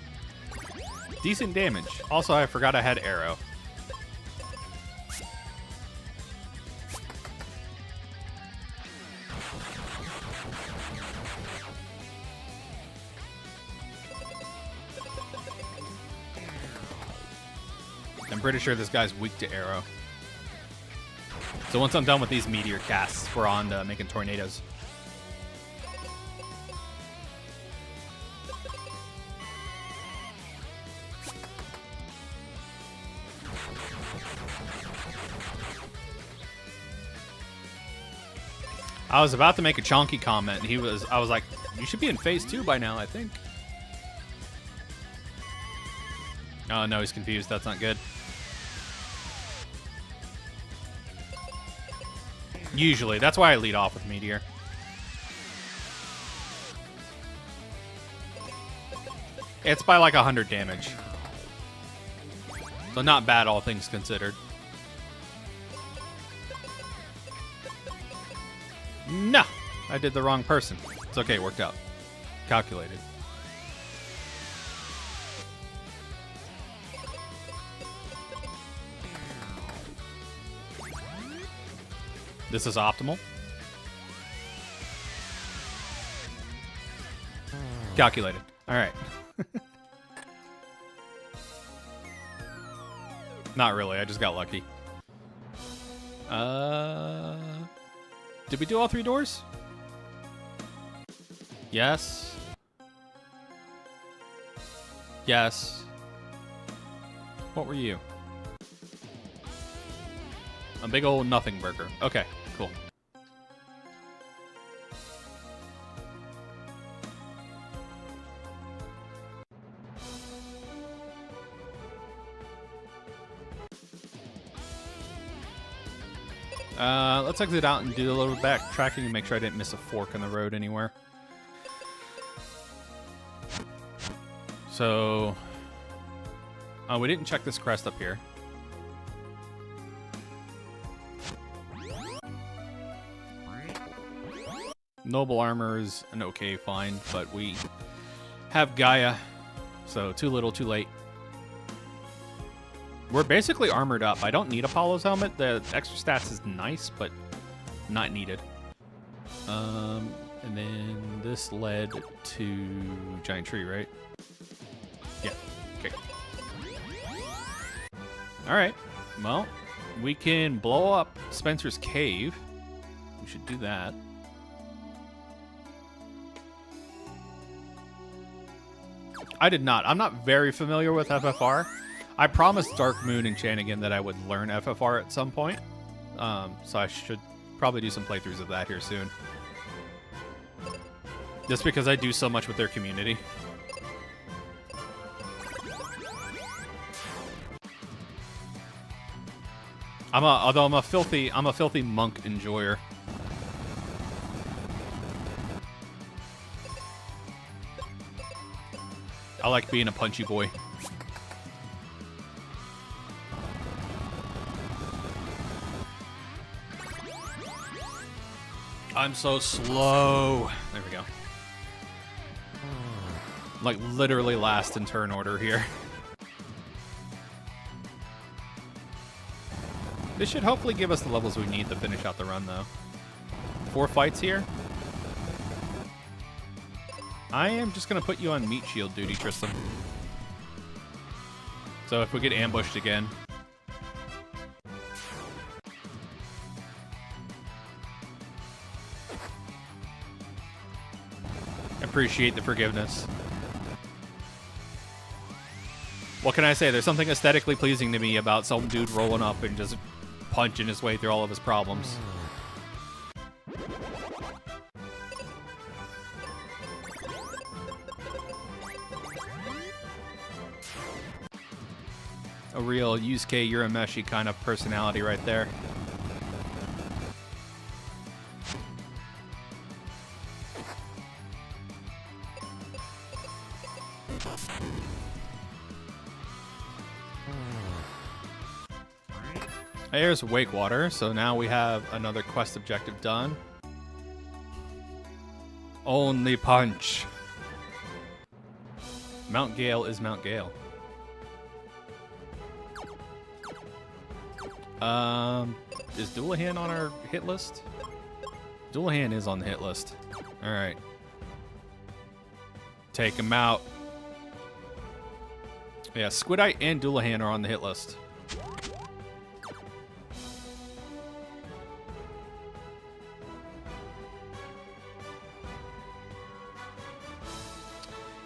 decent damage. Also, I forgot I had Arrow. I'm pretty sure this guy's weak to Arrow. So once I'm done with these meteor casts, we're on to making tornadoes. I was about to make a chonky comment, and I was like, you should be in phase 2 by now, I think. Oh, no, he's confused. That's not good. Usually. That's why I lead off with Meteor. It's by like 100 damage. So not bad, all things considered. No! I did the wrong person. It's okay, it worked out. Calculated. This is optimal. Calculated. Alright. Not really, I just got lucky. Did we do all 3 doors? Yes. Yes. What were you? A big old nothing burger. Okay, cool. Let's exit out and do a little backtracking and make sure I didn't miss a fork in the road anywhere. So, we didn't check this crest up here. Noble armor is an okay find, but we have Gaia, so too little, too late. We're basically armored up. I don't need Apollo's helmet. The extra stats is nice, but not needed. And then this led to Giant Tree, right? Yeah. Okay. All right. Well, we can blow up Spencer's cave. We should do that. I did not. I'm not very familiar with FFR. I promised Dark Moon and Shanigan that I would learn FFR at some point. So I should probably do some playthroughs of that here soon. Just because I do so much with their community. Although I'm a filthy monk enjoyer. I like being a punchy boy. I'm so slow. There we go. Like, literally last in turn order here. This should hopefully give us the levels we need to finish out the run, though. 4 fights here. I am just going to put you on meat shield duty, Tristan. So if we get ambushed again... Appreciate the forgiveness. What can I say? There's something aesthetically pleasing to me about some dude rolling up and just punching his way through all of his problems. A real Yusuke Urameshi kind of personality right there. There's Wake Water, so now we have another quest objective done. Only punch. Mount Gale is Mount Gale. Is Doulahan on our hit list? Doulahan is on the hit list. Alright. Take him out. Yeah, Squidite and Doulahan are on the hit list.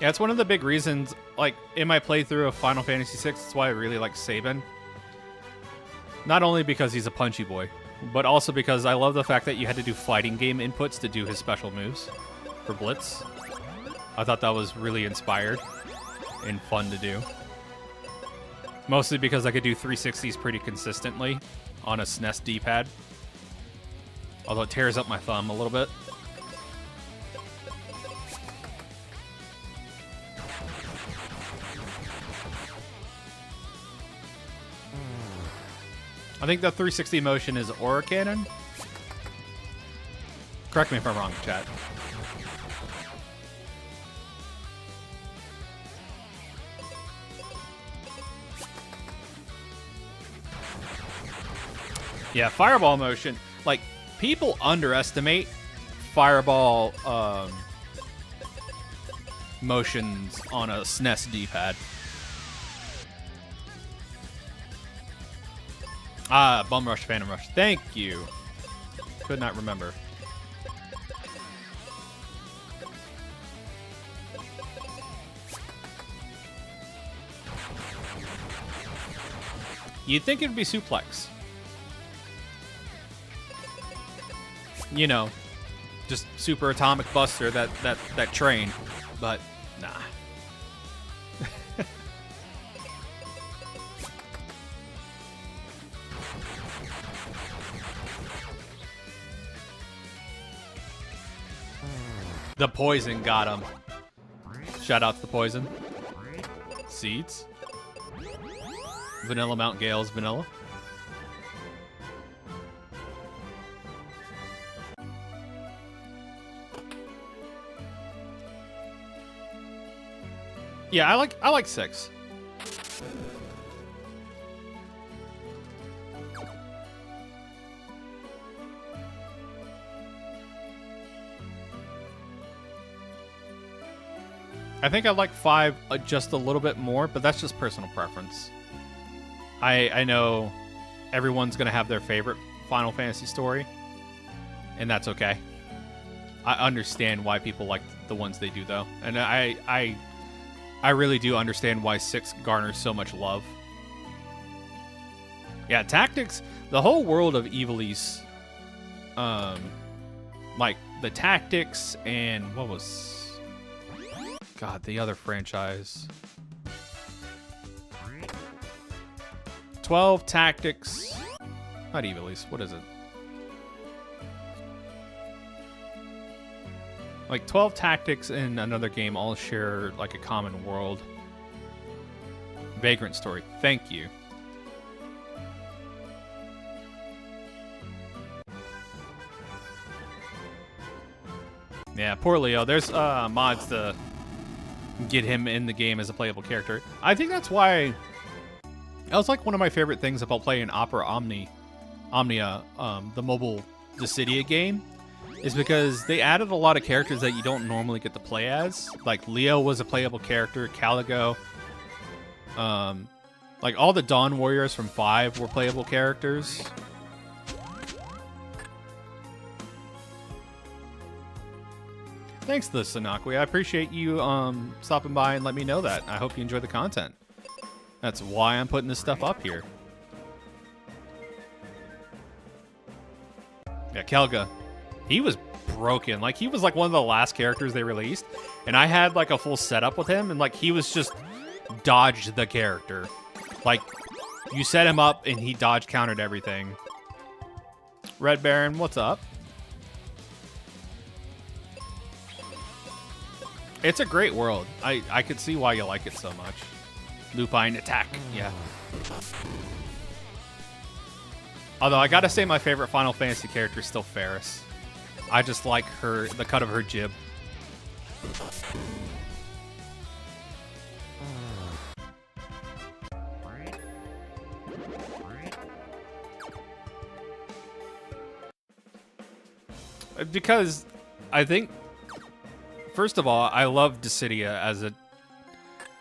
Yeah, it's one of the big reasons, like, in my playthrough of Final Fantasy VI, it's why I really like Sabin. Not only because he's a punchy boy, but also because I love the fact that you had to do fighting game inputs to do his special moves for Blitz. I thought that was really inspired and fun to do. Mostly because I could do 360s pretty consistently on a SNES D-pad. Although it tears up my thumb a little bit. I think the 360 motion is Aura Cannon. Correct me if I'm wrong, chat. Yeah, Fireball motion. Like, people underestimate Fireball motions on a SNES D-pad. Ah, Bum Rush, Phantom Rush. Thank you. Could not remember. You'd think it would be Suplex. You know, just Super Atomic Buster, that train. But, nah. The poison got him. Shout out to the poison. Seeds. Vanilla Mount Gale's vanilla. Yeah, I like 6. I think I like 5 just a little bit more, but that's just personal preference. I know everyone's going to have their favorite Final Fantasy story, and that's okay. I understand why people like the ones they do, though. And I really do understand why 6 garners so much love. Yeah, Tactics, the whole world of Ivalice, like the Tactics and what was... God, the other franchise. 12 Tactics. Not Ivalice. What is it? Like 12 Tactics and another game all share like a common world. Vagrant Story. Thank you. Yeah, poor Leo. There's mods to get him in the game as a playable character. I think that's why that was like one of my favorite things about playing Omnia, the mobile Dissidia game, is because they added a lot of characters that you don't normally get to play as. Like Leo was a playable character, Caligo, like all the Dawn Warriors from 5 were playable characters. Thanks to Sanakwe. I appreciate you stopping by and let me know that. I hope you enjoy the content. That's why I'm putting this stuff up here. Yeah, Kelga. He was broken. Like, he was like one of the last characters they released. And I had like a full setup with him. And like, he was just dodged the character. Like, you set him up and he dodge countered everything. Red Baron, what's up? It's a great world. I could see why you like it so much. Lupine attack, yeah. Although I gotta say my favorite Final Fantasy character is still Ferris. I just like the cut of her jib. Because I think, first of all, I love Dissidia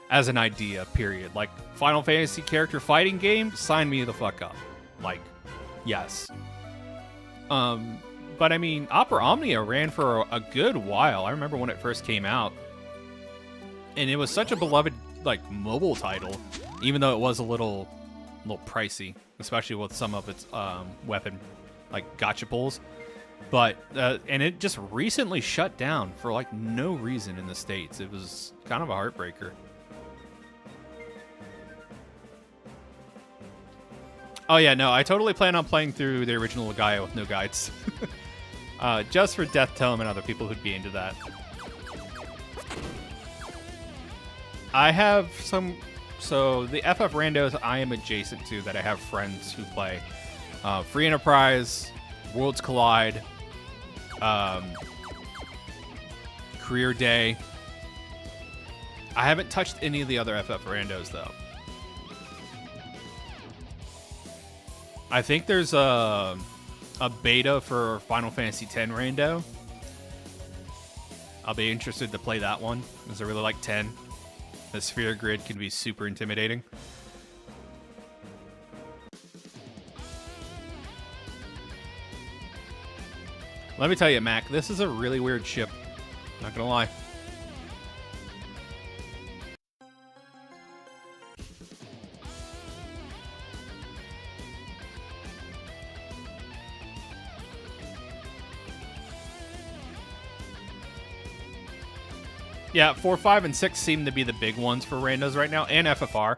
as an idea, period. Like, Final Fantasy character fighting game, sign me the fuck up. Like, yes. But I mean, Opera Omnia ran for a good while. I remember when it first came out. And it was such a beloved, like, mobile title, even though it was a little pricey, especially with some of its weapon, like, gotcha pulls. But, and it just recently shut down for, like, no reason in the States. It was kind of a heartbreaker. Oh, yeah, no, I totally plan on playing through the original Legaia with no guides. Just for Death Tome and other people who'd be into that. I have some... So, the FF randos I am adjacent to that I have friends who play. Free Enterprise, Worlds Collide, Career Day. I haven't touched any of the other FF randos, though. I think there's a beta for Final Fantasy X rando. I'll be interested to play that one, because I really like 10. The sphere grid can be super intimidating. Let me tell you, Mac, this is a really weird ship. Not gonna lie. Yeah, 4, 5, and 6 seem to be the big ones for randos right now, and FFR.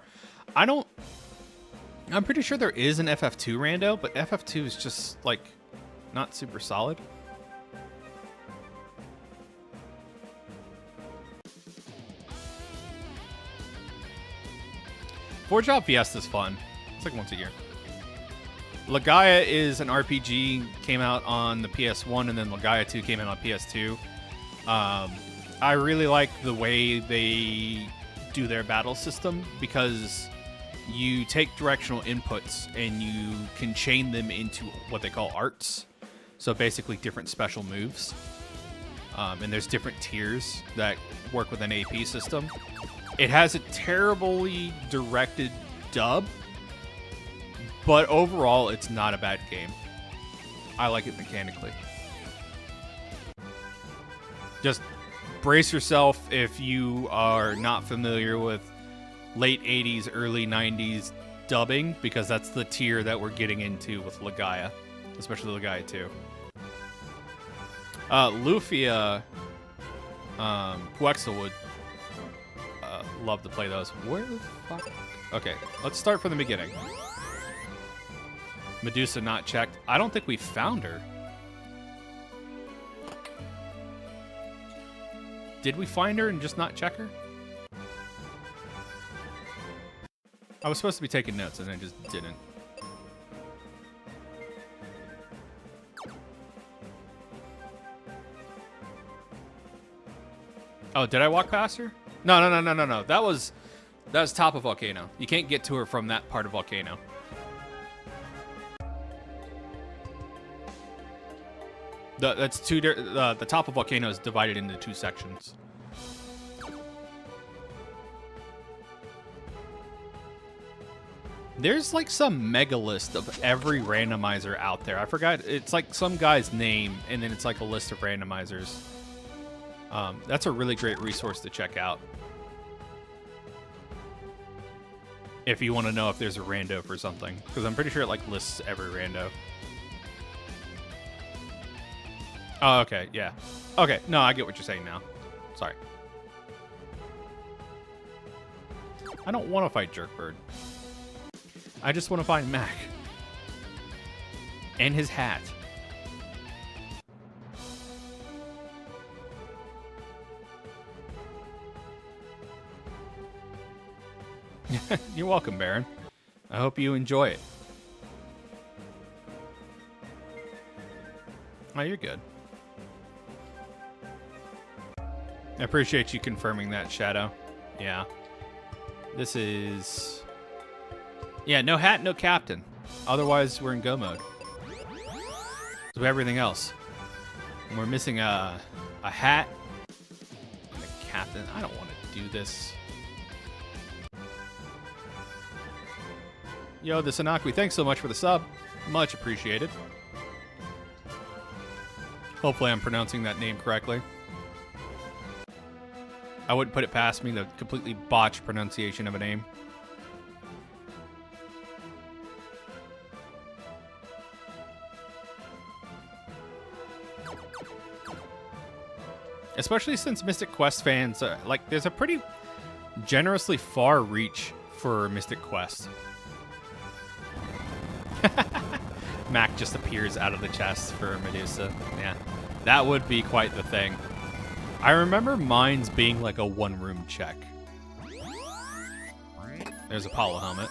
I'm pretty sure there is an FF2 rando, but FF2 is just, like, not super solid. Forge Out Fiesta's fun. It's like once a year. Legaia is an RPG, came out on the PS1, and then Legaia 2 came out on PS2. I really like the way they do their battle system, because you take directional inputs and you can chain them into what they call arts. So basically different special moves. And there's different tiers that work with an AP system. It has a terribly directed dub, but overall it's not a bad game. I like it mechanically. Just brace yourself if you are not familiar with late 80s, early 90s dubbing, because that's the tier that we're getting into with Legaia, especially Legaia 2. Lufia, Puexel would love to play those. Where the fuck? Okay, let's start from the beginning. Medusa not checked. I don't think we found her. Did we find her and just not check her? I was supposed to be taking notes and I just didn't. Oh, did I walk past her? No. That was top of Volcano. You can't get to her from that part of Volcano. The top of Volcano is divided into 2 sections. There's like some mega list of every randomizer out there. I forgot. It's like some guy's name, and then it's like a list of randomizers. That's a really great resource to check out if you want to know if there's a rando for something, because I'm pretty sure it like lists every rando. Oh, okay, yeah. Okay, no, I get what you're saying now. Sorry. I don't want to fight Jerkbird. I just want to find Mac. And his hat. You're welcome, Baron. I hope you enjoy it. Oh, you're good. I appreciate you confirming that, Shadow. Yeah. This is... Yeah, no hat, no captain. Otherwise, we're in go mode. So we have everything else. And we're missing a hat and a captain. I don't want to do this. Yo, the Sanakwi, thanks so much for the sub. Much appreciated. Hopefully I'm pronouncing that name correctly. I wouldn't put it past me, the completely botched pronunciation of a name. Especially since Mystic Quest fans, like, there's a pretty generously far reach for Mystic Quest. Mac just appears out of the chest for Medusa. Yeah, that would be quite the thing. I remember mines being like a one-room check. There's Apollo helmet.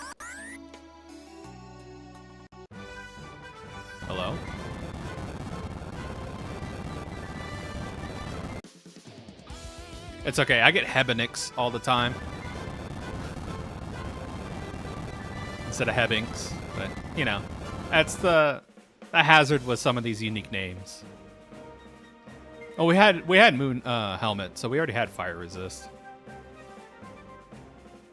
Hello? It's okay, I get Hebinix all the time. Instead of Hebinx, but, you know, that's the hazard with some of these unique names. Oh, we had Moon helmet, so we already had fire resist.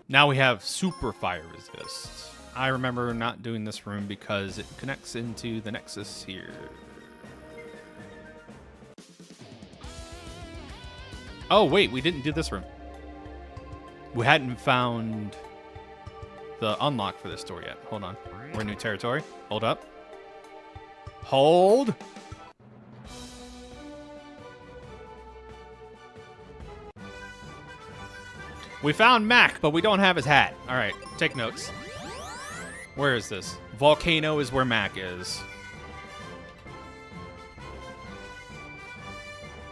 Now we have super fire resist. I remember not doing this room because it connects into the nexus here. Oh, wait, we didn't do this room. We hadn't found the unlock for this door yet. Hold on. We're in new territory. Hold up. Hold. We found Mac, but we don't have his hat. All right, take notes. Where is this? Volcano is where Mac is.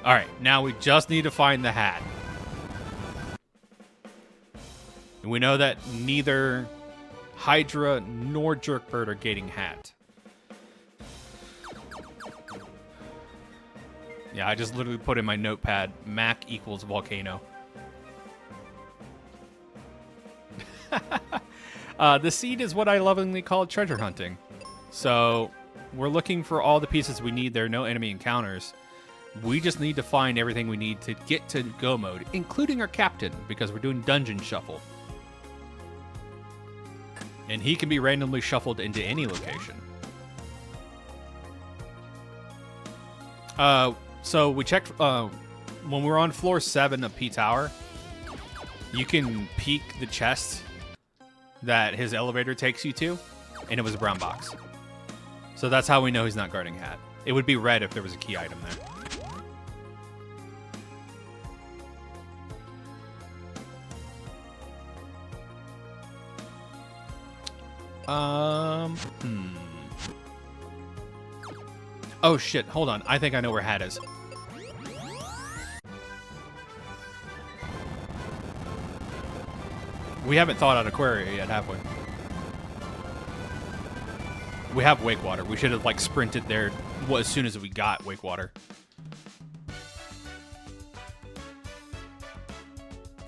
All right, now we just need to find the hat. And we know that neither Hydra nor Jerkbird are getting hat. Yeah, I just literally put in my notepad, Mac equals volcano. The seed is what I lovingly call treasure hunting. So we're looking for all the pieces we need. There are no enemy encounters. We just need to find everything we need to get to go mode, including our captain, because we're doing dungeon shuffle. And he can be randomly shuffled into any location. So we checked when we're on floor 7 of P Tower, you can peek the chest that his elevator takes you to, and it was a brown box. So that's how we know he's not guarding hat. It would be red if there was a key item there. Oh shit, hold on. I think I know where hat is. We haven't thought out Aquaria yet, have we? We have Wake Water. We should have, like, sprinted there as soon as we got Wake Water.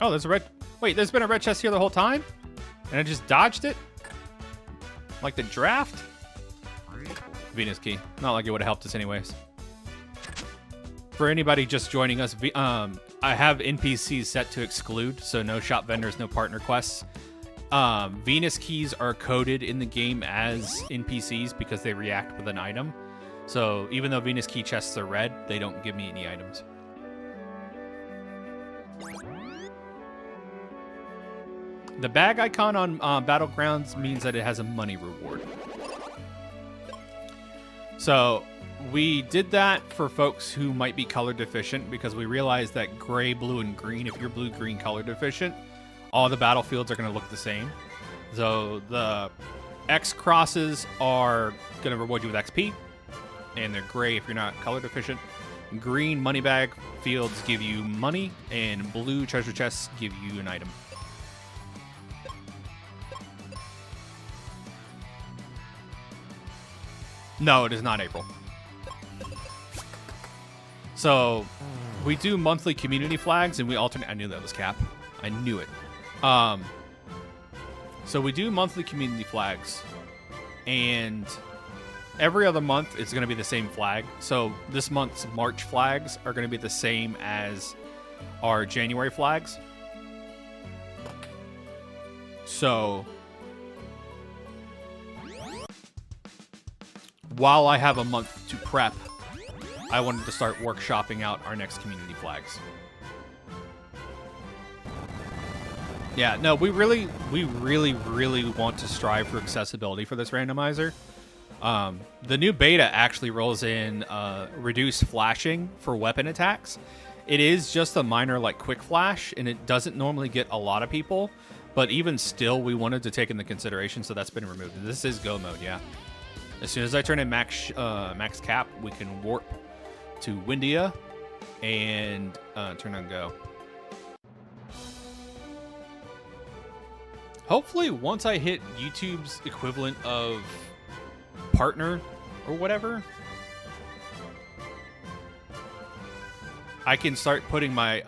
Oh, there's a red... Wait, there's been a red chest here the whole time? And I just dodged it? Like the draft? Venus key. Not like it would have helped us anyways. For anybody just joining us, I have NPCs set to exclude, so no shop vendors, no partner quests. Venus keys are coded in the game as NPCs because they react with an item. So even though Venus key chests are red, they don't give me any items. The bag icon on Battlegrounds means that it has a money reward. So we did that for folks who might be color deficient because we realized that gray, blue, and green, if you're blue-green color deficient, all the battlefields are going to look the same. So the X crosses are going to reward you with XP, and they're gray if you're not color deficient. Green money bag fields give you money, and blue treasure chests give you an item. No, it is not April. So we do monthly community flags, and we alternate. I knew that was Cap. I knew it. So we do monthly community flags, and every other month it's going to be the same flag. So this month's March flags are going to be the same as our January flags. So while I have a month to prep, I wanted to start workshopping out our next community flags. Yeah, no, we really want to strive for accessibility for this randomizer. The new beta actually rolls in reduced flashing for weapon attacks. It is just a minor like quick flash, and it doesn't normally get a lot of people, but even still, we wanted to take into consideration, so that's been removed. This is go mode, yeah. As soon as I turn in max cap, we can warp to Windia and turn on go. Hopefully, once I hit YouTube's equivalent of partner or whatever, I can start putting my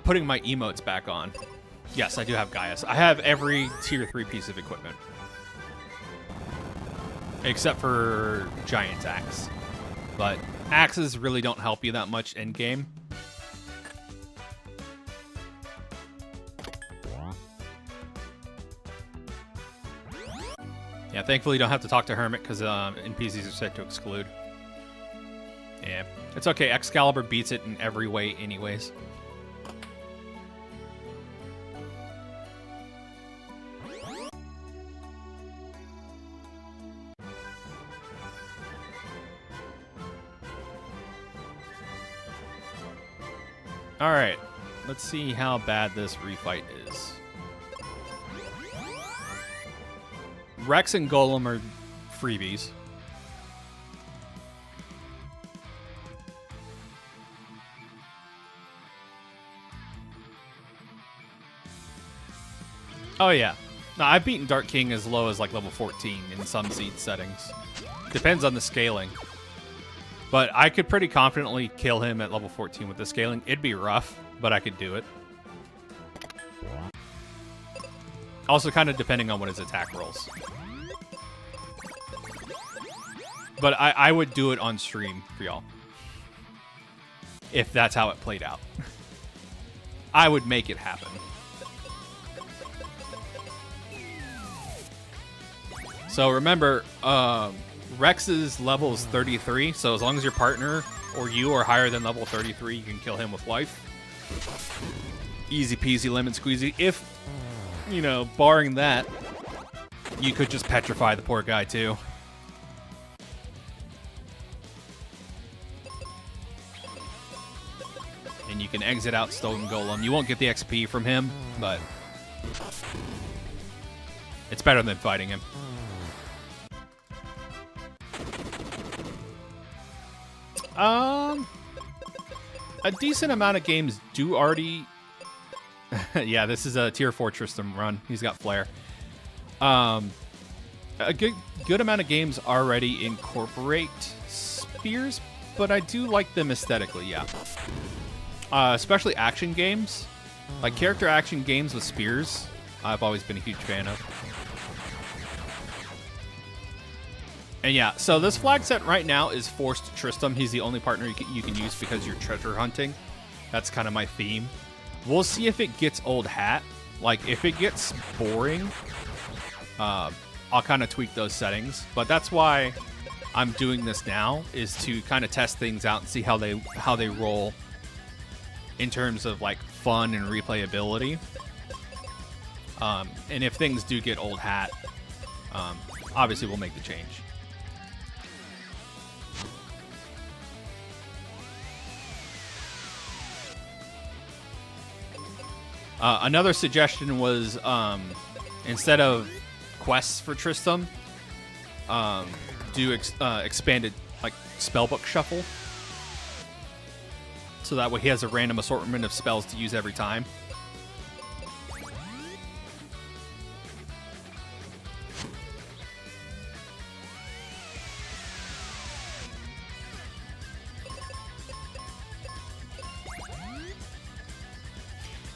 putting my emotes back on. Yes, I do have Gaius. I have every tier 3 piece of equipment. Except for giant axe. But axes really don't help you that much in game. Yeah, thankfully you don't have to talk to Hermit because NPCs are set to exclude. Yeah, it's okay. Excalibur beats it in every way anyways. Alright, let's see how bad this refight is. Rex and Golem are freebies. Oh yeah. No, I've beaten Dark King as low as like level 14 in some seed settings. Depends on the scaling. But I could pretty confidently kill him at level 14 with the scaling. It'd be rough, but I could do it. Also kind of depending on what his attack rolls. But I would do it on stream for y'all. If that's how it played out. I would make it happen. So remember, Rex's level is 33, so as long as your partner or you are higher than level 33, you can kill him with life. Easy peasy lemon squeezy. If, you know, barring that, you could just petrify the poor guy too. And you can exit out Stolen Golem. You won't get the XP from him, but it's better than fighting him. A decent amount of games do already... yeah, this is a tier 4 Tristram run. He's got flair. A good amount of games already incorporate spears but I do like them aesthetically, yeah. Especially action games. Like character action games with spears, I've always been a huge fan of. And yeah, so this flag set right now is forced Tristram. He's the only partner you can use because you're treasure hunting. That's kind of my theme. We'll see if it gets old hat. Like, if it gets boring, I'll kind of tweak those settings. But that's why I'm doing this now, is to kind of test things out and see how they roll in terms of like fun and replayability. And if things do get old hat, obviously we'll make the change. Another suggestion was instead of quests for Tristram, do expanded like spellbook shuffle, so that way he has a random assortment of spells to use every time.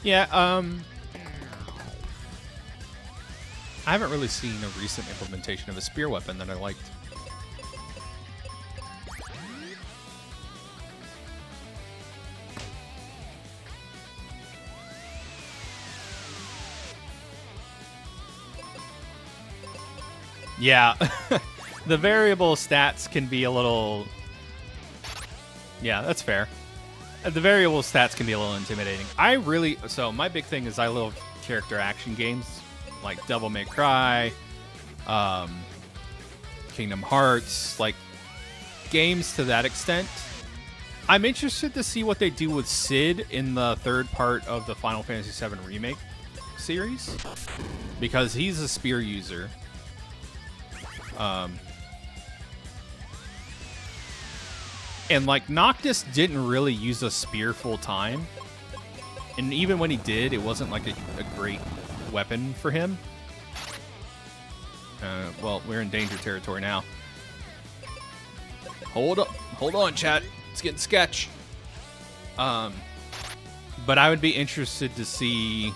Yeah, I haven't really seen a recent implementation of a spear weapon that I liked. Yeah, the variable stats can be a little... Yeah, that's fair. The variable stats can be a little intimidating. So my big thing is I love character action games like Devil May Cry, Kingdom Hearts, like games to that extent. I'm interested to see what they do with Sid in the third part of the Final Fantasy VII Remake series, because he's a spear user. And like Noctis didn't really use a spear full time, and even when he did, it wasn't like a great weapon for him. Well, we're in danger territory now. Hold on, chat. It's getting sketch. But I would be interested to see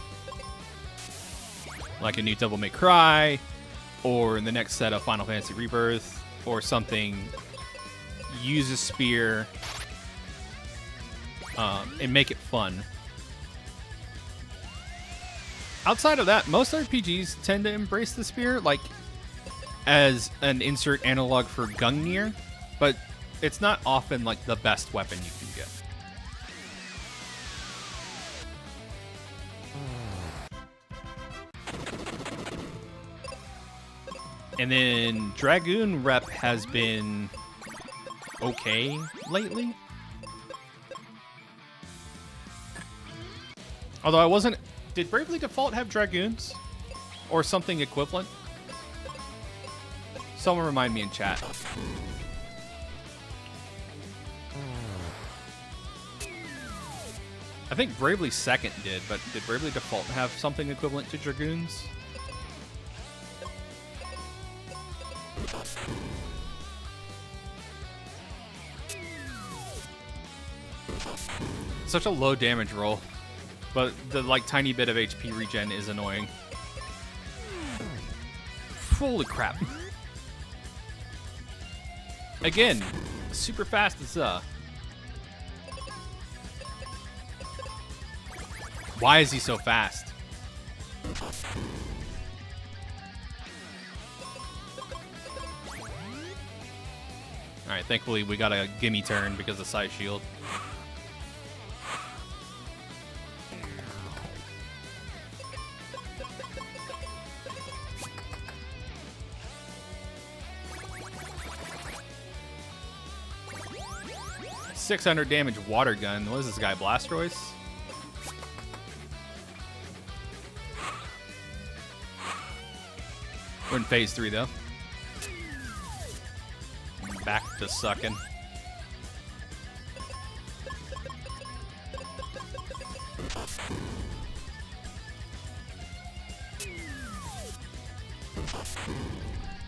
like a new Devil May Cry, or in the next set of Final Fantasy Rebirth, or something. Use a spear and make it fun. Outside of that, most RPGs tend to embrace the spear like as an insert analog for Gungnir, but it's not often like the best weapon you can get. And then Dragoon rep has been okay lately. Although I wasn't... Did Bravely Default have Dragoons? Or something equivalent? Someone remind me in chat. I think Bravely Second did, but did Bravely Default have something equivalent to Dragoons? Such a low damage roll, but the like tiny bit of HP regen is annoying. Holy crap. Again, super fast as Why is he so fast? Alright, thankfully we got a gimme turn because of Side Shield. .600 damage water gun. What is this guy, Blastoise? We're in phase 3 though. Back to sucking.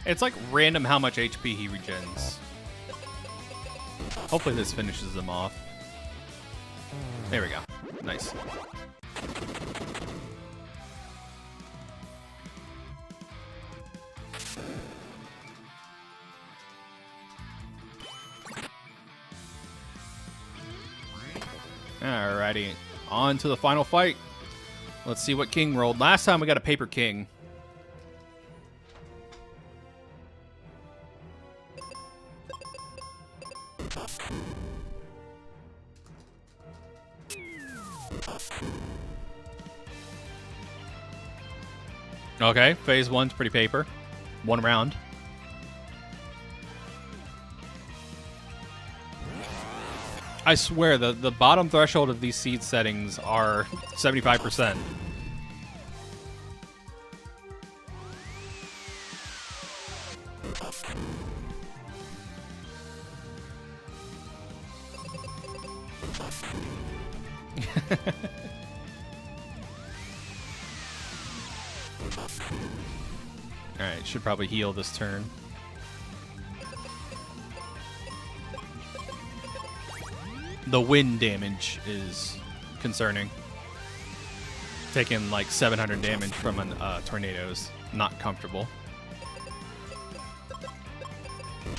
It's like random how much HP he regens. Hopefully this finishes them off. There we go. Nice. Alrighty, on to the final fight. Let's see what King rolled. Last time we got a paper king. Okay, phase one's pretty paper. One round. I swear, the bottom threshold of these seed settings are 75%. Alright, should probably heal this turn. The wind damage is concerning. Taking like 700 damage from a tornado is not comfortable.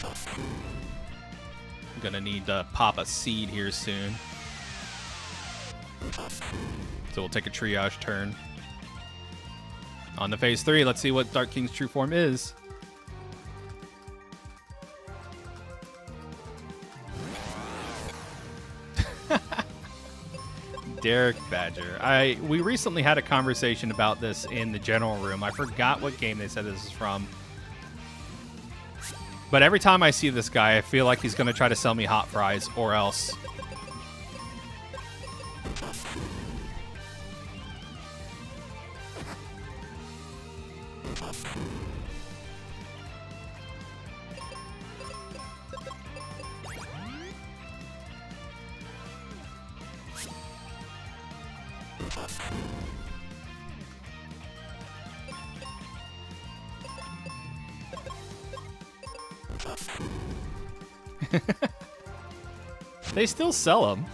I'm gonna need to pop a seed here soon. So we'll take a triage turn. On to phase 3, let's see what Dark King's true form is. Derek Badger. We recently had a conversation about this in the general room. I forgot what game they said this is from. But every time I see this guy, I feel like he's going to try to sell me hot fries or else. They still sell them.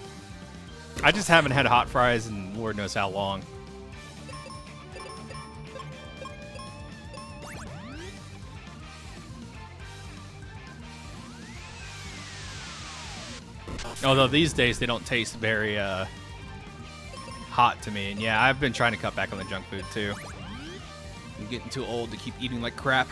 I just haven't had hot fries in Lord knows how long. Although these days they don't taste very hot to me. And yeah, I've been trying to cut back on the junk food too. I'm getting too old to keep eating like crap.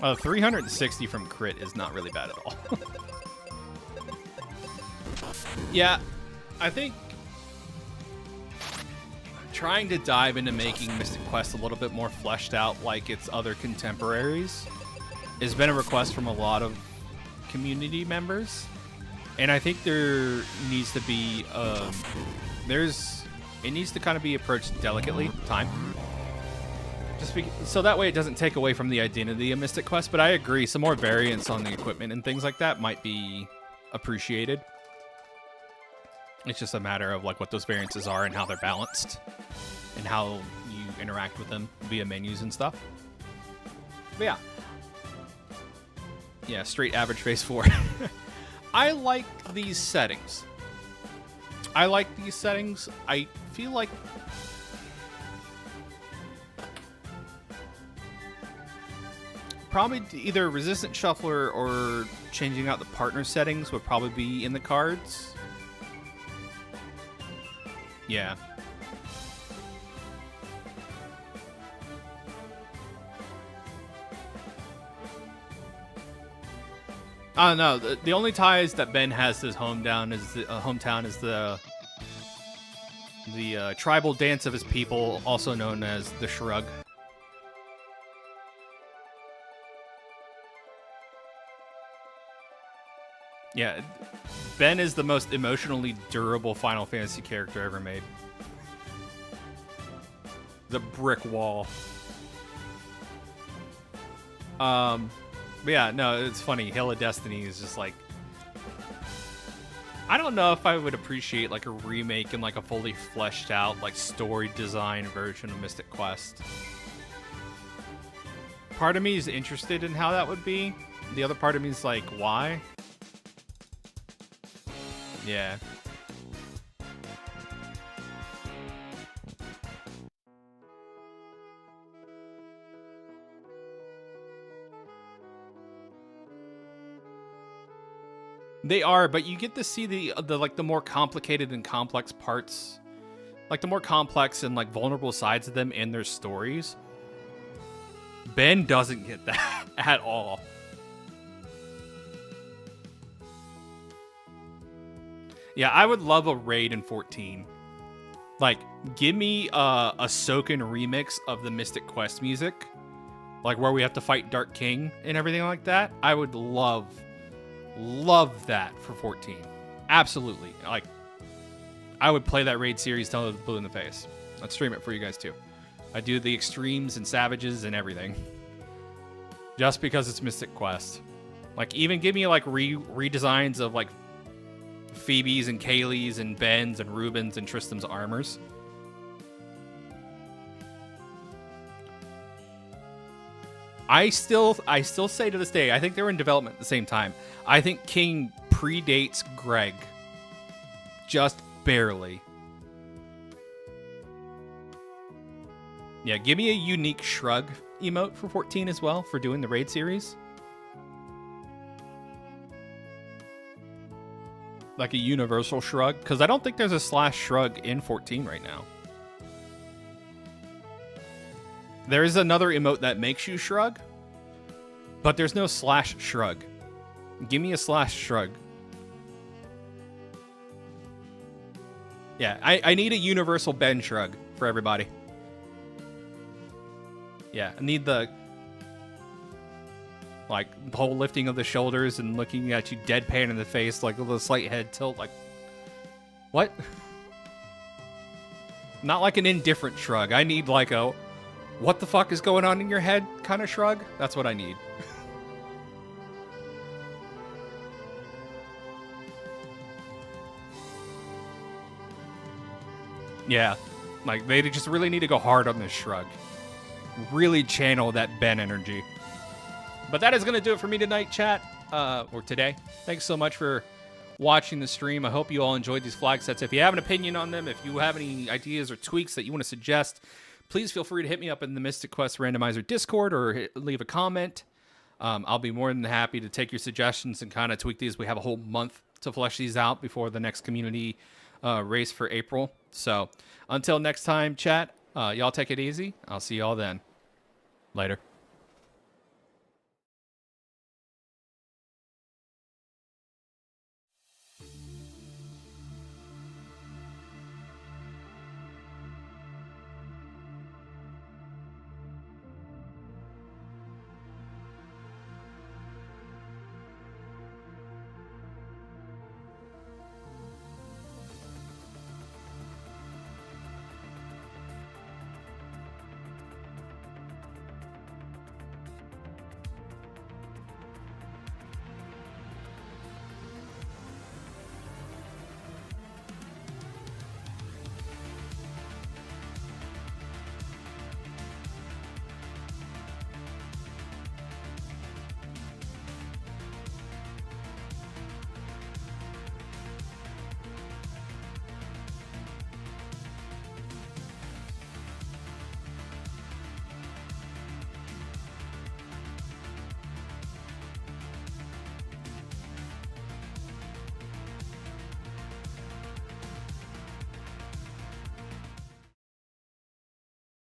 Oh, 360 from crit is not really bad at all. Yeah, I think trying to dive into making Mystic Quest a little bit more fleshed out like its other contemporaries has been a request from a lot of community members. And I think there needs to be, it needs to kind of be approached delicately. Time. So that way it doesn't take away from the identity of Mystic Quest, but I agree, some more variance on the equipment and things like that might be appreciated. It's just a matter of like what those variances are and how they're balanced and how you interact with them via menus and stuff. But yeah. Yeah, straight average phase 4. I like these settings. I feel like probably either Resistant Shuffler or changing out the partner settings would probably be in the cards. Yeah. I don't know. The only ties that Ben has to his hometown is the tribal dance of his people, also known as the Shrug. Yeah, Ben is the most emotionally durable Final Fantasy character ever made. The brick wall. But yeah, no, it's funny. Hail of Destiny is just like, I don't know if I would appreciate like a remake and like a fully fleshed out like story design version of Mystic Quest. Part of me is interested in how that would be. The other part of me is like, why? Yeah. They are, but you get to see the like the more complicated and complex parts, like the more complex and like vulnerable sides of them in their stories. Ben doesn't get that at all. Yeah, I would love a raid in 14. Like, give me a Soken remix of the Mystic Quest music, like where we have to fight Dark King and everything like that. I would love that for 14. Absolutely. Like, I would play that raid series till it was blue in the face. I'd stream it for you guys too. I do the extremes and savages and everything, just because it's Mystic Quest. Like, even give me like redesigns of like Phoebe's and Kaylee's and Ben's and Ruben's and Tristram's armors. I still say to this day, I think they were in development at the same time. I think King predates Greg. Just barely. Yeah, give me a unique shrug emote for 14 as well for doing the raid series. Like a universal shrug, because I don't think there's a slash shrug in 14 right now. There is another emote that makes you shrug, but there's no slash shrug. Give me a slash shrug. Yeah, I need a universal Ben shrug for everybody. Yeah, I need the like whole lifting of the shoulders and looking at you deadpan in the face, like with a slight head tilt, like what? Not like an indifferent shrug. I need like a what the fuck is going on in your head kind of shrug. That's what I need. Yeah, like they just really need to go hard on this shrug. Really channel that Ben energy. But that is going to do it for me tonight, chat, or today. Thanks so much for watching the stream. I hope you all enjoyed these flag sets. If you have an opinion on them, if you have any ideas or tweaks that you want to suggest, please feel free to hit me up in the Mystic Quest Randomizer Discord or leave a comment. I'll be more than happy to take your suggestions and kind of tweak these. We have a whole month to flesh these out before the next community race for April. So until next time, chat, y'all take it easy. I'll see y'all then. Later.